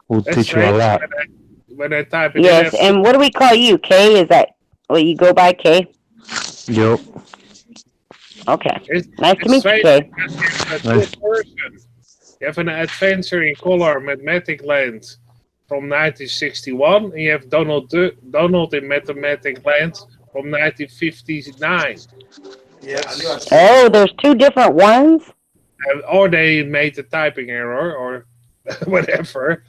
S13: Will teach you a lot.
S4: When I type it
S7: yes, and what do we call you? K? Is that what you go by, K?
S13: Yep.
S7: Okay. Nice to meet you, K.
S4: You have an adventure in color, Mathematic Land from 1961, and you have Donald in Mathematic Land from 1959.
S5: Yes.
S7: Oh, there's two different ones?
S4: Or they made a typing error or whatever.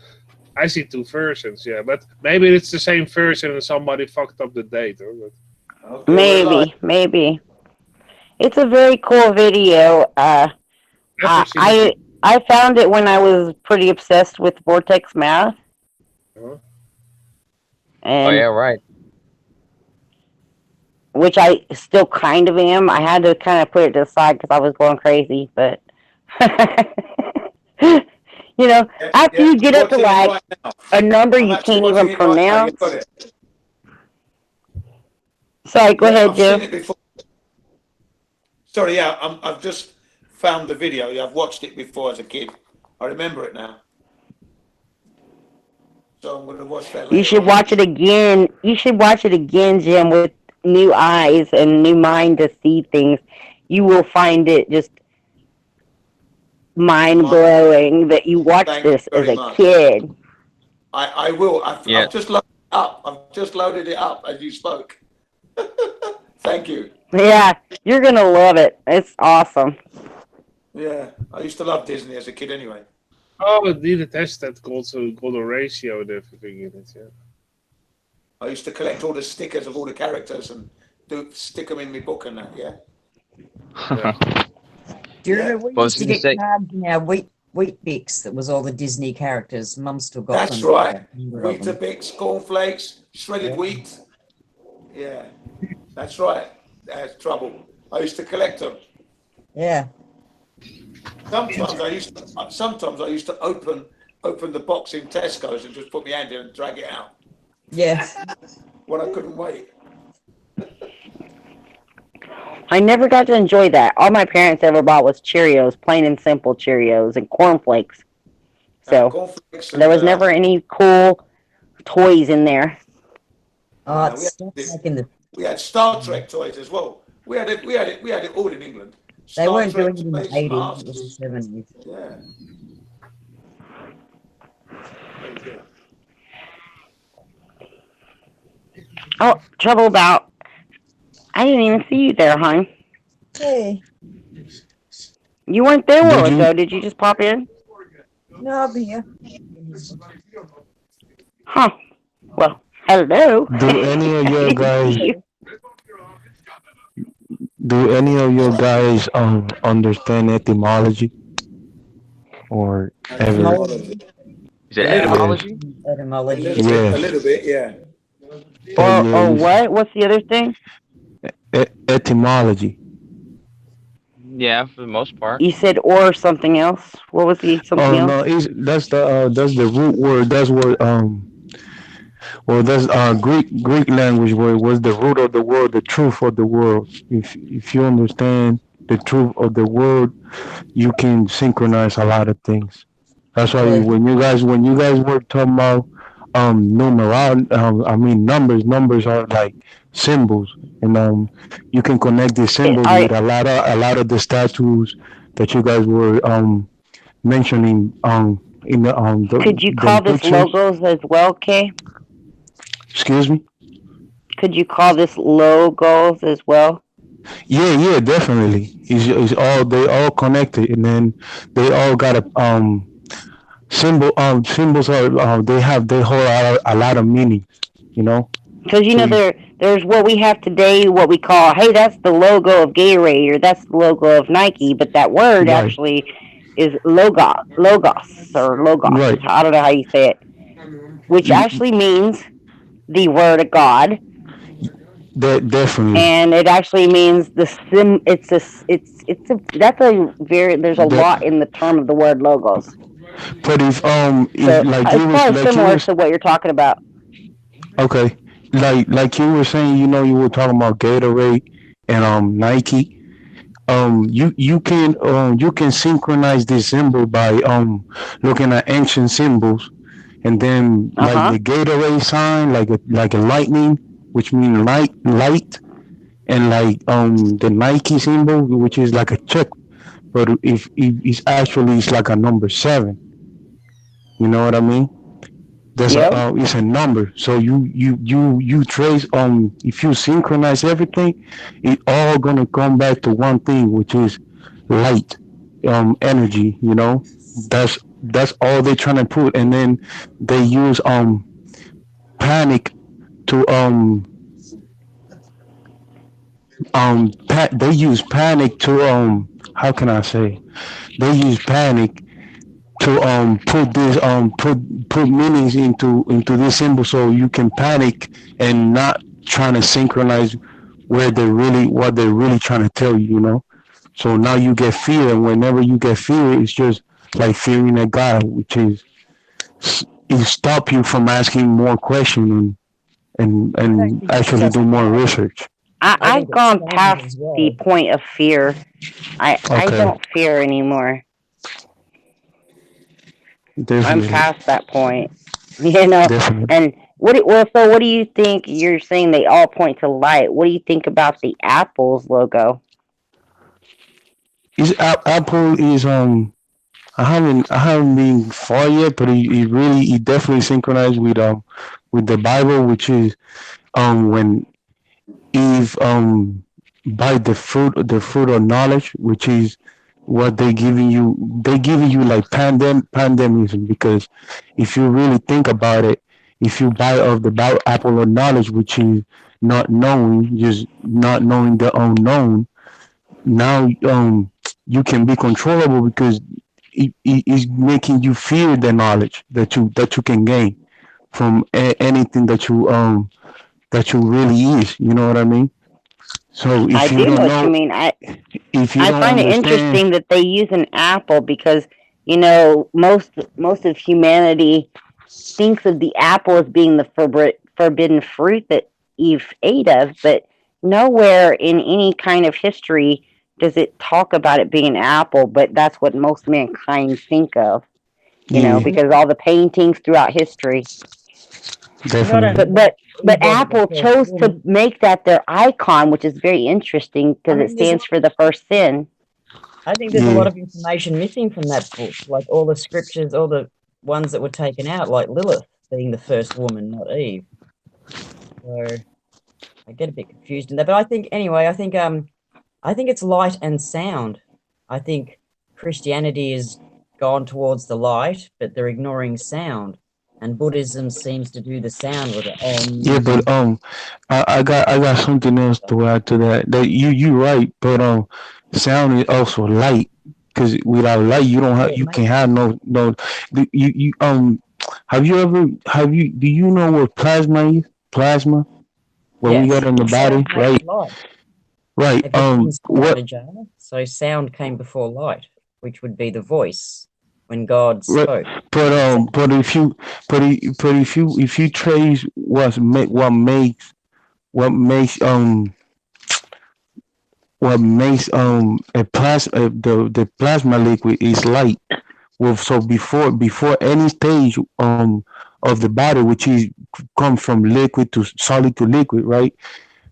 S4: I see two versions, yeah, but maybe it's the same version and somebody fucked up the date.
S7: Maybe. It's a very cool video. I found it when I was pretty obsessed with Vortex Math. And,
S12: oh yeah, right.
S7: Which I still kind of am. I had to kind of put it to the side because I was going crazy, but you know, after you get up to like a number you can't even pronounce. Sorry, go ahead, Jim.
S5: Sorry, yeah, I've just found the video. Yeah, I've watched it before as a kid. I remember it now. So I'm going to watch that later.
S7: You should watch it again. You should watch it again, Jim, with new eyes and new mind to see things. You will find it just mind-blowing that you watched this as a kid.
S5: I will. I've just loaded it up. I've just loaded it up as you spoke. Thank you.
S7: Yeah, you're going to love it. It's awesome.
S5: Yeah, I used to love Disney as a kid anyway.
S4: Oh, indeed, it has that golden ratio and everything in it, yeah.
S5: I used to collect all the stickers of all the characters and stick them in my book and that, yeah.
S3: Do you remember we used to get cards in our Wheat Bix that was all the Disney characters? Mum still got them.
S5: That's right. Weetabix, cornflakes, shredded wheat. Yeah, that's right. That's trouble. I used to collect them.
S3: Yeah.
S5: Sometimes I used to open the box in Tesco's and just put my hand in and drag it out.
S3: Yes.
S5: When I couldn't wait.
S7: I never got to enjoy that. All my parents ever bought was Cheerios, plain and simple Cheerios, and cornflakes. So
S5: cornflakes
S7: there
S5: and
S7: was never any cool toys in there.
S3: Oh, it's stuff like in the.
S5: we had Star Trek toys as well. We had it all in England.
S3: They
S5: Star
S3: weren't
S5: Trek,
S3: doing it in the
S5: Space
S3: 80s. It was
S5: Masters.
S3: the 70s.
S5: Yeah.
S7: Oh, trouble about. I didn't even see you there, hon.
S3: Hey.
S7: You weren't there a while ago. Did you just pop in?
S3: No, I'll be here.
S7: Huh. Well, hello.
S13: Do any of your guys understand etymology or ever?
S5: Etymology.
S12: Is it etymology?
S3: Etymology.
S5: A little bit, yeah.
S7: Or what? What's the other thing?
S13: Etymology.
S12: Yeah, for the most part.
S7: You said or something else. What was the something else?
S13: No, that's the root word. That's what well, that's Greek language where it was the root of the world, the truth of the world. If you understand the truth of the world, you can synchronize a lot of things. That's why when you guys were talking about numbers are like symbols, and you can connect these symbols with a lot of the statues that you guys were mentioning in the
S7: Could you call this
S13: pictures.
S7: logos as well, Kay?
S13: Excuse me?
S7: Could you call this logos as well?
S13: Yeah, definitely. It's all they all connected, and then they all got a symbol. Symbols are they hold a lot of meaning, you know.
S7: Because you know there's what we have today, what we call, hey, that's the logo of Gatorade or that's the logo of Nike, but that word actually is logos or logos.
S13: Right.
S7: I don't know how you say it, which actually means the word of God.
S13: That definitely.
S7: And it actually means the sim. It's that's a very. There's a lot in the term of the word logos.
S13: But if
S7: So
S13: like
S7: it's probably similar to what you're talking about.
S13: Okay, like you were saying, you know, you were talking about Gatorade and Nike. You can synchronize this symbol by looking at ancient symbols, and then like the Gatorade sign, like a lightning, which means light, and like the Nike symbol, which is like a check, but if it's actually it's like a number 7. You know what I mean? That's it's a number. So you trace if you synchronize everything, it all gonna come back to one thing, which is light, energy. You know, that's all they're trying to put, and then they use panic to they use panic to how can I say, they use panic to put this put meanings into this symbol, so you can panic and not trying to synchronize what they're really trying to tell you, you know. So now you get fear, and whenever you get fear, it's just like fearing a God, which is it stop you from asking more questions and actually do more research.
S7: I've gone past the point of fear. I don't fear anymore.
S13: Definitely.
S7: I'm past that point, you know.
S13: Definitely.
S7: And what do you think? You're saying they all point to light. What do you think about the Apple's logo?
S13: Apple is I haven't been far yet, but it definitely synchronized with the Bible, which is when Eve by the fruit of knowledge, which is what they giving you like pandemism, because if you really think about it, if you buy of the apple of knowledge, which is not knowing, just not knowing the unknown, now you can be controllable because it is making you fear the knowledge that you can gain from anything that you really is. You know what I mean? So if
S7: I
S13: you
S7: do
S13: don't
S7: know what
S13: know,
S7: you mean.
S13: if you
S7: I
S13: don't
S7: find it
S13: understand,
S7: interesting that they use an apple because, you know, most of humanity thinks of the apple as being the forbidden fruit that Eve ate of, but nowhere in any kind of history does it talk about it being an apple, but that's what most mankind think of,
S13: Yeah,
S7: because all the paintings throughout history.
S3: Not
S13: definitely.
S3: only
S7: But
S3: that,
S7: but
S3: Eve
S7: but
S3: wasn't the
S7: Apple
S3: first
S7: chose to
S3: woman.
S7: make that their icon, which is very interesting
S3: I
S7: because it
S3: mean, there's a
S7: stands
S3: lot.
S7: for the first sin.
S3: I think there's a lot
S13: Yeah,
S3: of information missing from that book, like all the scriptures, all the ones that were taken out, like Lilith being the first woman, not Eve. So I get a bit confused in that. But I think anyway, I think it's light and sound. I think Christianity is gone towards the light, but they're ignoring sound. And Buddhism seems to do the sound with it.
S13: yeah, but I got something else to add to that. That you right, but sound is also light. Because without light, you don't
S3: Yeah,
S13: have
S3: it
S13: you can
S3: makes
S13: have no. You do you know what plasma is? Plasma, what we got
S3: yes,
S13: in the body,
S3: sound makes
S13: right?
S3: light.
S13: Right.
S3: If it's inside
S13: What
S3: a jar, so sound came before light, which would be the voice when God
S13: right?
S3: spoke.
S13: But
S3: The sound.
S13: if you trace what makes the plasma liquid is light. Well, so before any stage of the body, which is comes from liquid to solid to liquid, right?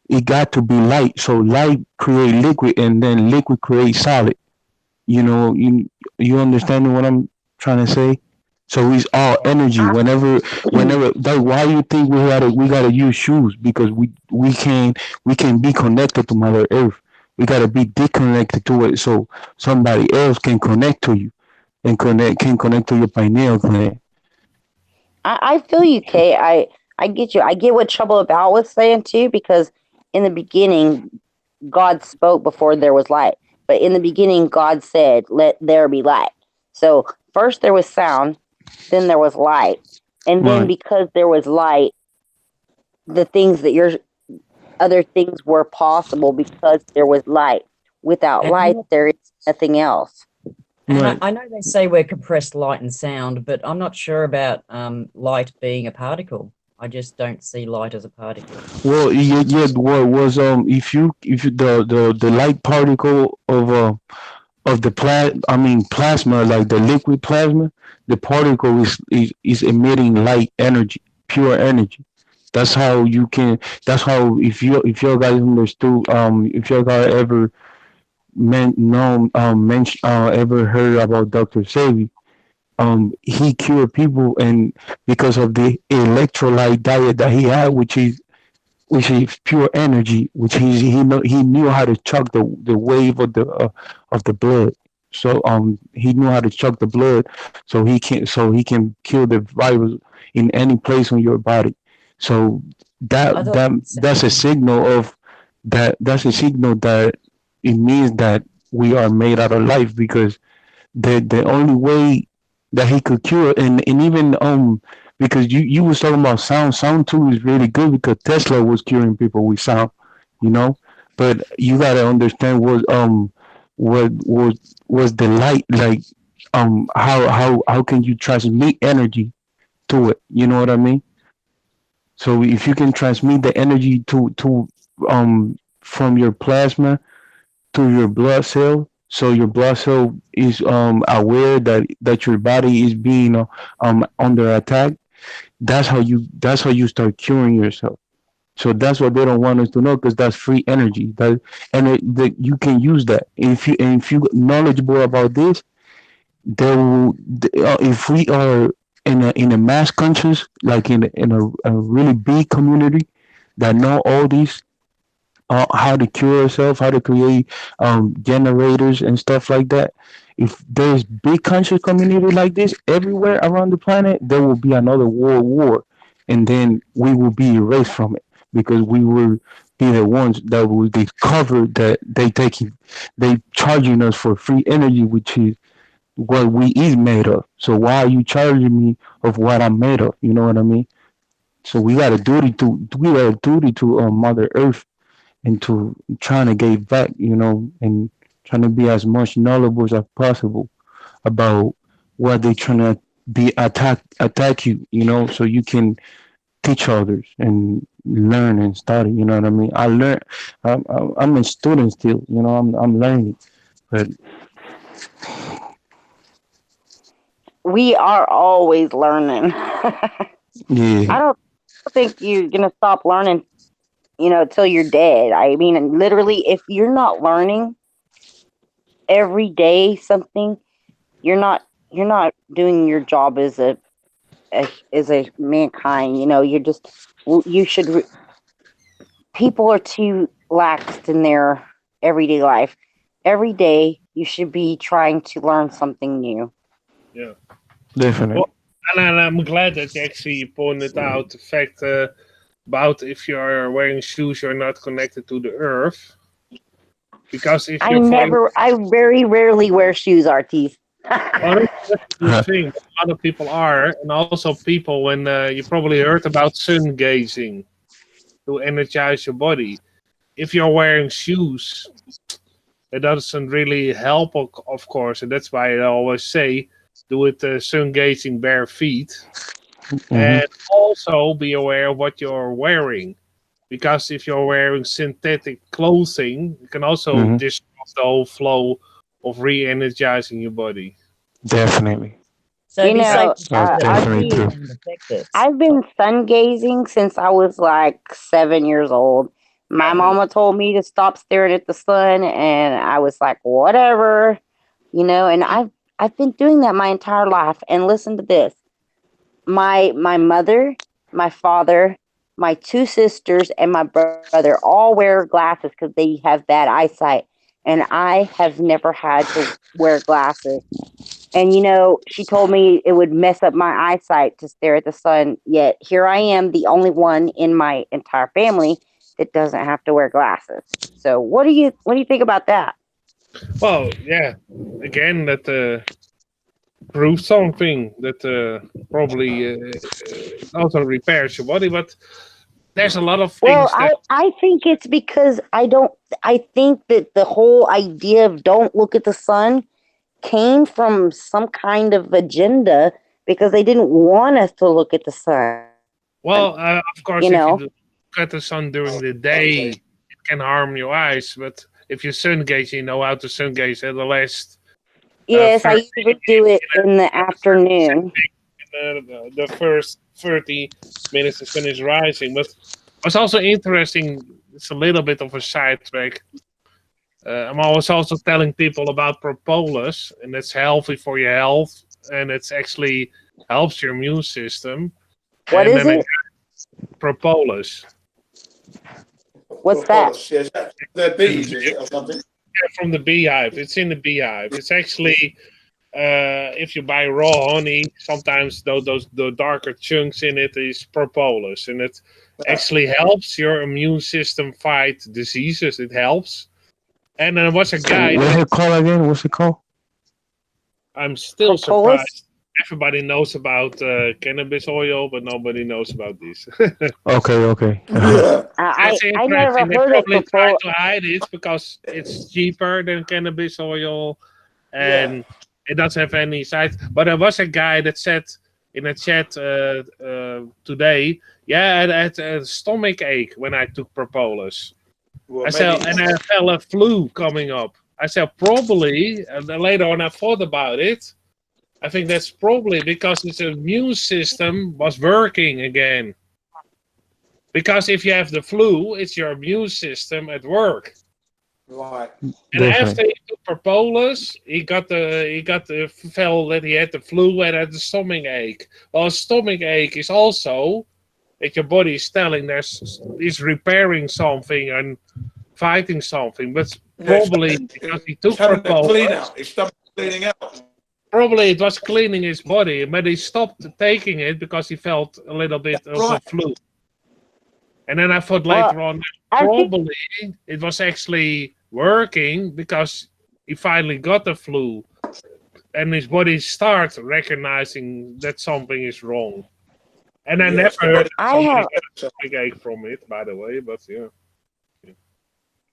S13: It got to be light. So light create liquid, and then liquid create solid. You know, you understand what I'm trying to say? So it's all
S3: Yeah.
S13: energy. Whenever like why you think we gotta use shoes? Because we can be connected to Mother Earth. We gotta be disconnected to it so somebody else can connect to you and connect to your pineal gland.
S7: I feel you, Kay. I get you. I get what Trouble About was saying too, because in the beginning, God spoke before there was light. But in the beginning, God said, "Let there be light." So first there was sound, then there was light, and then
S13: Right.
S7: because there was light, the things that you're other things were possible because there was light. Without
S3: And I'm
S7: light,
S3: not,
S7: there is nothing else.
S3: and
S13: Right.
S3: I know they say we're compressed light and sound, but I'm not sure about light being a particle. I just don't see light as a particle.
S13: Well, yeah. What was if you the light particle of the plasma, like the liquid plasma, the particle is emitting light energy, pure energy. That's how you can. That's how if you guys understood if you guys ever ever heard about Dr. Sebi, he cured people and because of the electrolyte diet that he had, which is pure energy, which he knew how to chuck the wave of the blood. So he knew how to chuck the blood, so he can kill the virus in any place on your body. So that
S3: I thought
S13: that that's a
S3: sound.
S13: signal of that's a signal that it means that we are made out of life because the only way that he could cure and even because you was talking about sound too is really good because Tesla was curing people with sound, you know. But you gotta understand what was the light like how can you transmit energy to it, you know what I mean? So if you can transmit the energy to from your plasma to your blood cell, so your blood cell is aware that your body is being under attack. That's how you start curing yourself. So that's what they don't want us to know because that's free energy. That you can use that if you knowledgeable about this. They will if we are in a mass conscious like in a really big community that know all these how to cure yourself, how to create generators and stuff like that. If there's big conscious community like this everywhere around the planet, there will be another world war, and then we will be erased from it because we will be the ones that will discover that they charging us for free energy, which is what we is made of. So why are you charging me of what I'm made of? You know what I mean? So we got a duty to Mother Earth and to trying to get back, and trying to be as much knowledgeable as possible about what they trying to be attack you, so you can teach others and learn and study. You know what I mean? I learn. I'm a student still. You know, I'm learning, but
S7: We are always learning. I
S13: yeah,
S7: don't think you're gonna stop learning, till you're dead. I mean, literally, if you're not learning every day something, you're not doing your job as a mankind. You're just you should. People are too laxed in their everyday life. Every day, you should be trying to learn something new.
S4: Yeah.
S13: definitely.
S4: Well, and I'm glad that you actually pointed out the fact about if you're wearing shoes, you're not connected to the earth. Because if you're falling,
S7: I very rarely wear shoes, Artis.
S4: well, that's a good thing. A lot of people are, and also people when you probably heard about sun gazing to energize your body. If you're wearing shoes, it doesn't really help, of course, and that's why I always say do it sun gazing bare feet,
S13: Hmm.
S4: and also be aware of what you're wearing. Because if you're wearing synthetic clothing, it can also
S13: Hmm.
S4: disrupt the whole flow of re-energizing your body.
S3: So
S7: You
S3: be safe to say that
S13: Definitely
S3: it
S13: true.
S7: Artis,
S3: can affect us.
S7: I've been sun gazing since I was like 7 years old. My mama told me to stop staring at the sun, and I was like, whatever, And I've been doing that my entire life. And listen to this: my mother, my father, my two sisters, and my brother all wear glasses because they have bad eyesight, and I have never had to wear glasses. And she told me it would mess up my eyesight to stare at the sun. Yet here I am, the only one in my entire family that doesn't have to wear glasses. So what do you think about that?
S4: Well, yeah, again, that proves something that probably also repairs your body, but there's a lot of
S7: Well,
S4: things that,
S7: I think it's because I think that the whole idea of don't look at the sun came from some kind of agenda because they didn't want us to look at the sun.
S4: well, of
S7: You
S4: course,
S7: know?
S4: if you look at the sun during the day, it can harm your eyes, but if you sun gaze, you know how to sun gaze at the last
S7: Yes, I
S4: 30
S7: usually do it in the afternoon.
S4: the first 30 minutes the sun is rising. But what's also interesting, it's a little bit of a sidetrack. I'm always also telling people about propolis, and it's healthy for your health, and it's actually helps your immune system.
S7: What
S4: And
S7: is
S4: then
S7: it?
S4: propolis.
S7: What's that?
S5: Propolis, yes, the bees, is it, or something?
S4: Yeah, from the beehive. It's in the beehive. It's actually if you buy raw honey, sometimes those the darker chunks in it is propolis, and it actually helps your immune system fight diseases. It helps. And there was a guy
S13: What's
S4: that
S13: it called again? What's it called?
S4: I'm still
S7: Propolis?
S4: surprised. Everybody knows about cannabis oil, but nobody knows about this.
S13: Okay, okay.
S5: Yeah.
S4: That's
S7: I never
S4: interesting. They
S7: heard of
S4: probably try
S7: propol.
S4: to hide it because it's cheaper than cannabis oil
S5: Yeah.
S4: and it doesn't have any sides. But there was a guy that said in a chat today, yeah, I had a stomach ache when I took propolis.
S5: Well,
S4: I said,
S5: maybe.
S4: and I felt a flu coming up. I said, probably, and then later on I thought about it. I think that's probably because his immune system was working again. Because if you have the flu, it's your immune system at work.
S5: Right.
S4: And after
S13: Definitely.
S4: he took propolis, he got the felt that he had the flu and had the stomach ache. Well, a stomach ache is also that your body is telling is repairing something and fighting something, but
S5: Yeah,
S4: probably because he
S5: it's
S4: took
S5: having a clean
S4: propolis,
S5: out. It's stuff cleaning out.
S4: probably it was cleaning his body, but he stopped taking it because he felt a little bit of a
S5: Right.
S4: flu. And then I thought
S7: Well,
S4: later on,
S7: I think
S4: probably it was actually working because he finally got the flu and his body starts recognizing that something is wrong. And I never
S5: Yes, the
S4: heard
S5: body.
S4: that
S7: I
S4: somebody
S7: have
S4: got a stomach ache from it, by the way, but yeah.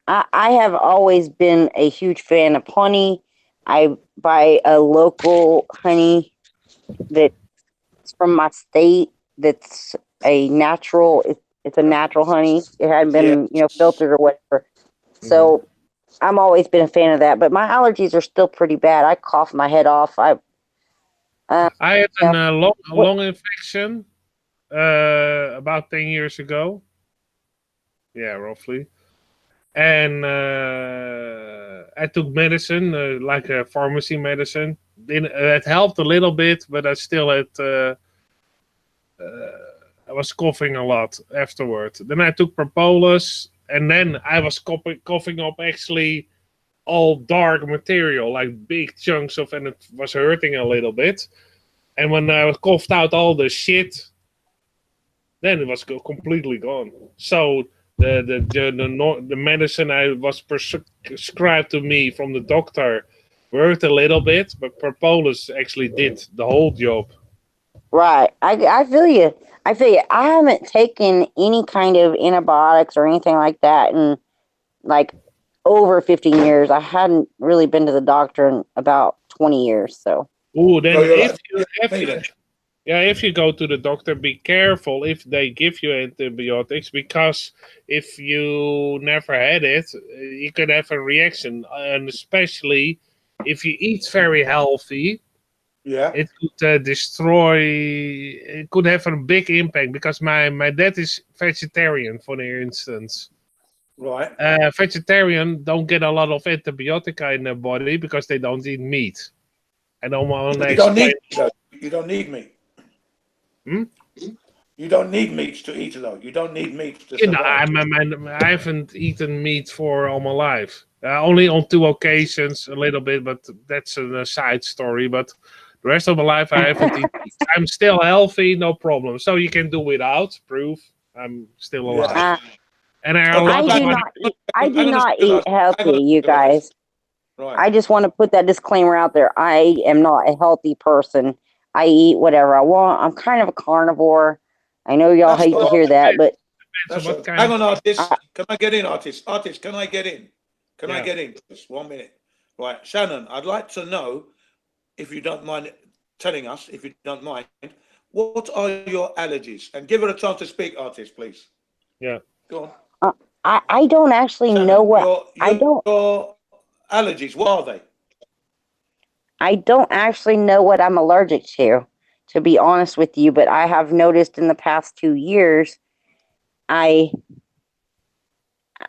S7: I have always been a huge fan of honey. I buy a local honey that's from my state. That's a natural. It's a natural honey. It hadn't been,
S5: Yeah.
S7: filtered or whatever. So I'm always been a fan of that. But my allergies are still pretty bad. I cough my head off.
S4: I had
S7: Yeah.
S4: a lung infection about 10 years ago. Yeah, roughly. And I took medicine, like a pharmacy medicine. It helped a little bit, but I still had. I was coughing a lot afterward. Then I took propolis, and then I was coughing up actually all dark material, like big chunks of, and it was hurting a little bit. And when I coughed out all the shit, then it was completely gone. So the medicine I was prescribed to me from the doctor worked a little bit, but propolis actually did the whole job.
S7: Right. I feel you. I feel you. I haven't taken any kind of antibiotics or anything like that in like over 15 years. I hadn't really been to the doctor in about 20 years. So.
S4: Oh, then if you go to the doctor, be careful if they give you antibiotics, because if you never had it, you could have a reaction, and especially if you eat very healthy.
S5: Yeah.
S4: It could destroy. It could have a big impact, because my dad is vegetarian, for instance.
S5: Right.
S4: Vegetarian don't get a lot of antibiotica in their body because they don't eat meat. I don't want to explain.
S5: You don't need meat.
S4: Hmm?
S5: You don't need meat to eat, though. You don't need meat to survive.
S4: I haven't eaten meat for all my life. Only on 2 occasions, a little bit, but that's a side story. But the rest of my life, I haven't eaten meat. I'm still healthy, no problem. So you can do without. Proof I'm still alive. And there are a lot
S7: I do not eat healthy, you guys.
S5: Right.
S7: I just want to put that disclaimer out there. I am not a healthy person. I eat whatever I want. I'm kind of a carnivore. I know y'all hate to hear that, but
S5: hang on, artist. Can I get in, artist? Artist, can I get in? Can I get in? Just 1 minute. Right, Shannon, I'd like to know, if you don't mind telling us, if you don't mind, what are your allergies? And give her a chance to speak, artist, please.
S4: Yeah.
S5: Go
S7: on. I don't actually
S5: Shannon,
S7: know what
S5: your allergies. What are they?
S7: I don't actually know what I'm allergic to be honest with you. But I have noticed in the past 2 years, I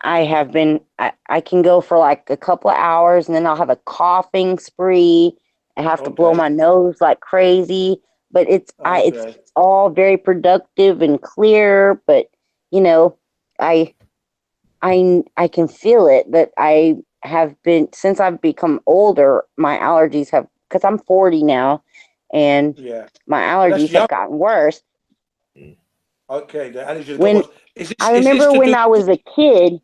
S7: have been. I can go for like a couple of hours, and then I'll have a coughing spree. I have to blow my nose like crazy. But it's all very productive and clear. But I can feel it, but I have been, since I've become older, my allergies have, because I'm 40 now, and my allergies have gotten worse.
S5: Okay, the allergies
S7: When I remember when I was a kid.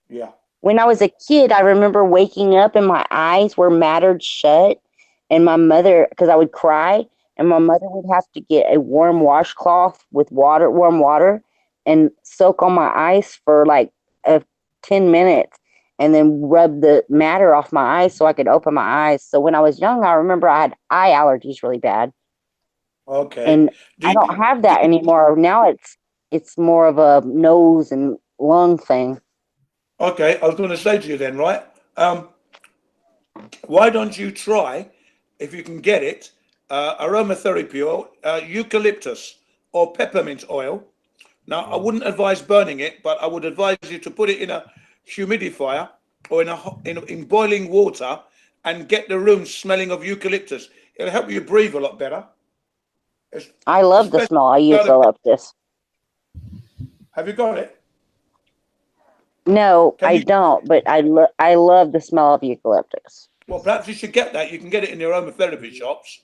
S5: Yeah.
S7: When I was a kid, I remember waking up and my eyes were mattered shut, and my mother, because I would cry, and my mother would have to get a warm washcloth with warm water, and soak on my eyes for like 10 minutes, and then rub the matter off my eyes so I could open my eyes. So when I was young, I remember I had eye allergies really bad.
S5: Okay.
S7: And I don't have that anymore. Now it's more of a nose and lung thing.
S5: Okay, I was going to say to you then, right? Why don't you try, if you can get it, aromatherapy oil, eucalyptus or peppermint oil. Now, I wouldn't advise burning it, but I would advise you to put it in a humidifier or in boiling water and get the room smelling of eucalyptus. It'll help you breathe a lot better.
S7: I love the smell of eucalyptus.
S5: Have you got it?
S7: No, I don't, but I love the smell of eucalyptus.
S5: Well, perhaps you should get that. You can get it in the aromatherapy shops.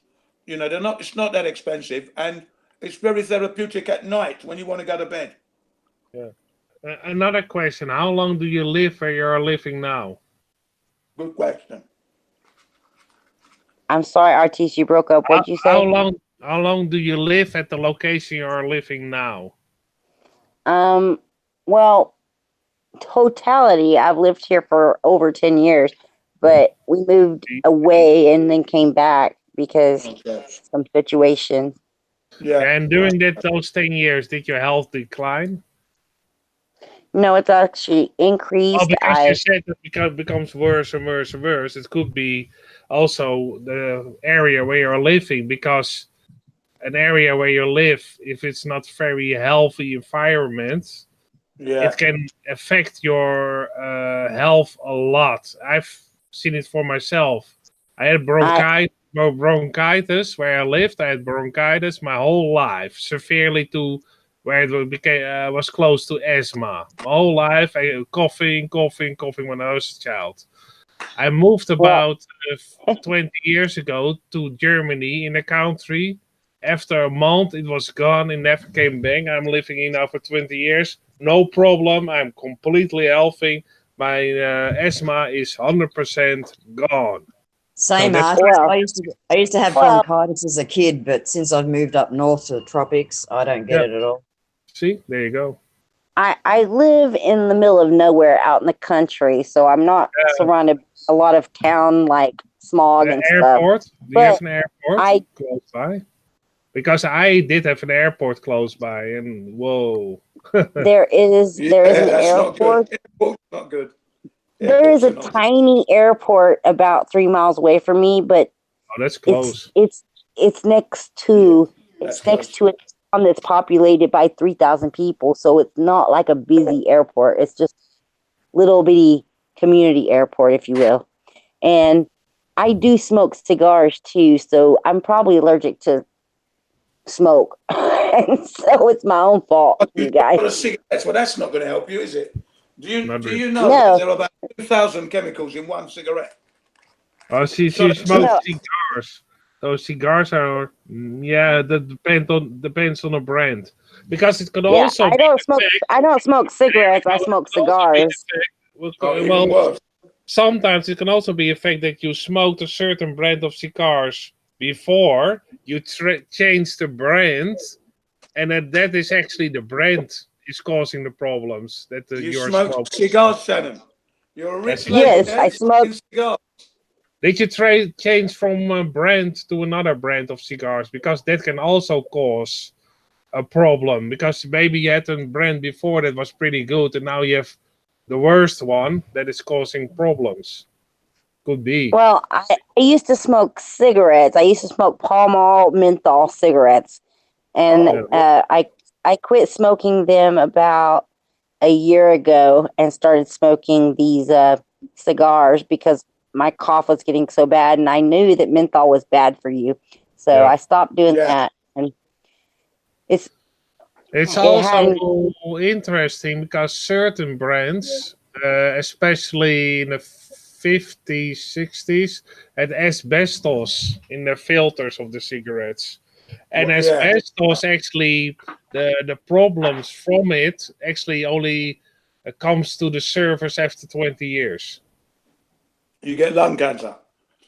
S5: It's not that expensive, and it's very therapeutic at night when you want to go to bed.
S4: Yeah. Another question: how long do you live where you are living now?
S5: Good question.
S7: I'm sorry, Artis, you broke up. What'd you say?
S4: How long do you live at the location you are living now?
S7: Well, totality, I've lived here for over 10 years, but we moved away and then came back because some situation.
S5: Yeah.
S4: And during those 10 years, did your health decline?
S7: No, it's actually increased.
S4: Oh, because you said that it becomes worse and worse and worse. It could be also the area where you're living, because an area where you live, if it's not very healthy environment, it can affect your health a lot. I've seen it for myself. I had bronchitis where I lived. I had bronchitis my whole life, severely to where it became was close to asthma. My whole life, I coughing when I was a child. I moved about 20 years ago to Germany, in a country. After a month, it was gone. It never came back. I'm living here now for 20 years. No problem. I'm completely healthy. My asthma is 100% gone.
S3: Same,
S4: So that's
S3: Marcus. I used to have bronchitis as a kid, but since I've moved up north to the tropics, I don't get it at all.
S4: See, there you go.
S7: I live in the middle of nowhere out in the country, so I'm not surrounded by a lot of town like smog and
S4: airport?
S7: stuff.
S4: Do you have an airport close by? Because I did have an airport close by, and whoa.
S7: there is an airport.
S5: Not good.
S7: There is a tiny airport about 3 miles away from me, but
S4: that's close.
S7: It's next to a town that's populated by 3,000 people, so it's not like a busy airport. It's just little bitty community airport, if you will. And I do smoke cigars too, so I'm probably allergic to smoke, and so it's my own fault, you guys.
S5: Cigarettes, well, that's not going to help you, is it? Do you know
S7: No.
S5: there are about 2,000 chemicals in one cigarette?
S4: Oh, she smokes cigars. Those cigars are, that depends on the brand, because it could also.
S7: I don't smoke cigarettes. I smoke cigars.
S4: Well, sometimes it can also be a fact that you smoked a certain brand of cigars before you change the brand, and that is actually the brand is causing the problems that you're smoking.
S5: Cigars, Shannon. You're a rich lady.
S7: Yes, I smoke
S5: cigars.
S4: Did you change from a brand to another brand of cigars? Because that can also cause a problem. Because maybe you had a brand before that was pretty good, and now you have the worst one that is causing problems. Could be.
S7: Well, I used to smoke cigarettes. I used to smoke Pall Mall menthol cigarettes, and I quit smoking them about a year ago and started smoking these cigars because my cough was getting so bad, and I knew that menthol was bad for you, so I stopped doing that. And it's
S4: also interesting because certain brands, especially in the 50s, 60s, had asbestos in the filters of the cigarettes. And asbestos actually, the problems from it actually only comes to the surface after 20 years.
S5: You get lung cancer.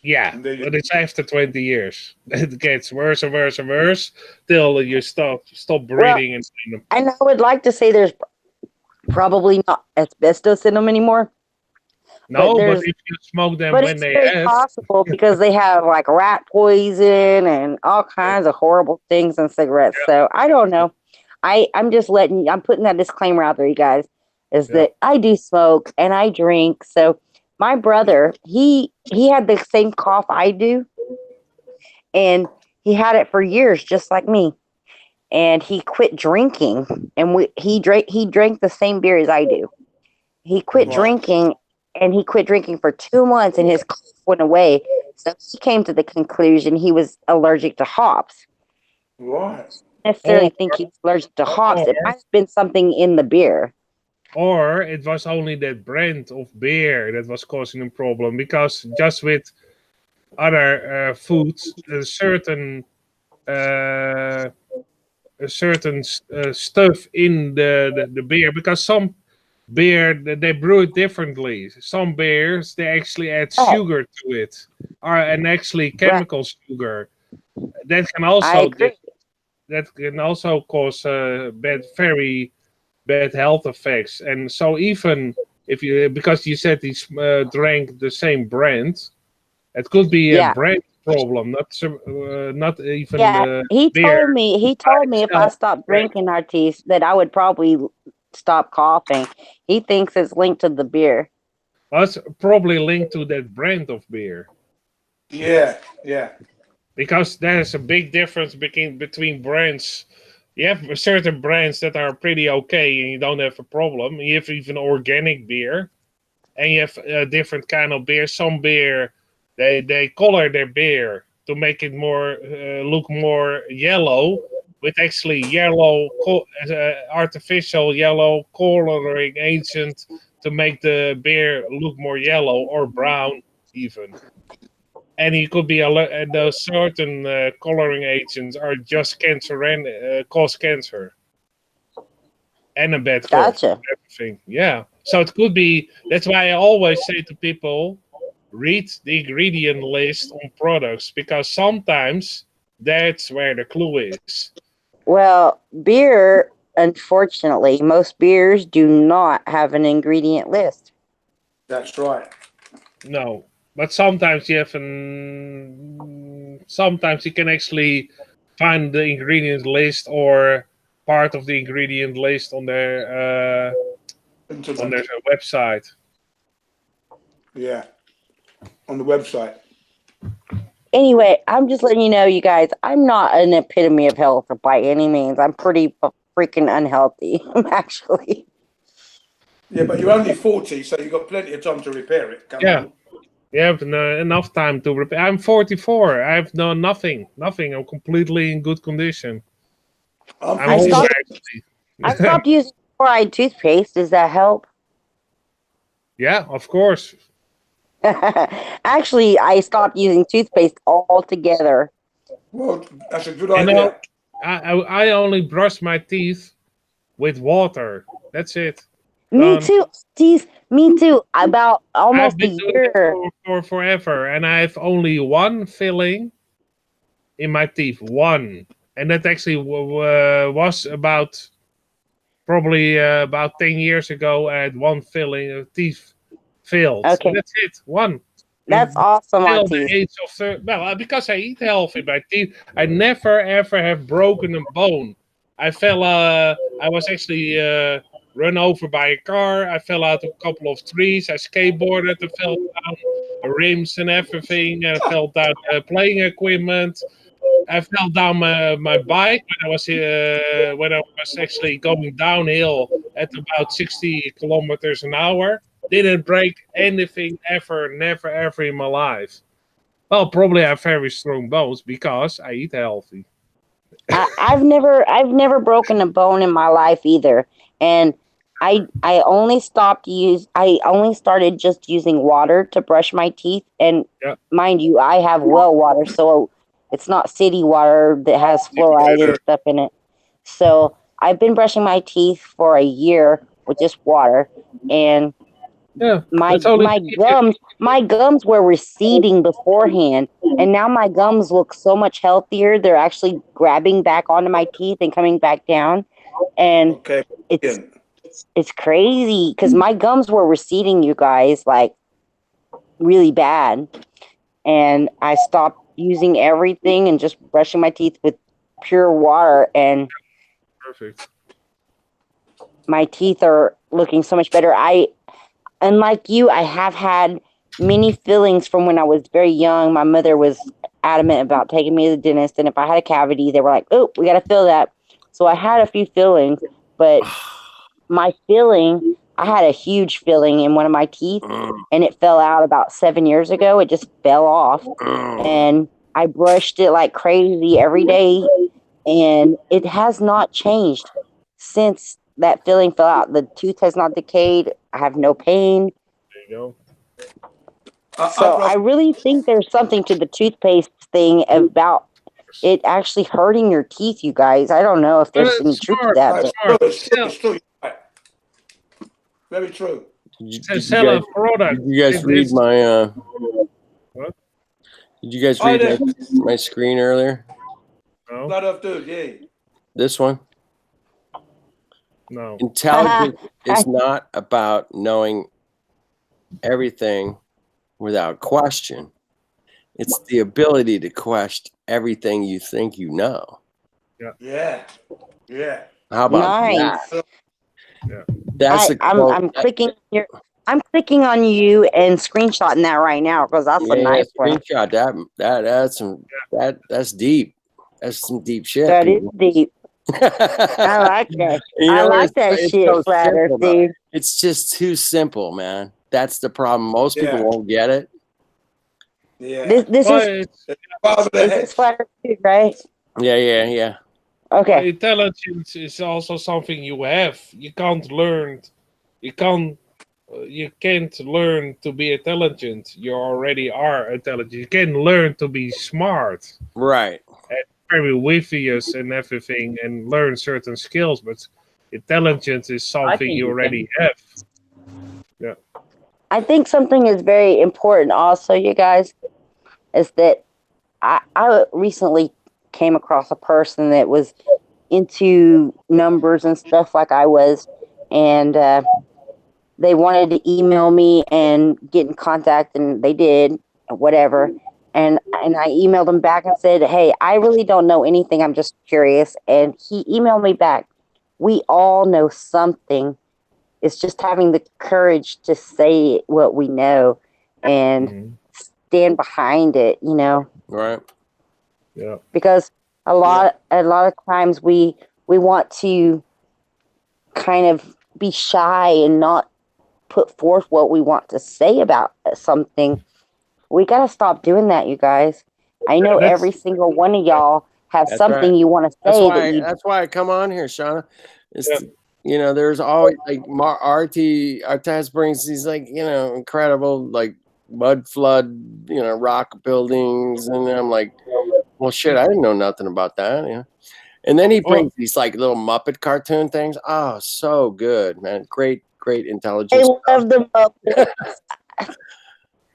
S4: Yeah, but it's after 20 years. It gets worse and worse and worse till you stop breathing.
S7: And I would like to say there's probably not asbestos in them anymore.
S4: No, but if you smoke them when they have.
S7: It's very possible because they have like rat poison and all kinds of horrible things in cigarettes. So I don't know. I'm just I'm putting that disclaimer out there, you guys, is that I do smoke and I drink. So my brother, he had the same cough I do, and he had it for years, just like me. And he quit drinking, and he drank the same beer as I do. He quit drinking, and he quit drinking for 2 months, and his cough went away. So he came to the conclusion he was allergic to hops.
S5: Right.
S7: I necessarily think he was allergic to hops. It might have been something in the beer.
S4: Or it was only that brand of beer that was causing a problem, because just with other foods, a certain stuff in the beer, because some beer they brew it differently. Some beers they actually add sugar to it, and actually chemical sugar. That can also cause very bad health effects. And so even if you, because you said he drank the same brand, it could be a brand problem, not even
S7: Yeah,
S4: the
S7: he
S4: beer
S7: told me. He
S4: by
S7: told me if I
S4: itself.
S7: stopped drinking our teas, that I would probably stop coughing. He thinks it's linked to the beer.
S4: Well, it's probably linked to that brand of beer.
S5: Yeah, yeah.
S4: Because there's a big difference between brands. You have certain brands that are pretty okay and you don't have a problem. You have even organic beer, and you have a different kind of beer. Some beer, they color their beer to make it more look more yellow, with actually artificial yellow coloring agent to make the beer look more yellow or brown even. And it could be those certain coloring agents are just cancer and cause cancer and a bad cough.
S7: Gotcha.
S4: Everything, yeah. So it could be. That's why I always say to people, read the ingredient list on products because sometimes that's where the clue is.
S7: Well, beer, unfortunately, most beers do not have an ingredient list.
S5: That's right.
S4: No, but sometimes you have sometimes you can actually find the ingredient list or part of the ingredient list on their website.
S5: Yeah, on the website.
S7: Anyway, I'm just letting you know, you guys, I'm not an epitome of health by any means. I'm pretty freaking unhealthy, actually.
S5: Yeah, but you're only 40, so you've got plenty of time to repair it. Come
S4: Yeah.
S5: on.
S4: You have enough time to repair. I'm 44. I've done nothing. I'm completely in good condition. I'm
S7: I
S4: older,
S7: stopped,
S4: actually.
S7: I stopped using fluoride toothpaste. Does that help?
S4: Yeah, of course.
S7: Actually, I stopped using toothpaste altogether.
S5: Well, that's a good
S4: You
S5: idea.
S4: know, I only brush my teeth with water. That's it.
S7: Me too. Jeez, me too. About almost
S4: I've
S7: a
S4: been doing
S7: year.
S4: it for forever, and I have only one filling in my teeth. One, and that actually was about probably about 10 years ago. I had one filling of teeth filled.
S7: Okay.
S4: That's it. One.
S7: That's awesome,
S4: Till
S7: Auntie.
S4: the age of 30. Well, because I eat healthy, my teeth. I never ever have broken a bone. I was actually run over by a car. I fell out of a couple of trees. I skateboarded. I fell down rims and everything. And I fell down playing equipment. I fell down my bike when I was actually going downhill at about 60 kilometers an hour. Didn't break anything ever, never ever in my life. Well, probably I have very strong bones because I eat healthy.
S7: I've never broken a bone in my life either, and I only started just using water to brush my teeth, and mind you, I have well water, so it's not city water that has fluoride and stuff in it. So I've been brushing my teeth for a year with just water, and my gums were receding beforehand, and now my gums look so much healthier. They're actually grabbing back onto my teeth and coming back down, and it's crazy because my gums were receding, you guys, like really bad, and I stopped using everything and just brushing my teeth with pure water, and
S4: perfect.
S7: My teeth are looking so much better. Unlike you, I have had many fillings from when I was very young. My mother was adamant about taking me to the dentist, and if I had a cavity, they were like, "Oh, we got to fill that." So I had a few fillings, but my filling, I had a huge filling in one of my teeth, and it fell out about 7 years ago. It just fell off, and I brushed it like crazy every day, and it has not changed since that filling fell out. The tooth has not decayed. I have no pain.
S4: There you
S5: go.
S7: So I really think there's something to the toothpaste thing about it actually hurting your teeth, you guys. I don't know if there's any truth to that. But
S5: It's true. Very true.
S4: product.
S14: Did you guys read my
S4: What?
S14: Did you guys read my screen earlier?
S4: No.
S5: Blood of dude, yeah.
S14: This one?
S4: No.
S14: Intelligence is not about knowing everything without question. It's the ability to question everything you think you know.
S5: Yeah.
S14: How about
S7: Nice.
S14: that? Yeah. That's a quote.
S7: I'm clicking your. I'm clicking on you and screenshotting that right now because that's a nice one.
S14: Screenshot that's deep. That's some deep shit.
S7: That is
S14: People.
S7: deep. I like that.
S14: You
S7: I
S14: know,
S7: like that
S14: it's
S7: shit,
S14: so
S7: Flat Earth,
S14: simple, though.
S7: dude.
S14: It's just too simple, man. That's the problem. Most people won't get it.
S5: Yeah.
S7: This is this Flat Earth, dude, right?
S14: Yeah.
S7: Okay.
S4: Intelligence is also something you have. You can't learn. You can't learn to be intelligent. You already are intelligent. You can learn to be smart.
S14: Right.
S4: And very wittious and everything, and learn certain skills. But intelligence is something you already have. Yeah.
S7: I think something is very important also, you guys, is that I recently came across a person that was into numbers and stuff like I was, and they wanted to email me and get in contact, and they did, whatever. And I emailed him back and said, "Hey, I really don't know anything. I'm just curious." And he emailed me back. We all know something. It's just having the courage to say what we know and stand behind it, you know.
S14: Right.
S4: Yeah.
S7: Because a lot of times we want to kind of be shy and not put forth what we want to say about something. We got to stop doing that, you guys. I know every single one of y'all have
S14: That's
S7: something
S14: right.
S7: you want to
S14: That's
S7: say
S14: why.
S7: that you.
S14: That's why I come on here, Shauna. You know, there's always like Artaz brings these like incredible like mud flood, rock buildings, and I'm like, well, shit, I didn't know nothing about that. And then he brings these like little Muppet cartoon things. Oh, so good, man! Great intelligence.
S7: I love the Muppets.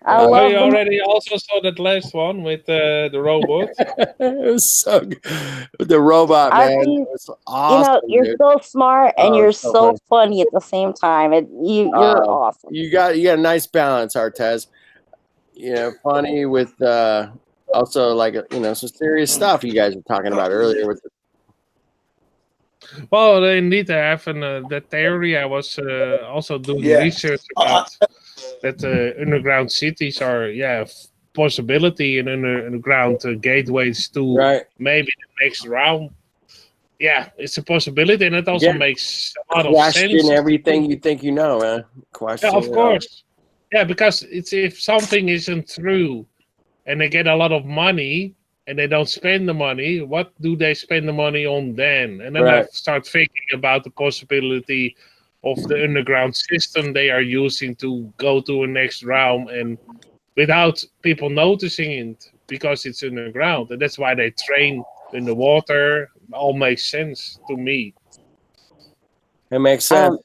S7: I love
S4: I
S7: them.
S4: already also saw that last one with the robot.
S14: It was so good. The robot,
S7: I
S14: man.
S7: mean,
S14: It was awesome,
S7: you're
S14: dude.
S7: so smart and
S14: Oh,
S7: you're
S14: it's so
S7: so
S14: funny.
S7: funny at the same time. You're awesome.
S14: You got a nice balance, Artez. Funny with also like some serious stuff you guys were talking about earlier with
S4: Well, indeed, I have the theory. I was also doing research about that underground cities are, possibility in underground gateways to maybe the next round. Yeah, it's a possibility, and it also makes a lot of sense.
S14: question everything you think you know, man. Question.
S4: Yeah, of course. Yeah, because it's if something isn't true, and they get a lot of money, and they don't spend the money, what do they spend the money on then? And then I start thinking about the possibility of the underground system they are using to go to a next realm, and without people noticing it, because it's underground, and that's why they train in the water. All makes sense to me.
S14: It makes sense.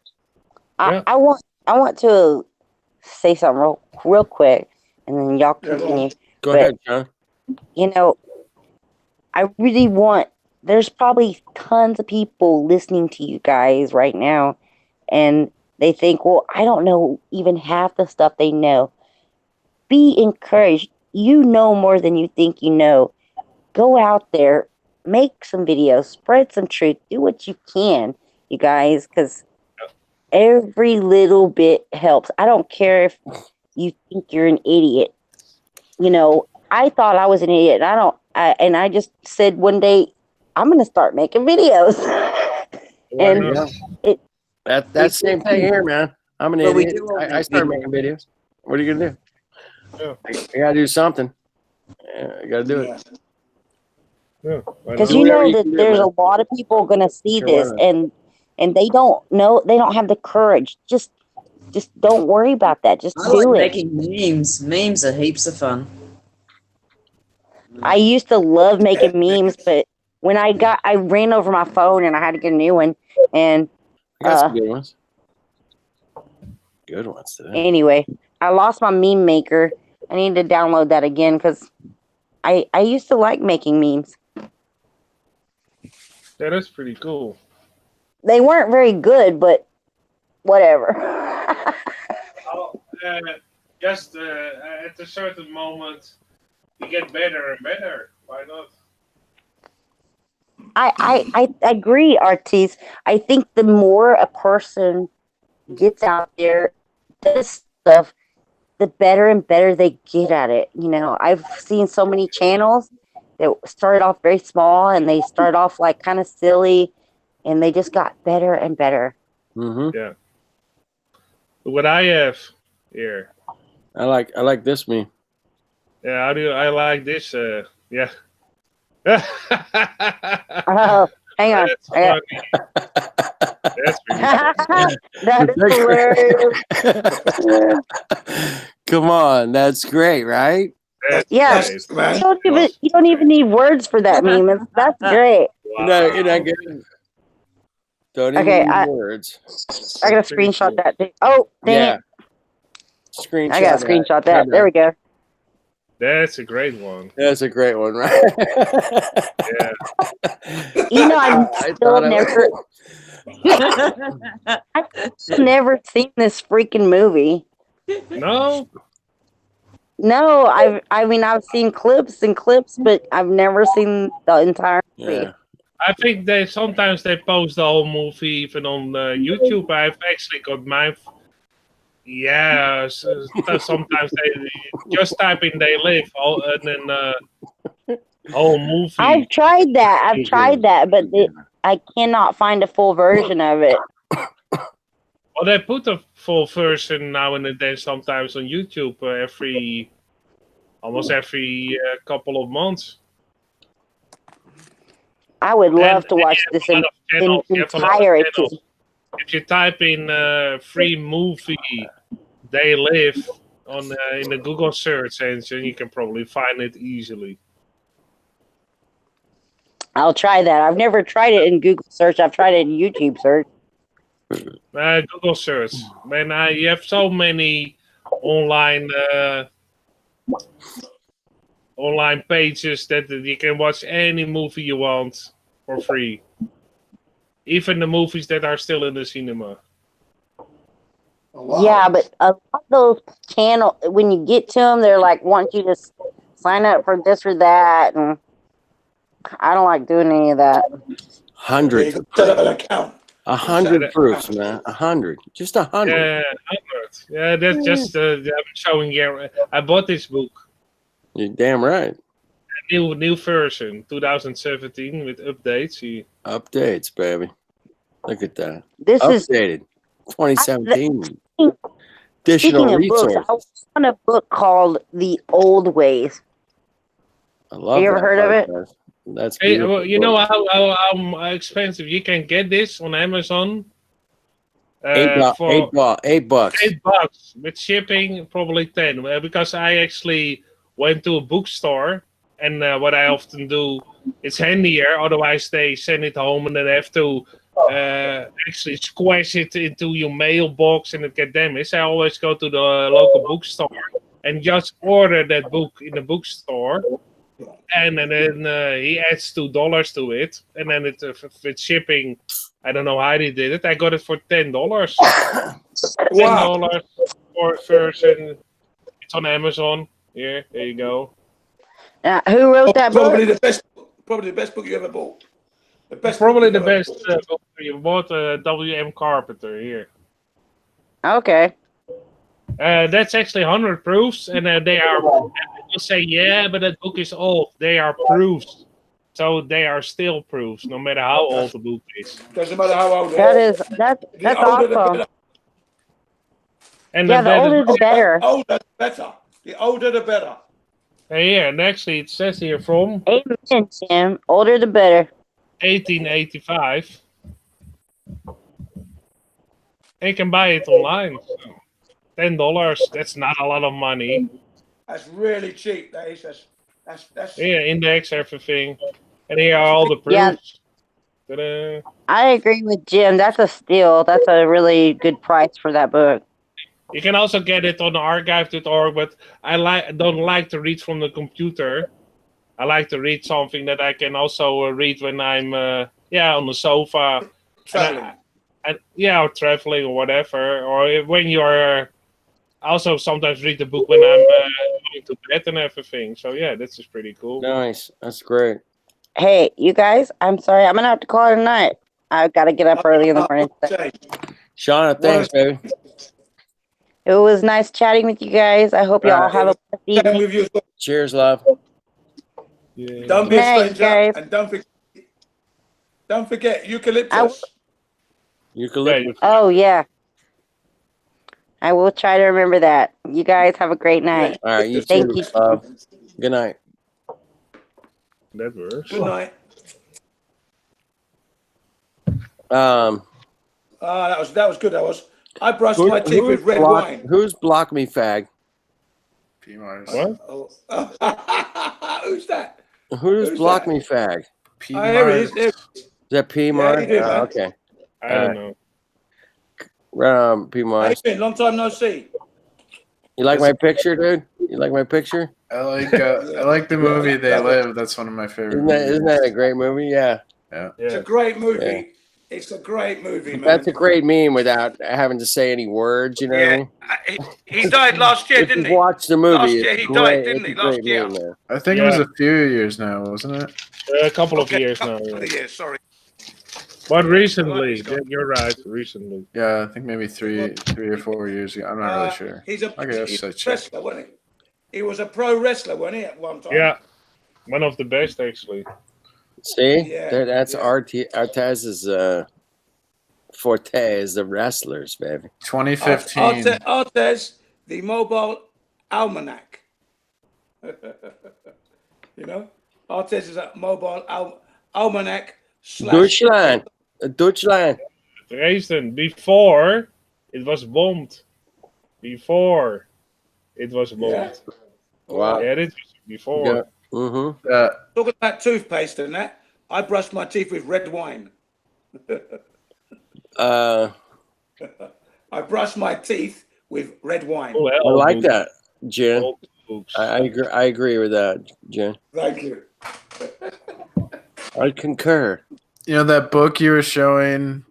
S7: I want to say something real quick, and then y'all continue.
S14: Go ahead, John.
S7: I really want. There's probably tons of people listening to you guys right now, and they think, "Well, I don't know even half the stuff they know." Be encouraged. You know more than you think you know. Go out there, make some videos, spread some truth, do what you can, you guys, because every little bit helps. I don't care if you think you're an idiot. I thought I was an idiot, and I just said one day, I'm going to start making videos. And
S14: that's same thing here, man. I'm an
S3: Well, we
S14: idiot.
S3: do all
S14: I
S3: make
S14: started
S3: videos.
S14: making videos. What are you gonna do? I gotta do something. I gotta do it.
S7: Because you know that there's a lot of people going to see this, and they don't know, they don't have the courage. Just don't worry about that. Just
S3: I
S7: do
S3: like
S7: it.
S3: making memes. Memes are heaps of fun.
S7: I used to love making memes, but when I ran over my phone and I had to get a new one. And
S14: I got some good ones. Good ones today.
S7: Anyway, I lost my meme maker. I need to download that again because I used to like making memes.
S4: Yeah, that's pretty cool.
S7: They weren't very good, but whatever.
S4: Just at a certain moment, You get better and better. Why not?
S7: I agree, Artis. I think the more a person gets out there, does stuff, the better and better they get at it. You know, I've seen so many channels that started off very small and they started off like kind of silly and they just got better and better.
S14: Mm-hmm.
S4: Yeah. What I have here.
S14: I like this meme.
S4: Yeah, how do I like this? Yeah.
S7: Oh, hang on.
S4: That's funny. That's ridiculous.
S7: That is hilarious.
S14: Come on, that's great, right?
S4: That's
S7: Yeah,
S4: great.
S7: you don't even need words for that meme. That's great.
S4: Wow.
S14: You're not getting. Don't even
S7: Okay,
S14: need words.
S7: I gotta screenshot that. Oh, dang
S14: Yeah.
S7: it.
S14: Screenshot.
S7: I gotta screenshot that.
S14: Right
S7: There we go.
S4: That's a great one.
S14: That's a great one, right?
S4: Yeah.
S7: You know, I've still never, I've never seen this freaking movie.
S4: No.
S7: No, I mean, I've seen clips and clips, but I've never seen the entire movie.
S14: Yeah.
S4: I think sometimes they post the whole movie even on YouTube. I've actually got mine. Yeah, sometimes they just type in "they live" and then whole movie.
S7: I've tried that, but I cannot find a full version of it.
S4: Well, they put a full version now and then sometimes on YouTube almost every couple of months.
S7: I would love to watch this in entirety.
S4: If you type in free movie "they live" on in the Google search engine, you can probably find it easily.
S7: I'll try that. I've never tried it in Google search. I've tried it in YouTube search.
S4: Google search. Man, you have so many online online pages that you can watch any movie you want for free. Even the movies that are still in the cinema.
S5: Wow.
S7: Yeah, but a lot of those channels, when you get to them, they're like, want you to sign up for this or that, and I don't like doing any of that.
S14: Hundreds.
S5: Set up an account.
S14: 100 proofs, man. 100. Just 100.
S4: Yeah, 100. Yeah, that's just I'm showing here. I bought this book.
S14: You're damn right.
S4: New version, 2017 with updates.
S14: Updates, baby. Look at that.
S7: This is
S14: updated. 2017.
S7: Speaking
S14: Additional
S7: of books,
S14: resources.
S7: I found a book called The Old Ways.
S14: I love
S7: Have you ever
S14: that
S7: heard of it?
S14: podcast. That's
S4: Hey,
S14: beautiful.
S4: well, you know how expensive you can get this on Amazon?
S14: $8 bucks.
S4: $8 with shipping, probably 10. Because I actually went to a bookstore, and what I often do, it's handier. Otherwise, they send it home, and then have to actually squash it into your mailbox, and it get damaged. I always go to the local bookstore and just order that book in the bookstore. And then he adds $2 to it, and then with shipping, I don't know how he did it. I got it for $10. $10 for version. It's on Amazon. Here, there you go.
S7: Who wrote that book?
S5: Probably the best book you ever bought. The best.
S4: Probably the best book you bought. W.M. Carpenter here.
S7: Okay.
S4: That's actually 100 proofs, and they are. People say, yeah, but that book is old. They are proofs, so they are still proofs, no matter how old the book is.
S5: Doesn't matter how old.
S7: That's awesome.
S4: And
S7: yeah, the older the better.
S5: The older the better. The older the better.
S4: Yeah, and actually it says here from
S7: Amen, Tim. Older the better.
S4: 1885. You can buy it online. $10. That's not a lot of money.
S5: That's really cheap. That is. That's.
S4: Yeah, index everything, and here are all the proofs.
S7: Yeah. I agree with Jim. That's a steal. That's a really good price for that book.
S4: You can also get it on archive.org, but I don't like to read from the computer. I like to read something that I can also read when I'm on the sofa. Traveling. Or traveling or whatever. Or when you're also sometimes read the book when I'm going to bed and everything. So yeah, this is pretty cool.
S14: Nice. That's great.
S7: Hey, you guys, I'm sorry. I'm going to have to call it a night. I've got to get up early in the morning.
S14: Shauna, thanks, baby.
S7: It was nice chatting with you guys. I hope y'all have a blessed evening.
S14: Cheers, love.
S4: Yeah.
S5: Don't be a
S7: Good night,
S5: stranger,
S7: guys.
S5: and don't forget eucalyptus.
S14: Eucalyptus.
S7: Oh, yeah. I will try to remember that. You guys have a great night.
S14: All right, you
S7: Thank
S14: too,
S7: you.
S14: love. Good night.
S4: That works.
S5: Good night.
S14: Um,
S5: that was good. That was. I brushed my teeth with red wine.
S14: Who's blocked me, fag?
S4: What?
S5: Who's that?
S14: Who's blocked me, fag?
S5: Here he is. There.
S14: Is that P
S5: Yeah,
S14: Mart?
S5: how you doing, man?
S14: Okay.
S4: I don't know.
S14: P
S5: How you
S14: Mart.
S5: been? Long time no see.
S14: You like my picture, dude? You like my picture?
S15: I like the movie They Live. That's one of my favorite movies.
S14: Isn't that a great movie? Yeah.
S15: Yeah.
S5: It's a great movie.
S14: Yeah.
S5: It's a great movie, man.
S14: That's a great meme without having to say any words, you know what I mean?
S5: He died last year,
S14: If
S5: didn't
S14: you
S5: he?
S14: watch the movie,
S5: Last year
S14: it's
S5: he
S14: great.
S5: died, didn't
S14: It's
S5: he?
S14: a great
S5: Last year.
S14: meme, man.
S15: I think it was a few years now, wasn't it?
S4: A couple of years now.
S5: Couple
S4: Yeah.
S5: of years, sorry.
S4: But recently, you're right. Recently.
S15: Yeah, I think maybe three or 4 years ago. I'm not really sure.
S5: He's a
S15: he's
S5: wrestler, wasn't he? He was a pro wrestler, wasn't he, at one time?
S4: Yeah, one of the best actually.
S14: See,
S5: Yeah,
S14: that's Artez's forte is the wrestlers, baby.
S15: 2015.
S5: Artez, the mobile almanac. You know, Artez is a mobile almanac.
S14: Deutschland. Deutschland.
S4: Dresden, before it was bombed. Before it was bombed.
S14: Wow.
S4: Yeah, it was before.
S14: Yeah. Mm-hmm.
S5: Talking about toothpaste and that, I brushed my teeth with red wine.
S14: I
S5: brushed my teeth with red wine.
S14: I like that, Jen. I agree with that, Jen.
S5: Thank you.
S14: I concur.
S15: You know, that book you were showing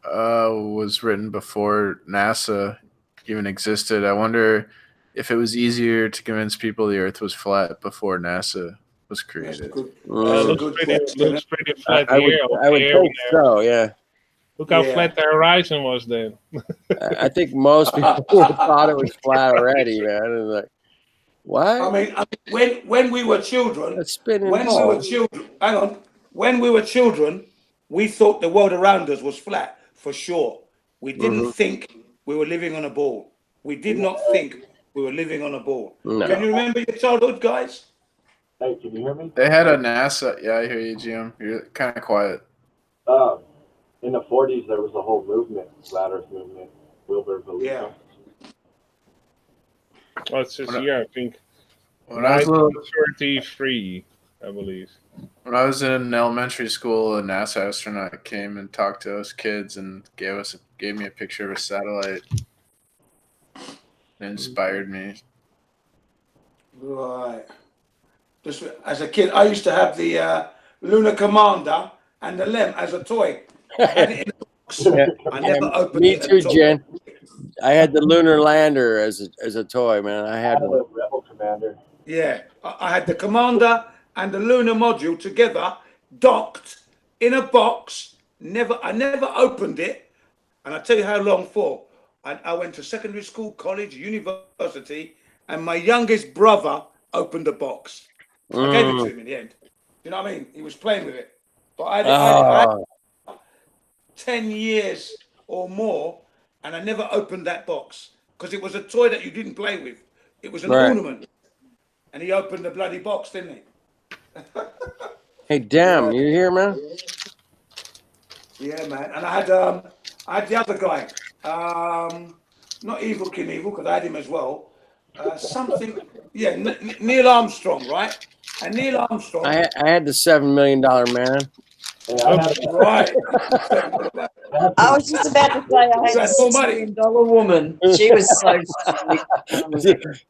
S15: was written before NASA even existed. I wonder if it was easier to convince people the Earth was flat before NASA was created.
S4: Looks pretty flat
S14: I
S4: here.
S14: would think so, yeah.
S4: Look how flat the horizon was then.
S14: I think most people thought it was flat already, man. It was like, what?
S5: I mean, when we were children, hang on, when we were children, we thought the world around us was flat for sure. We didn't think we were living on a ball. We did not think we were living on a ball.
S14: No.
S5: Can you remember your childhood, guys?
S16: Hey, can you hear me?
S15: They had a NASA. Yeah, I hear you, Jim. You're kind of quiet.
S16: In the 40s, there was a whole movement, flat Earth movement. Wilbur believed it.
S4: Well, it's just here, I think.
S15: When I was a little,
S4: 33, I believe.
S15: when I was in elementary school, a NASA astronaut came and talked to us kids and gave me a picture of a satellite. It inspired me.
S5: Right. Just as a kid, I used to have the Lunar Commander and the LEM as a toy. I had it in a box. I never opened
S14: me
S5: it.
S14: too, Jen. I had the lunar lander as a toy, man. I had one.
S16: Rebel Commander.
S5: Yeah, I had the Commander and the lunar module together, docked in a box. I never opened it, and I tell you how long for. I went to secondary school, college, university, and my youngest brother opened the box. I gave it to him in the end. You know what I mean? He was playing with it, but I had 10 years or more, and I never opened that box because it was a toy that you didn't play with. It was an ornament, and he opened the bloody box, didn't he?
S14: Hey, damn, you here, man?
S5: Yeah, man. And I had the other guy, not Evil Knievel, because I had him as well. Neil Armstrong, right? And Neil Armstrong.
S14: I had the $7 million man.
S5: Right.
S3: I was just about to say I had the $6 million woman. She was so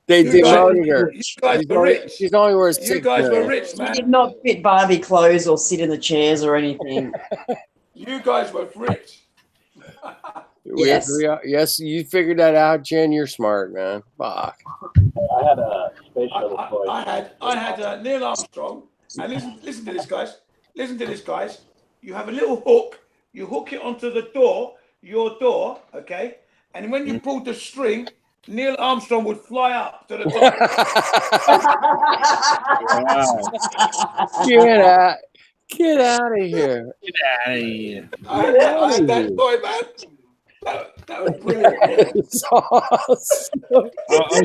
S14: They demoted her.
S5: You guys were rich.
S14: She's only worth
S5: You guys were rich, man.
S3: She did not fit Barbie clothes or sit in the chairs or anything.
S5: You guys were rich.
S14: Yes. Yes, you figured that out, Jen. You're smart, man. Fuck.
S16: I had a space shuttle toy.
S5: I had Neil Armstrong, and listen to this, guys. Listen to this, guys. You have a little hook. You hook it onto the door, your door, okay? And when you pulled the string, Neil Armstrong would fly up to the top.
S14: Get out of here.
S4: Get out of here.
S5: I had that toy, man. That was brilliant.
S14: It's awesome.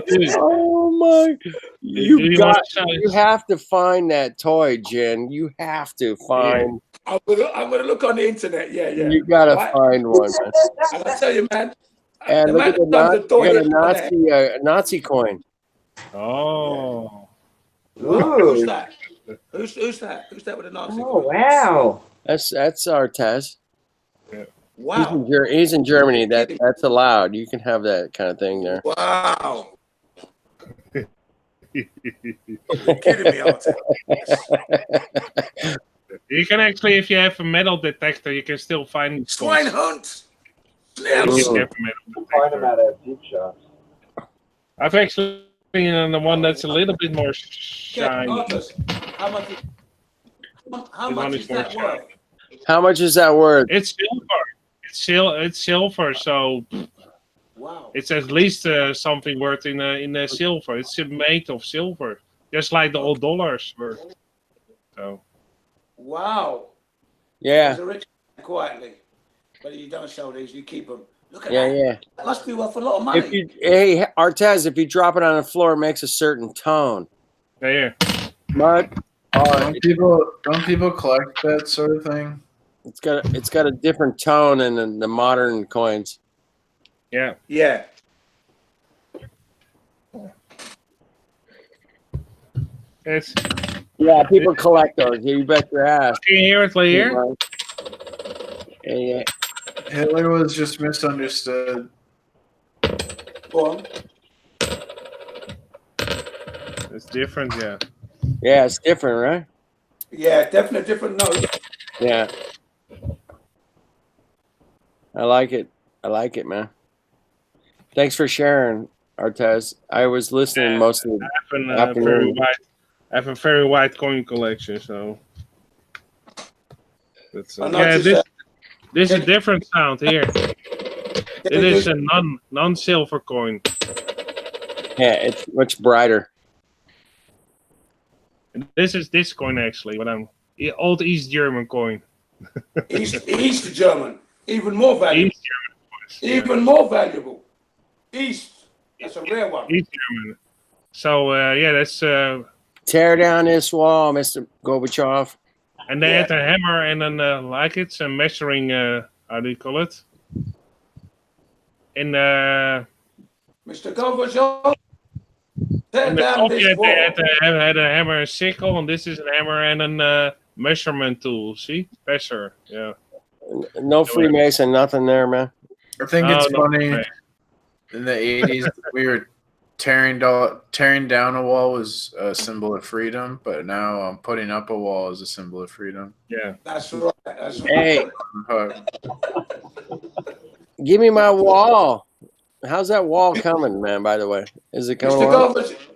S4: Dude.
S14: Oh my! You
S4: you
S14: have to find that toy, Jen. You have to find.
S5: I'm gonna look on the internet. Yeah.
S14: You gotta find one, man.
S5: And I tell you, man.
S14: And look at you got a Nazi coin.
S4: Oh.
S5: Who's that? Who's that? Who's that with a Nazi coin?
S3: Wow.
S14: That's Artez.
S4: Yeah.
S5: Wow.
S14: He's in Germany. That's allowed. You can have that kind of thing there.
S5: Wow. You're kidding me, Artez.
S4: You can actually, if you have a metal detector, you can still find
S5: swine hunt.
S16: Find them at antique shops.
S4: I've actually been on the one that's a little bit more shiny.
S5: How much is that worth?
S14: How much is that worth?
S4: It's silver. It's silver. So
S5: wow,
S4: it's at least something worth in silver. It's made of silver, just like the old dollars were. So.
S5: Wow.
S14: Yeah.
S5: He's a rich man, quietly, but you don't show these. You keep them. Look at
S14: Yeah,
S5: that.
S14: yeah.
S5: That must be worth a lot of money.
S14: Hey, Artez, if you drop it on the floor, it makes a certain tone.
S4: Yeah.
S14: Mud.
S15: Don't people collect that sort of thing?
S14: It's got a different tone than the modern coins.
S4: Yeah.
S5: Yeah.
S14: Yeah, people collect those. You bet your ass.
S4: Can you hear it later?
S14: Yeah.
S15: Hitler was just misunderstood.
S5: Go on.
S4: It's different, yeah.
S14: Yeah, it's different, right?
S5: Yeah, definitely different note.
S14: Yeah. I like it. Man. Thanks for sharing, Artez. I was listening most of the afternoon.
S4: I have a very wide coin collection, so. That's, this is a different sound here. It is a non-silver coin.
S14: Yeah, it's much brighter.
S4: This is this coin actually, but I'm old East German coin.
S5: East German, even more valuable.
S4: East German,
S5: even more valuable. East, that's a rare one.
S4: East German. So yeah, that's.
S14: Tear down this wall, Mr. Gorbachev.
S4: And they had a hammer and then like it's a measuring. How do you call it? In
S5: Mr. Gorbachev.
S4: In the top, they had a hammer and sickle, and this is a hammer and a measurement tool. See, measure. Yeah.
S14: No Freemason, nothing there, man.
S15: I think it's funny. In the 80s, we were tearing down a wall was a symbol of freedom, but now putting up a wall is a symbol of freedom.
S4: Yeah,
S5: that's right. That's right.
S14: Hey, give me my wall. How's that wall coming, man? By the way, is it coming?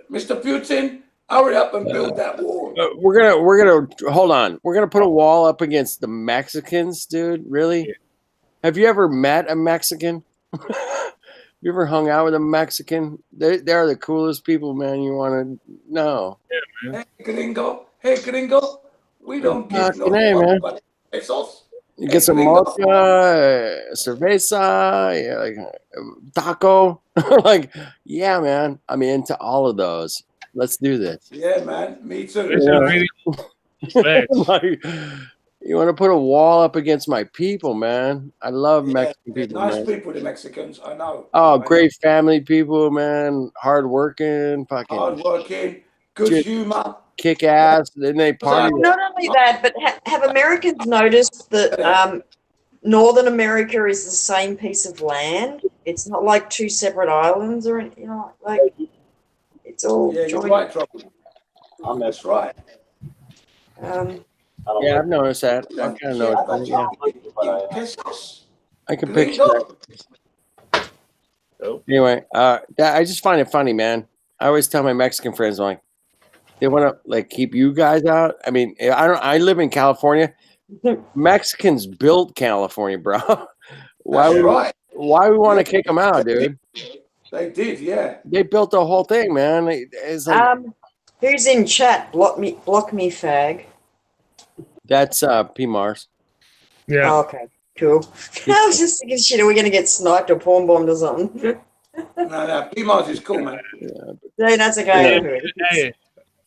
S5: Mr. Putin, hurry up and build that wall.
S14: We're gonna hold on. We're gonna put a wall up against the Mexicans, dude. Really? Yeah. Have you ever met a Mexican? You ever hung out with a Mexican? They're the coolest people, man. You want to know?
S4: Yeah, man.
S5: Hey, gringo. We don't give no
S14: man.
S5: But it's us.
S14: You get some mocha, cerveza, yeah, like taco. Like, yeah, man. I'm into all of those. Let's do this.
S5: Yeah, man. Me too.
S14: Like, you want to put a wall up against my people, man. I love Mexican people.
S5: Nice people, the Mexicans. I know.
S14: Oh, great family people, man. Hardworking, fucking.
S5: Hardworking, good humor.
S14: Kick ass, then they party.
S3: Not only that, but have Americans noticed that Northern America is the same piece of land? It's not like two separate islands or anything, like it's all joined.
S5: You're right, Trouble. That's right.
S14: Yeah, I've noticed that. I kind of noticed that. I can picture that. Anyway, I just find it funny, man. I always tell my Mexican friends, I'm like, they want to like keep you guys out. I mean, I live in California. Mexicans built California, bro. Why
S5: That's
S14: we
S5: right.
S14: why we want to
S5: Yeah,
S14: kick them out, dude?
S5: They did, yeah.
S14: They built the whole thing, man. It's like
S3: Who's in chat? Block me, fag.
S14: that's P Mars.
S4: Yeah.
S3: Oh, okay, cool. I was just thinking, shit, are we gonna get sniped or porn bombed or something?
S5: No, P-Mars is cool, man.
S3: No, that's okay. I know who it is.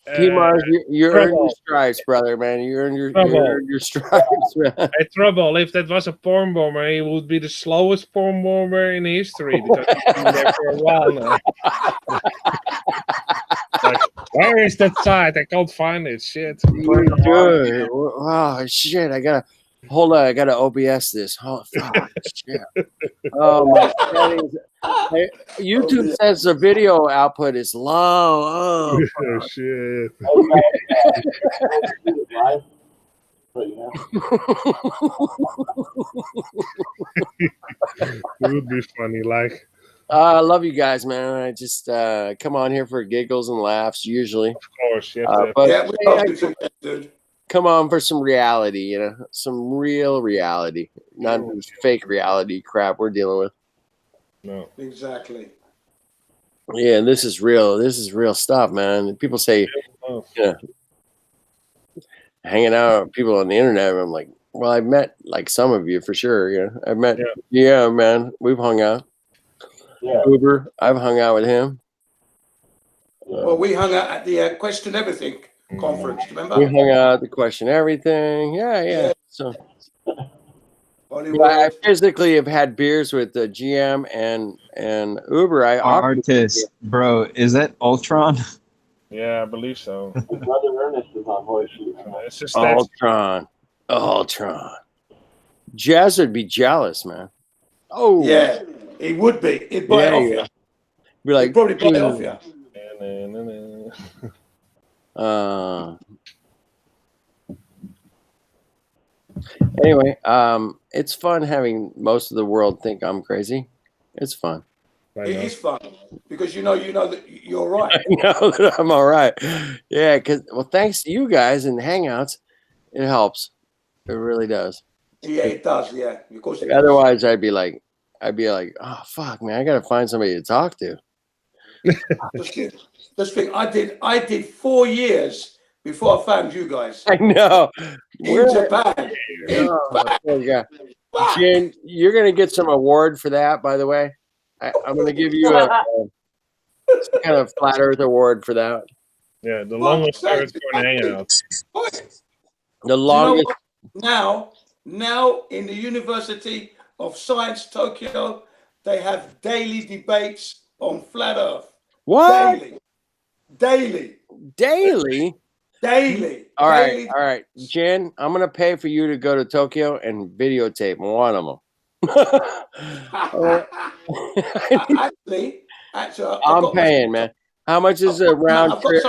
S4: Hey,
S14: P Mars, you earned your
S4: Trouble.
S14: stripes, brother, man. You earned your stripes, man.
S4: Hey, Trouble, if that was a porn bomber, he would be the slowest porn bomber in history because he's been there for a while now. Like, where is that site? I can't find it. Shit.
S14: Dude, wow, shit! I gotta hold on. I gotta OBS this. Oh, fuck, shit. Oh my settings. Hey, YouTube says the video output is low. Oh,
S4: Oh, shit. It would be funny, like.
S14: I love you guys, man. I just come on here for giggles and laughs usually.
S4: Of course, yes.
S14: But
S5: Yeah, we love you too, dude.
S14: come on for some reality, you know, some real reality, not this fake reality crap we're dealing with.
S4: No.
S5: Exactly.
S14: Yeah, this is real. This is real stuff, man. People say, hanging out with people on the internet. I'm like, well, I've met like some of you for sure. You know, I've met. Yeah, man, we've hung out.
S16: Yeah.
S14: Uber, I've hung out with him.
S5: Well, we hung out at the Question Everything conference, remember?
S14: We hung out at the Question Everything. Yeah. So I physically have had beers with the GM and Uber.
S8: Artist, bro, is that Ultron?
S4: Yeah, I believe so.
S16: My brother Ernest is on Horseshoe.
S4: It's just that.
S14: Ultron. Jazz would be jealous, man. Oh
S5: yeah, he would be. He'd buy it off you.
S14: Be like,
S5: He'd probably buy it off you.
S14: Anyway, it's fun having most of the world think I'm crazy. It's fun.
S5: It is fun because you know that you're right.
S14: I know that I'm all right. Yeah, thanks to you guys and Hangouts, it helps. It really does.
S5: Yeah, it does. Yeah, of course. It
S14: Otherwise, I'd be like, oh fuck, man, I gotta find somebody to talk to.
S5: Just think, I did 4 years before I found you guys.
S14: I know.
S5: In Japan.
S14: Jen, you're gonna get some award for that, by the way. I'm gonna give you a some kind of flat Earth award for that.
S4: Yeah, the longest Earth for an hangout.
S14: The longest.
S5: You know now in the University of Science Tokyo, they have daily debates on flat Earth.
S14: What?
S5: Daily.
S14: All right. Jen, I'm gonna pay for you to go to Tokyo and videotape one of them.
S5: Actually,
S14: I'm paying, man. How much is a round trip?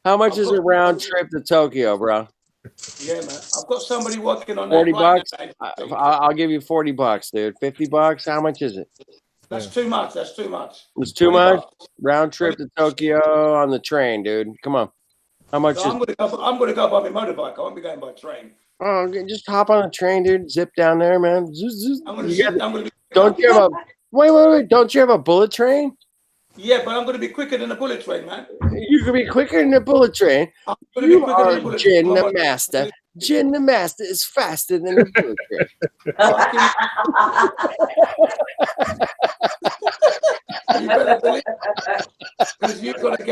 S14: How much is a round trip to Tokyo, bro?
S5: Yeah, man. I've got somebody working on that.
S14: $40. I'll give you $40, dude. $50. How much is it?
S5: That's too much.
S14: It's too much. Round trip to Tokyo on the train, dude. Come on. How much?
S5: So I'm gonna go by my motorbike. I won't be going by train.
S14: Oh, just hop on a train, dude. Zip down there, man. Don't you have a wait? Don't you have a bullet train?
S5: Yeah, but I'm gonna be quicker than a bullet train, man.
S14: You can be quicker than a bullet train. You are Jin the Master. Jin the Master is faster than a bullet train.
S5: You better believe it. Because you've got to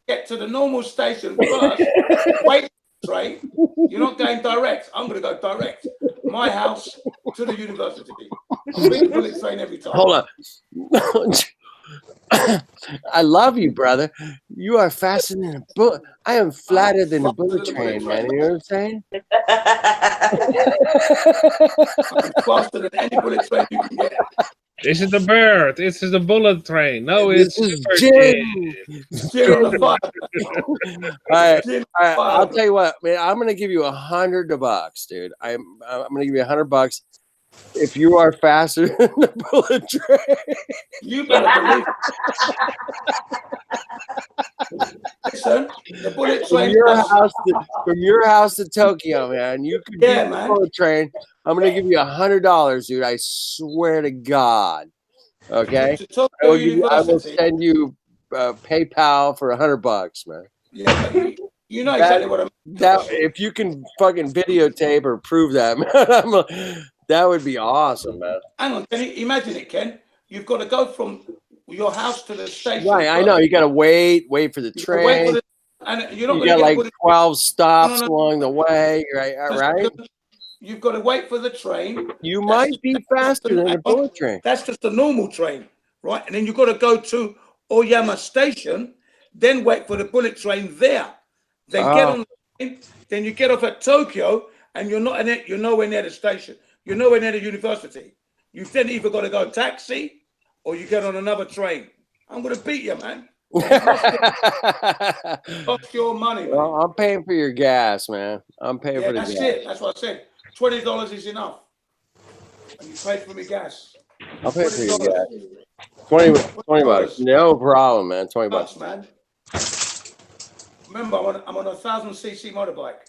S5: get to the normal station first. Wait, train. You're not going direct. I'm going to go direct. My house to the university. I'm being bullet train every time.
S14: Hold on. I love you, brother. You are faster than a bullet. I am flatter than a bullet train, man. You know what I'm saying?
S5: I'm faster than any bullet train you can get.
S4: This is the bird. This is the bullet train. No,
S14: this
S4: it's
S14: is Jin.
S5: Jin on the fire.
S14: All right. I'll tell you what, man. I'm gonna give you $100, dude. I'm gonna give you $100 if you are faster than the bullet train.
S5: You better believe it. Listen, the bullet
S14: From
S5: train.
S14: your house to Tokyo, man. You could
S5: Yeah,
S14: beat the
S5: man.
S14: bullet train. I'm gonna give you $100, dude. I swear to God. Okay,
S5: To Tokyo
S14: I will
S5: University.
S14: send you PayPal for $100, man.
S5: Yeah, but you know exactly what I mean.
S14: That if you can fucking videotape or prove that, man, that would be awesome, man.
S5: Hang on, can you imagine it, Ken? You've got to go from your house to the station.
S14: Right, I know. You got to wait for the train.
S5: Wait for the, and you're not
S14: You
S5: going to
S14: got
S5: get
S14: like
S5: bullet.
S14: 12 stops
S5: No.
S14: along the way, right? Right.
S5: You've got to wait for the train.
S14: You might be faster than a bullet train.
S5: That's just a normal train, right? And then you've got to go to Oyama Station, then wait for the bullet train there. Then get on the train, then you get off at Tokyo, and you're nowhere near the station. You're nowhere near the university. You've then either got to go taxi or you get on another train. I'm going to beat you, man. Lost your money, man.
S14: Well, I'm paying for your gas, man. I'm paying for the gas.
S5: That's it. That's what I said. $20 is enough. And you pay for me gas.
S14: I'll pay for your gas. 20 bucks. No problem, man. 20 bucks,
S5: man. Remember, I'm on a 1,000cc motorbike.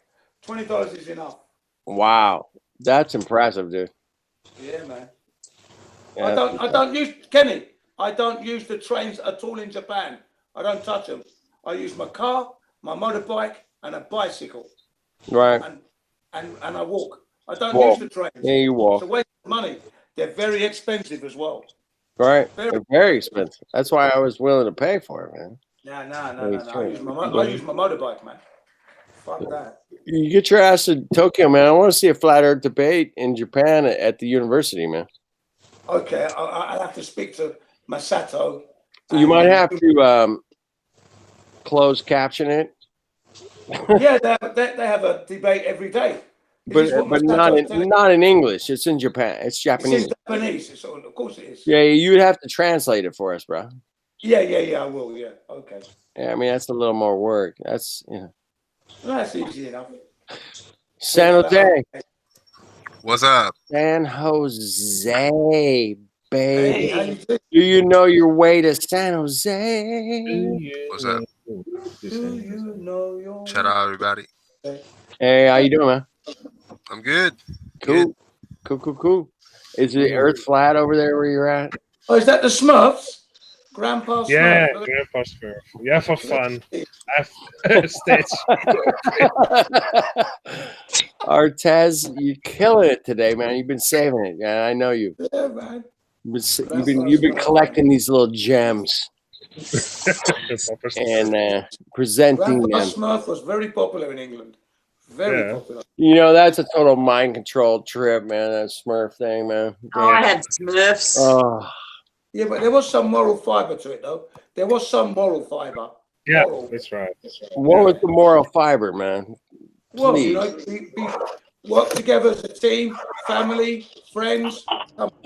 S5: $20 is enough.
S14: Wow, that's impressive, dude.
S5: Yeah, man.
S14: Yeah,
S5: I don't use Kenny. I don't use the trains at all in Japan. I don't touch them. I use my car, my motorbike, and a bicycle.
S14: Right.
S5: And I walk. I don't use the trains.
S14: Yeah, you walk.
S5: It's a waste of money. They're very expensive as well.
S14: Right. They're very expensive. That's why I was willing to pay for it, man.
S5: No. I use my motorbike, man. Fuck that.
S14: You get your ass to Tokyo, man. I want to see a flat Earth debate in Japan at the university, man.
S5: Okay, I'll have to speak to Masato.
S14: You might have to closed caption it.
S5: Yeah, they have a debate every day.
S14: But not in English. It's in Japan. It's Japanese.
S5: It's in Japanese. Of course it is.
S14: Yeah, you'd have to translate it for us, bro.
S5: Yeah, I will. Yeah, okay.
S14: Yeah, I mean that's a little more work. That's
S5: That's easy enough.
S14: San Jose.
S17: What's up?
S14: San Jose, baby. Hey, do you know your way to San Jose?
S17: What's up? Shout out everybody.
S14: Hey, how you doing, man?
S17: I'm good.
S14: Cool. Is the Earth flat over there where you're at?
S5: Oh, is that the Smurfs? Grandpa Smurf.
S4: Yeah, Grandpa Smurf. Yeah, for fun. Stitch.
S14: Artez, you're killing it today, man. You've been saving it. Yeah, I know you.
S5: Yeah, man.
S14: You've been collecting these little gems and presenting
S5: Grandpa
S14: them.
S5: Smurf was very popular in England. Very popular.
S14: You know, that's a total mind control trip, man. That Smurf thing, man.
S3: Oh, I had Smurfs.
S14: Oh.
S5: Yeah, but there was some moral fiber to it, though. There was some moral fiber.
S4: Yeah, that's right.
S14: What was the moral fiber, man?
S5: Well, you know, we work together as a team, family, friends.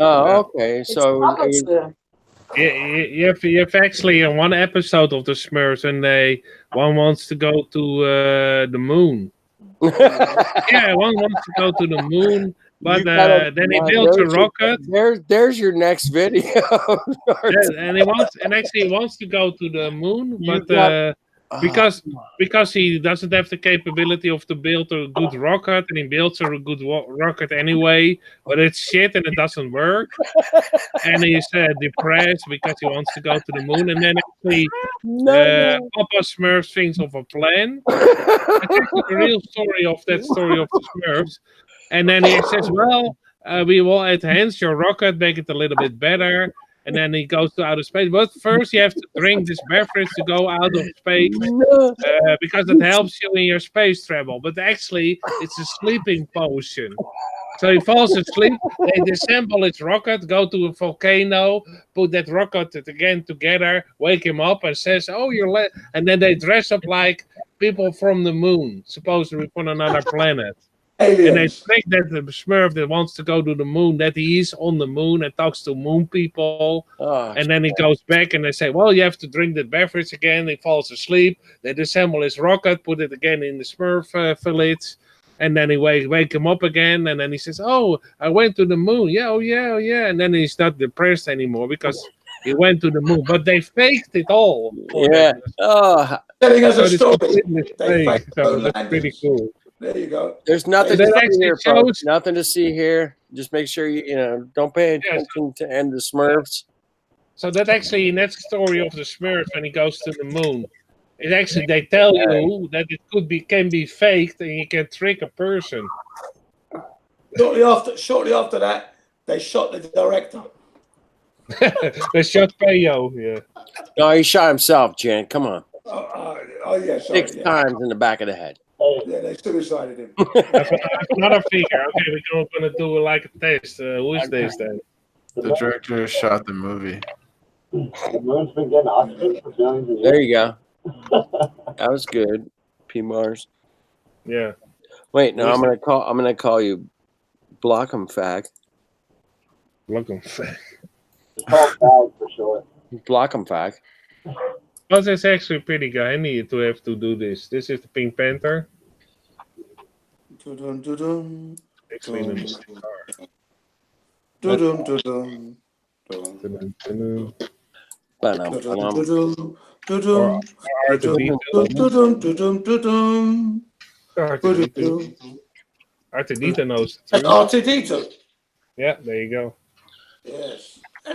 S14: Oh, okay. So
S4: you have actually in one episode of the Smurfs, and one wants to go to the moon. Yeah, one wants to go to the moon. But then he builds a rocket.
S14: There's your next video.
S4: And he wants to go to the moon, but because he doesn't have the capability to build a good rocket, and he builds a good rocket anyway, but it's shit and it doesn't work. And he's depressed because he wants to go to the moon. And then actually, Papa Smurf thinks of a plan. That's actually the real story of the Smurfs. And then he says, well, we will enhance your rocket, make it a little bit better. And then he goes to outer space. But first you have to drink this beverage to go out of space because it helps you in your space travel. But actually, it's a sleeping potion. So he falls asleep, they disassemble his rocket, go to a volcano, put that rocket again together, wake him up and says, oh, you're and then they dress up like people from the moon, supposedly from another planet. Aliens. And they think that the Smurf that wants to go to the moon, that he is on the moon and talks to moon people. And then he goes back and they say, well, you have to drink the beverage again. He falls asleep. They disassemble his rocket, put it again in the Smurf village. And then he wake him up again, and then he says, "Oh, I went to the moon. Yeah, oh yeah, oh yeah." And then he's not depressed anymore because he went to the moon. But they faked it all.
S14: Yeah. Oh,
S5: Telling us a
S4: It's
S5: story.
S4: completely
S5: They
S4: fake.
S5: faked
S4: So
S5: no
S4: that's pretty
S5: landings.
S4: cool.
S5: There you go.
S14: there's nothing
S4: That
S14: to see
S4: actually
S14: here,
S4: shows.
S14: folks. Nothing to see here. Just make sure you don't pay attention to end the Smurfs.
S4: So that actually, in that story of the Smurf when he goes to the moon, it actually they tell you that it can be faked and you can trick a person.
S5: Shortly after that, they shot the director.
S4: They shot Peyo, yeah.
S14: No, he shot himself, Jan. Come on.
S5: Oh yeah, sorry.
S14: 6 times in the back of the head.
S5: Yeah, they suicided him.
S4: Another figure. Okay, we're gonna do like a test. Who is this then?
S15: The director shot the movie.
S16: The moon's been getting oxygen for billions of years.
S14: There you go. That was good, P Mars.
S4: Yeah.
S14: Wait, no, I'm gonna call you Blockham Fact.
S4: Blockham Fact.
S16: It's called Bag for short.
S14: Blockham Fact.
S4: Oh, that's actually pretty good. I need to have to do this. This is the Pink Panther. Actually, in the car. R2D2 knows.
S5: That's R2D2.
S4: Yeah, there you go.
S5: Yes.
S14: All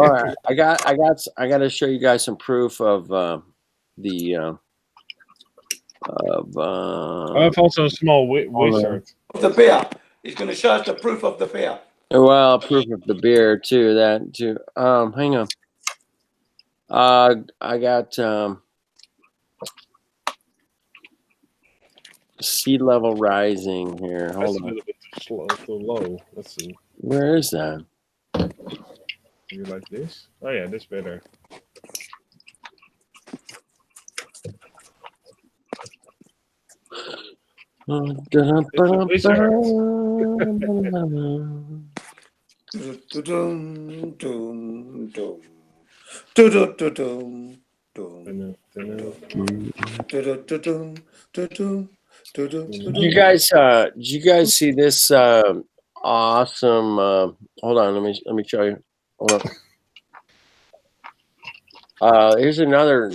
S14: right, I got to show you guys some proof of
S4: I've also a small wizard.
S5: The beer. He's going to show us the proof of the beer.
S14: Well, proof of the beer too. That too. Hang on. I got sea level rising here.
S4: That's
S14: Hold
S4: a
S14: on.
S4: little bit too low. Let's see.
S14: Where is that?
S4: You like this? Oh yeah, this better.
S14: Did you guys see this awesome? Hold on, let me show you. Hold on. Here's another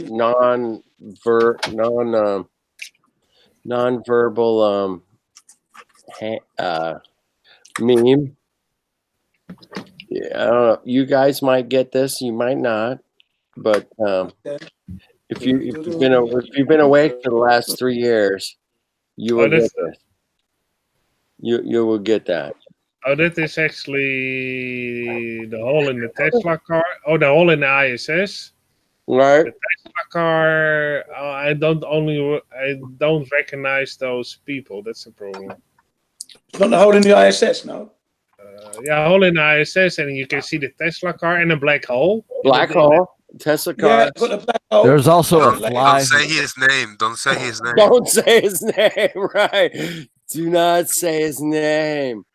S14: non-verbal meme. Yeah, I don't know. You guys might get this, you might not, but if you've been awake for the last 3 years, you will get this. You will get that.
S4: Oh, that is actually the hole in the Tesla car. Oh, the hole in the ISS.
S14: Right.
S4: The Tesla car. I don't recognize those people. That's the problem.
S5: It's not the hole in the ISS, no.
S4: Yeah, hole in the ISS, and you can see the Tesla car and a black hole.
S14: Black hole. Tesla car.
S5: Yeah, got the black hole.
S18: There's also a fly.
S17: Don't say his name. Don't say his name.
S14: Don't say his name. Right. Do not say his name.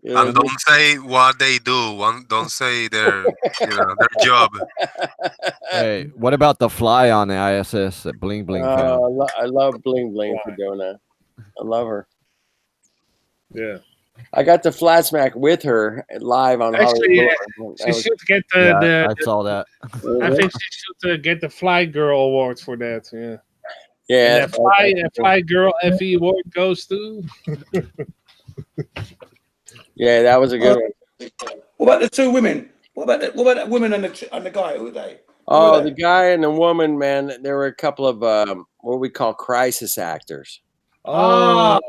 S17: And don't say what they do. Don't say their their job.
S18: Hey, what about the fly on the ISS that Bling Bling found?
S14: I love Bling Bling for doing that. I love her.
S4: Yeah.
S14: I got the flat smack with her live on
S4: Actually,
S14: Hollywood.
S4: she should get
S18: I saw that.
S4: I think she should get the Fly Girl Award for that. Yeah.
S14: Yeah.
S4: And the Fly Girl FE Award goes to.
S14: Yeah, that was a good one.
S5: What about the two women? What about that woman and the guy? Who are they?
S14: Oh, the guy and the woman, man. There were a couple of what we call crisis actors.
S4: Oh,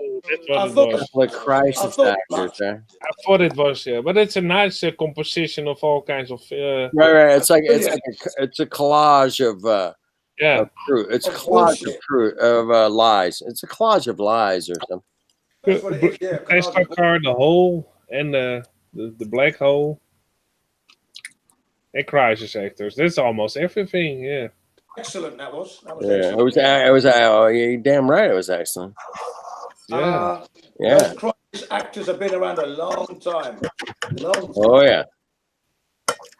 S4: that's what it was.
S14: The crisis actors.
S4: I thought it was, yeah, but it's a nice composition of all kinds of.
S14: Right. It's a collage of
S4: yeah,
S14: of truth. It's a collage of truth of lies. It's a collage of lies or something.
S4: The Tesla car, the hole, and the black hole, and crisis actors. That's almost everything. Yeah.
S5: Excellent. That was.
S14: Yeah, it was. Oh, you're damn right. It was excellent.
S4: Yeah.
S14: Yeah.
S5: Those crisis actors have been around a long time.
S14: Oh yeah.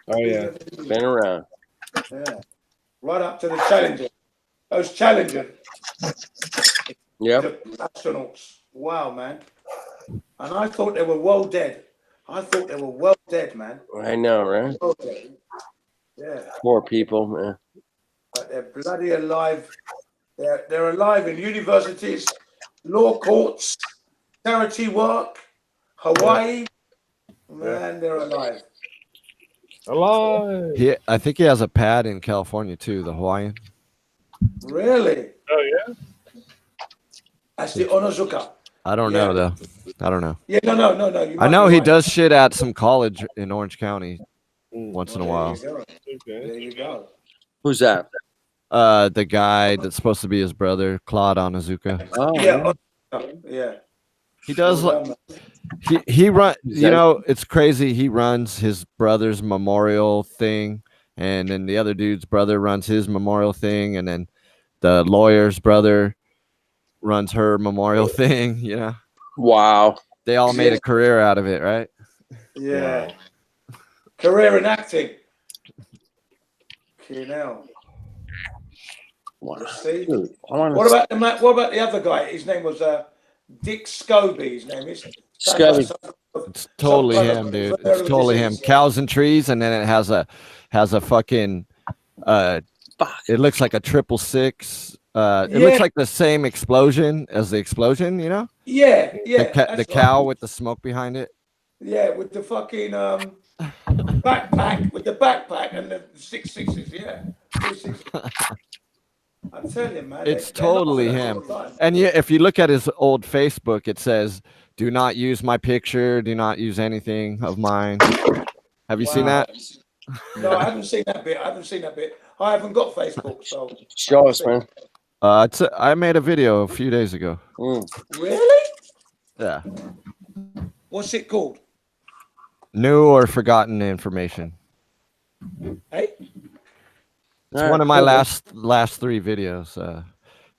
S4: Oh yeah.
S14: Been around.
S5: Yeah. right up to the Challenger. Those Challenger astronauts. Wow, man. And I thought they were well dead. I thought they were well dead, man.
S14: I know, right?
S5: Well dead. Yeah.
S14: Poor people, man.
S5: But they're bloody alive. They're alive in universities, law courts, charity work, Hawaii. Man, they're alive.
S4: Alive.
S18: I think he has a pad in California too, the Hawaiian.
S5: Really?
S4: Oh yeah.
S5: That's the Onozuka.
S18: I don't know though. I don't know.
S5: Yeah, no. You
S18: I
S5: might
S18: know
S5: be
S18: he
S5: right.
S18: does shit at some college in Orange County once in a while.
S5: There you go.
S14: Who's that?
S18: The guy that's supposed to be his brother, Claude Onizuka.
S14: Oh,
S5: yeah.
S18: He does. He run. You know, it's crazy. He runs his brother's memorial thing, and then the other dude's brother runs his memorial thing, and then the lawyer's brother runs her memorial thing. You know.
S14: Wow.
S18: They all made a career out of it, right?
S5: Yeah. Career in acting. Okay, now. See? What about the other guy? His name was Dick Scobie. His name is
S18: Scobie. It's totally him, dude. It's totally him. Cows and trees, and then it has a fucking it looks like a 666. It looks like the same explosion as the explosion, you know?
S5: Yeah.
S18: The cow with the smoke behind it.
S5: Yeah, with the fucking backpack, and the 666. Yeah. 666. I tell you, man.
S18: It's totally him. And yeah, if you look at his old Facebook, it says, "Do not use my picture. Do not use anything of mine." Have you seen that?
S5: No, I haven't seen that bit. I haven't got Facebook, so
S14: show us, man.
S18: I made a video a few days ago.
S5: Really?
S18: Yeah.
S5: What's it called?
S18: New or forgotten information.
S5: Hey.
S18: It's one of my last 3 videos.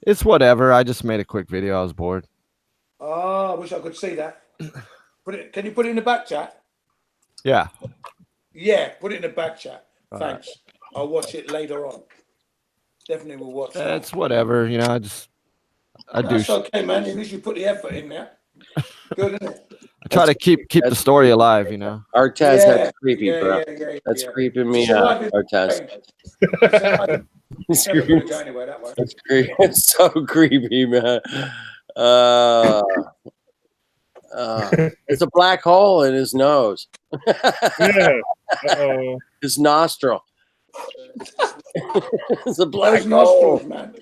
S18: It's whatever. I just made a quick video. I was bored.
S5: Oh, I wish I could see that. Can you put it in the back chat?
S18: Yeah.
S5: Yeah, put it in the back chat.
S18: All
S5: Thanks. I'll watch it later on. Definitely will watch that.
S18: It's whatever. You know, I do.
S5: That's okay, man. At least you put the effort in there. Good, isn't it?
S18: I try to keep the story alive, you know.
S14: Artaz, that's creepy, bro. That's creeping me out, Artaz.
S5: It's never gonna go anywhere that way.
S14: That's creepy. It's so creepy, man. It's a black hole in his nose.
S4: Yeah.
S14: His nostril. It's a black
S5: nostrils,
S14: hole,
S5: man.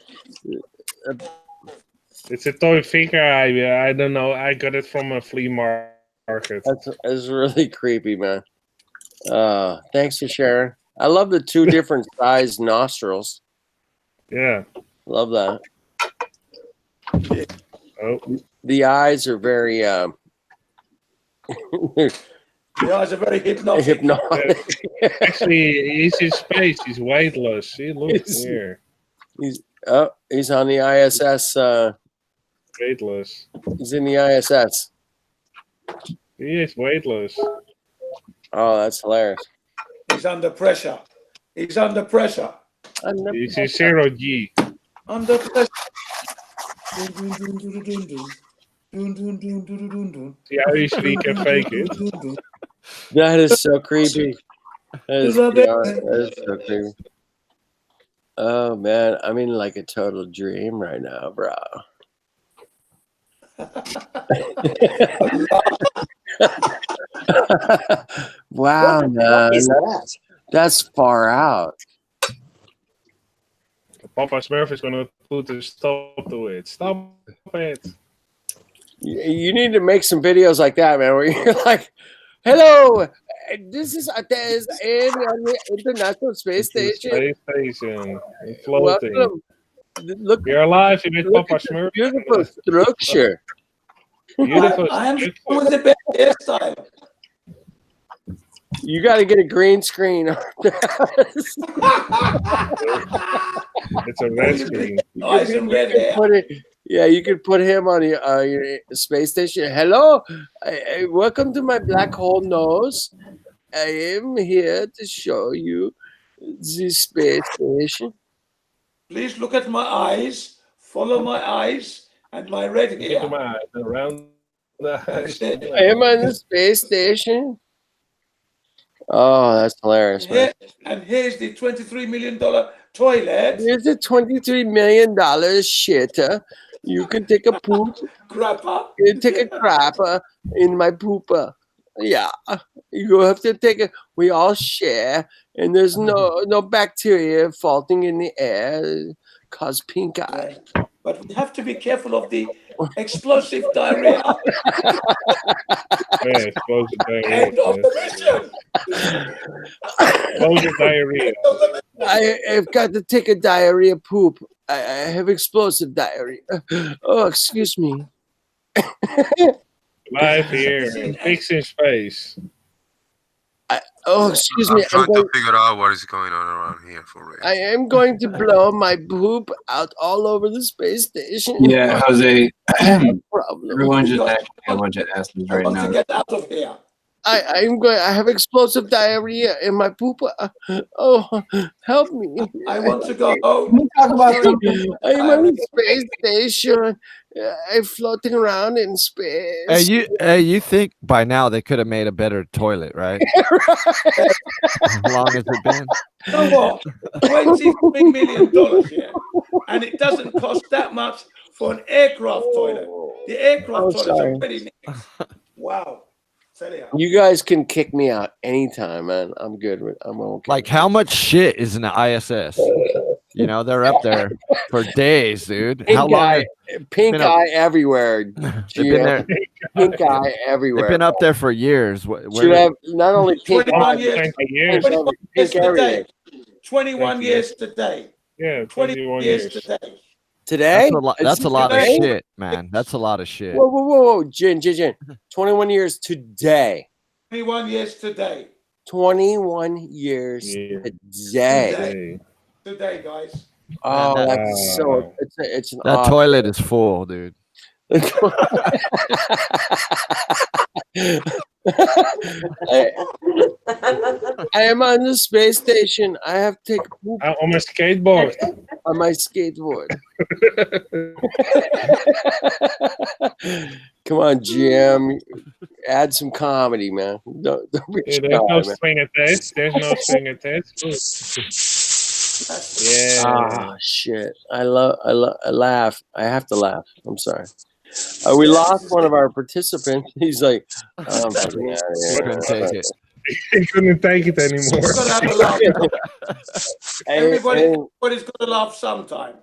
S4: It's a toy figure. I don't know. I got it from a flea market.
S14: That's really creepy, man. Thanks for sharing. I love the 2 different size nostrils.
S4: Yeah.
S14: Love that.
S4: Oh.
S14: The eyes are very
S5: The eyes are very hypnotic.
S4: Actually, he's in space. He's weightless. He looks weird.
S14: He's on the ISS.
S4: Weightless.
S14: He's in the ISS.
S4: He is weightless.
S14: Oh, that's hilarious.
S5: He's under pressure. He's under pressure.
S4: He's in 0G.
S5: Under pressure.
S4: See how easily he can fake it?
S14: That is so creepy. That is so creepy. Oh man, I'm in like a total dream right now, bro. Wow, man. That's far out.
S4: Papa Smurf is going to put a stop to it. Stop it.
S14: You need to make some videos like that, man, where you're like, hello, this is Artaz in the International Space Station.
S4: Space Station. Floating.
S14: Welcome. Look,
S4: you're alive with Papa Smurf.
S14: Beautiful structure.
S4: Beautiful.
S5: I am with the best hairstyle.
S14: You got to get a green screen.
S4: It's a red screen.
S14: Yeah, you could put him on your space station. Hello, welcome to my black hole nose. I am here to show you the space station.
S5: Please look at my eyes, follow my eyes and my red
S4: Look
S5: hair.
S4: at my eyes, around the eyes.
S14: I am on the space station. Oh, that's hilarious, man.
S5: And here's the $23 million toilet.
S14: Here's a $23 million shitter. You can take a poop.
S5: Crapper.
S14: You take a crapper in my pooper. Yeah, you have to take it. We all share, and there's no bacteria floating in the air, cause pink eye.
S5: But we have to be careful of the explosive diarrhea.
S4: Yeah, explosive diarrhea.
S5: End of the mission.
S4: Explosive diarrhea.
S14: I've got to take a diarrhea poop. I have explosive diarrhea. Oh, excuse me.
S4: Live here, pigs in space.
S14: Excuse
S17: I'm
S14: me.
S17: trying to figure out what is going on around here for real.
S14: I am going to blow my poop out all over the space station.
S11: Yeah, Jose.
S14: Problem.
S11: Everyone just asking a bunch of asses right now.
S5: Get out of here.
S14: I have explosive diarrhea in my pooper. Oh, help me.
S5: I want to go.
S11: Can we talk about something?
S14: I am on the space station. I'm floating around in space.
S18: You think by now they could have made a better toilet, right? How long has it been?
S5: You know what? $23 million here. And it doesn't cost that much for an aircraft toilet. The aircraft toilets are pretty nice. Wow.
S14: You guys can kick me out anytime, man. I'm good with. I'm okay.
S18: Like, how much shit is in the ISS? You know, they're up there for days, dude. How long?
S14: Pink eye everywhere.
S18: They've been there.
S14: Pink eye everywhere.
S18: They've been up there for years.
S14: Should have not only pink
S5: 21
S14: eye,
S5: years.
S14: pink everywhere.
S5: 21 years today.
S4: Yeah,
S5: 21 years today.
S14: Today?
S18: That's a lot of
S14: Today?
S18: shit, man. That's a lot of shit.
S14: Whoa. Jin. 21 years today.
S5: 21 years today.
S14: 21 years today.
S5: Today, guys.
S14: Oh,
S18: Man,
S14: that's so. It's an
S18: that
S14: odd-
S18: toilet is full, dude.
S14: I am on the space station. I have to take a poop
S4: On my skateboard.
S14: on my skateboard. Come on, Jim. Add some comedy, man. Don't be
S4: Yeah,
S14: shy,
S4: there's no
S14: man.
S4: string attached. There's no string attached. Yeah.
S14: Ah, shit. I laugh. I have to laugh. I'm sorry. We lost one of our participants. He's like, I'm fucking out of here.
S18: Couldn't take it.
S4: He couldn't take it anymore.
S5: Everybody's got to laugh sometime.